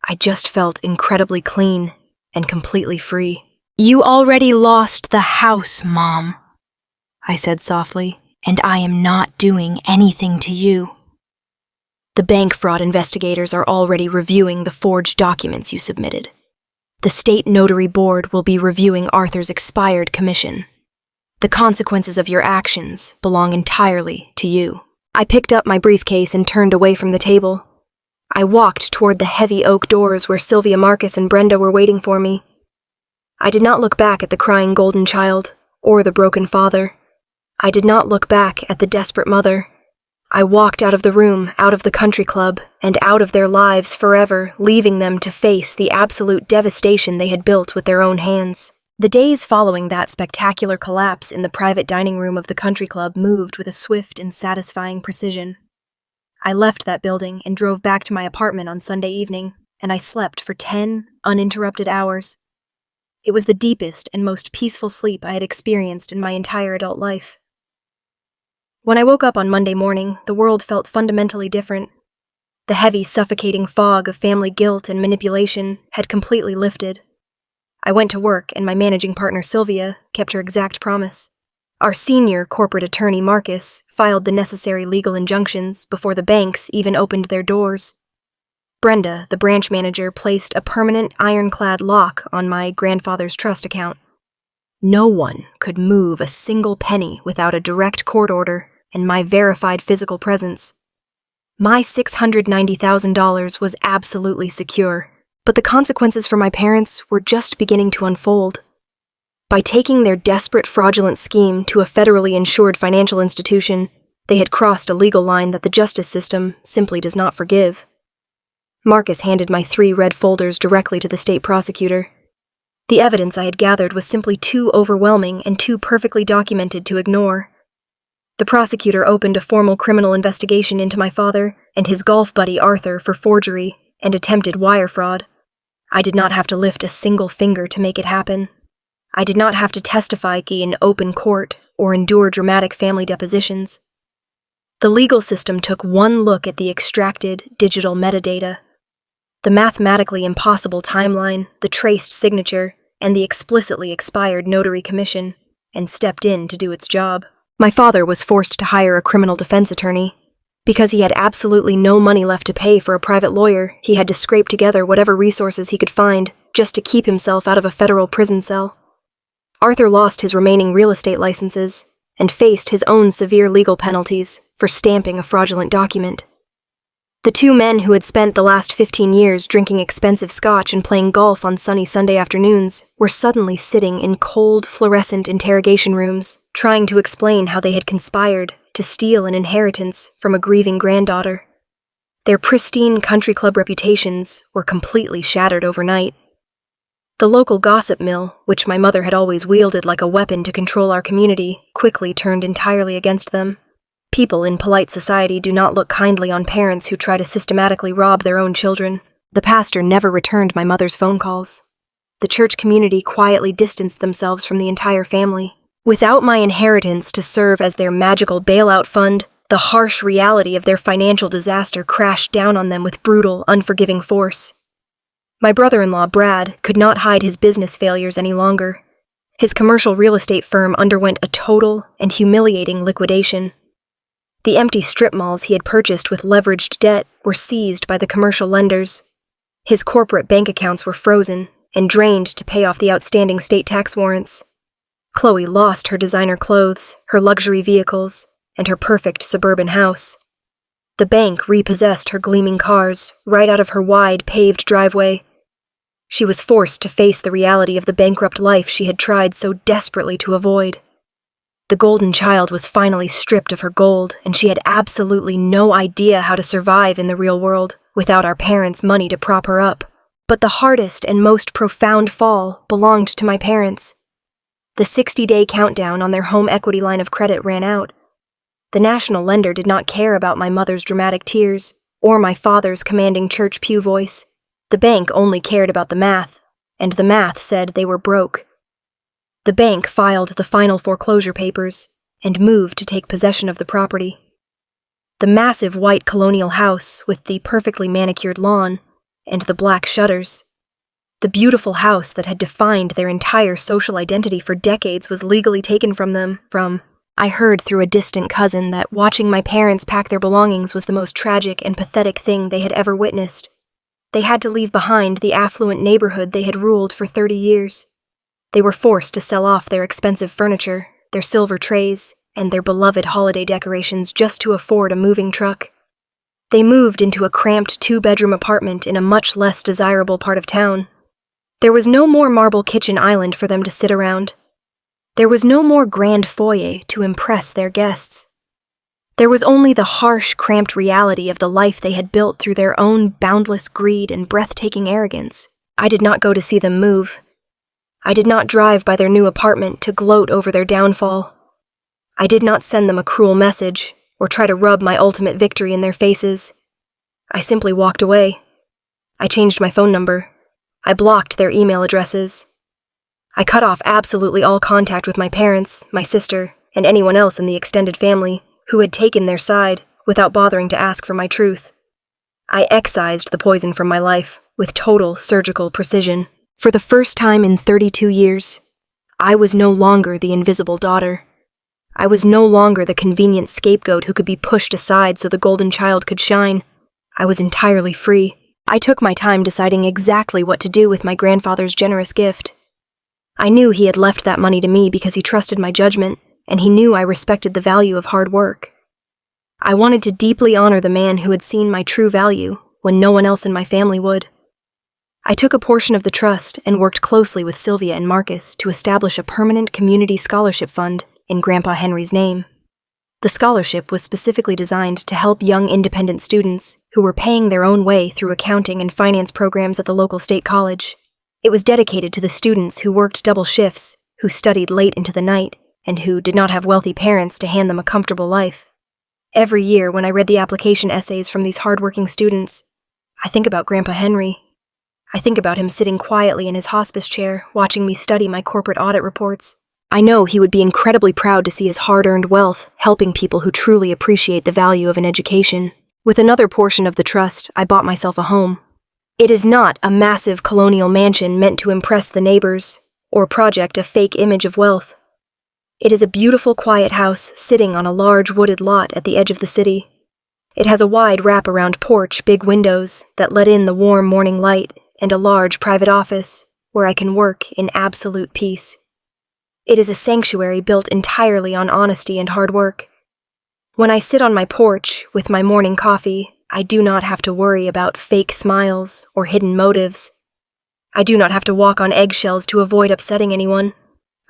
I just felt incredibly clean and completely free. "You already lost the house, Mom," I said softly, "and I am not doing anything to you. The bank fraud investigators are already reviewing the forged documents you submitted. The state notary board will be reviewing Arthur's expired commission. The consequences of your actions belong entirely to you." I picked up my briefcase and turned away from the table. I walked toward the heavy oak doors where Sylvia Marcus and Brenda were waiting for me. I did not look back at the crying golden child or the broken father. I did not look back at the desperate mother. I walked out of the room, out of the country club, and out of their lives forever, leaving them to face the absolute devastation they had built with their own hands. The days following that spectacular collapse in the private dining room of the country club moved with a swift and satisfying precision. I left that building and drove back to my apartment on Sunday evening, and I slept for 10 uninterrupted hours. It was the deepest and most peaceful sleep I had experienced in my entire adult life. When I woke up on Monday morning, the world felt fundamentally different. The heavy, suffocating fog of family guilt and manipulation had completely lifted. I went to work, and my managing partner, Sylvia, kept her exact promise. Our senior corporate attorney, Marcus, filed the necessary legal injunctions before the banks even opened their doors. Brenda, the branch manager, placed a permanent ironclad lock on my grandfather's trust account. No one could move a single penny without a direct court order and my verified physical presence. My $690,000 was absolutely secure. But the consequences for my parents were just beginning to unfold. By taking their desperate fraudulent scheme to a federally insured financial institution, they had crossed a legal line that the justice system simply does not forgive. Marcus handed my 3 red folders directly to the state prosecutor. The evidence I had gathered was simply too overwhelming and too perfectly documented to ignore. The prosecutor opened a formal criminal investigation into my father and his golf buddy Arthur for forgery and attempted wire fraud. I did not have to lift a single finger to make it happen. I did not have to testify in open court or endure dramatic family depositions. The legal system took one look at the extracted digital metadata, the mathematically impossible timeline, the traced signature, and the explicitly expired notary commission, and stepped in to do its job. My father was forced to hire a criminal defense attorney. Because he had absolutely no money left to pay for a private lawyer, he had to scrape together whatever resources he could find just to keep himself out of a federal prison cell. Arthur lost his remaining real estate licenses and faced his own severe legal penalties for stamping a fraudulent document. The 2 men who had spent the last 15 years drinking expensive scotch and playing golf on sunny Sunday afternoons were suddenly sitting in cold, fluorescent interrogation rooms trying to explain how they had conspired to steal an inheritance from a grieving granddaughter. Their pristine country club reputations were completely shattered overnight. The local gossip mill, which my mother had always wielded like a weapon to control our community, quickly turned entirely against them. People in polite society do not look kindly on parents who try to systematically rob their own children. The pastor never returned my mother's phone calls. The church community quietly distanced themselves from the entire family. Without my inheritance to serve as their magical bailout fund, the harsh reality of their financial disaster crashed down on them with brutal, unforgiving force. My brother-in-law, Brad, could not hide his business failures any longer. His commercial real estate firm underwent a total and humiliating liquidation. The empty strip malls he had purchased with leveraged debt were seized by the commercial lenders. His corporate bank accounts were frozen and drained to pay off the outstanding state tax warrants. Chloe lost her designer clothes, her luxury vehicles, and her perfect suburban house. The bank repossessed her gleaming cars right out of her wide, paved driveway. She was forced to face the reality of the bankrupt life she had tried so desperately to avoid. The golden child was finally stripped of her gold, and she had absolutely no idea how to survive in the real world without our parents' money to prop her up. But the hardest and most profound fall belonged to my parents. The 60-day countdown on their home equity line of credit ran out. The national lender did not care about my mother's dramatic tears or my father's commanding church pew voice. The bank only cared about the math, and the math said they were broke. The bank filed the final foreclosure papers and moved to take possession of the property. The massive white colonial house with the perfectly manicured lawn and the black shutters. The beautiful house that had defined their entire social identity for decades was legally taken from them. I heard through a distant cousin that watching my parents pack their belongings was the most tragic and pathetic thing they had ever witnessed. They had to leave behind the affluent neighborhood they had ruled for 30 years. They were forced to sell off their expensive furniture, their silver trays, and their beloved holiday decorations just to afford a moving truck. They moved into a cramped 2-bedroom apartment in a much less desirable part of town. There was no more marble kitchen island for them to sit around. There was no more grand foyer to impress their guests. There was only the harsh, cramped reality of the life they had built through their own boundless greed and breathtaking arrogance. I did not go to see them move. I did not drive by their new apartment to gloat over their downfall. I did not send them a cruel message or try to rub my ultimate victory in their faces. I simply walked away. I changed my phone number. I blocked their email addresses. I cut off absolutely all contact with my parents, my sister, and anyone else in the extended family who had taken their side without bothering to ask for my truth. I excised the poison from my life with total surgical precision. For the first time in 32 years, I was no longer the invisible daughter. I was no longer the convenient scapegoat who could be pushed aside so the golden child could shine. I was entirely free. I took my time deciding exactly what to do with my grandfather's generous gift. I knew he had left that money to me because he trusted my judgment, and he knew I respected the value of hard work. I wanted to deeply honor the man who had seen my true value when no one else in my family would. I took a portion of the trust and worked closely with Sylvia and Marcus to establish a permanent community scholarship fund in Grandpa Henry's name. The scholarship was specifically designed to help young independent students who were paying their own way through accounting and finance programs at the local state college. It was dedicated to the students who worked double shifts, who studied late into the night, and who did not have wealthy parents to hand them a comfortable life. Every year when I read the application essays from these hardworking students, I think about Grandpa Henry. I think about him sitting quietly in his hospice chair, watching me study my corporate audit reports. I know he would be incredibly proud to see his hard-earned wealth helping people who truly appreciate the value of an education. With another portion of the trust, I bought myself a home. It is not a massive colonial mansion meant to impress the neighbors or project a fake image of wealth. It is a beautiful, quiet house sitting on a large wooded lot at the edge of the city. It has a wide wrap-around porch, big windows that let in the warm morning light, and a large private office where I can work in absolute peace. It is a sanctuary built entirely on honesty and hard work. When I sit on my porch with my morning coffee, I do not have to worry about fake smiles or hidden motives. I do not have to walk on eggshells to avoid upsetting anyone.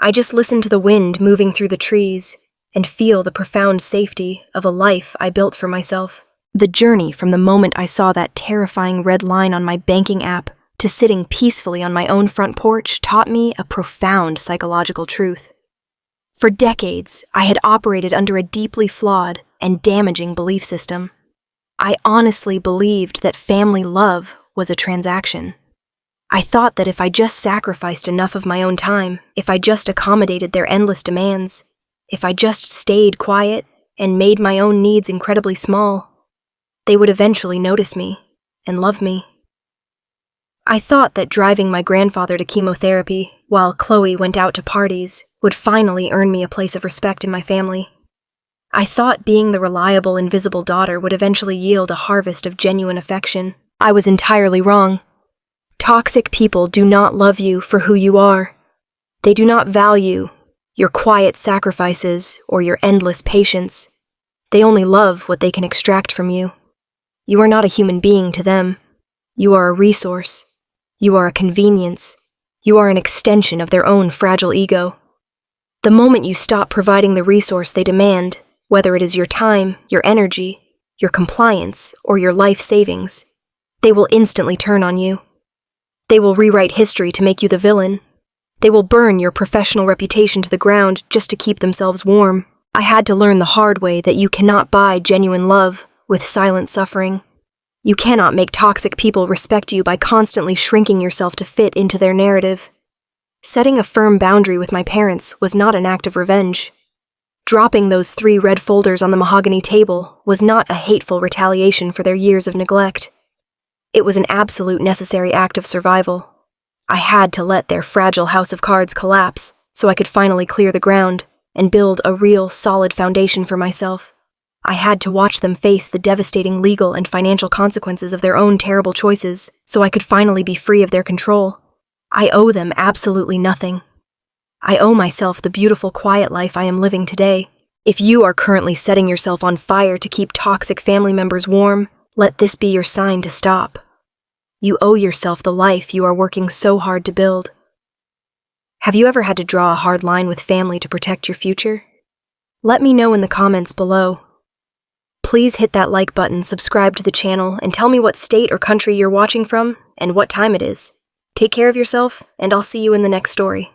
I just listen to the wind moving through the trees and feel the profound safety of a life I built for myself. The journey from the moment I saw that terrifying red line on my banking app to sitting peacefully on my own front porch taught me a profound psychological truth. For decades, I had operated under a deeply flawed and damaging belief system. I honestly believed that family love was a transaction. I thought that if I just sacrificed enough of my own time, if I just accommodated their endless demands, if I just stayed quiet and made my own needs incredibly small, they would eventually notice me and love me. I thought that driving my grandfather to chemotherapy while Chloe went out to parties would finally earn me a place of respect in my family. I thought being the reliable, invisible daughter would eventually yield a harvest of genuine affection. I was entirely wrong. Toxic people do not love you for who you are. They do not value your quiet sacrifices or your endless patience. They only love what they can extract from you. You are not a human being to them. You are a resource. You are a convenience. You are an extension of their own fragile ego. The moment you stop providing the resource they demand, whether it is your time, your energy, your compliance, or your life savings, they will instantly turn on you. They will rewrite history to make you the villain. They will burn your professional reputation to the ground just to keep themselves warm. I had to learn the hard way that you cannot buy genuine love with silent suffering. You cannot make toxic people respect you by constantly shrinking yourself to fit into their narrative. Setting a firm boundary with my parents was not an act of revenge. Dropping those 3 red folders on the mahogany table was not a hateful retaliation for their years of neglect. It was an absolute necessary act of survival. I had to let their fragile house of cards collapse so I could finally clear the ground and build a real, solid foundation for myself. I had to watch them face the devastating legal and financial consequences of their own terrible choices so I could finally be free of their control. I owe them absolutely nothing. I owe myself the beautiful, quiet life I am living today. If you are currently setting yourself on fire to keep toxic family members warm, let this be your sign to stop. You owe yourself the life you are working so hard to build. Have you ever had to draw a hard line with family to protect your future? Let me know in the comments below. Please hit that like button, subscribe to the channel, and tell me what state or country you're watching from and what time it is. Take care of yourself, and I'll see you in the next story.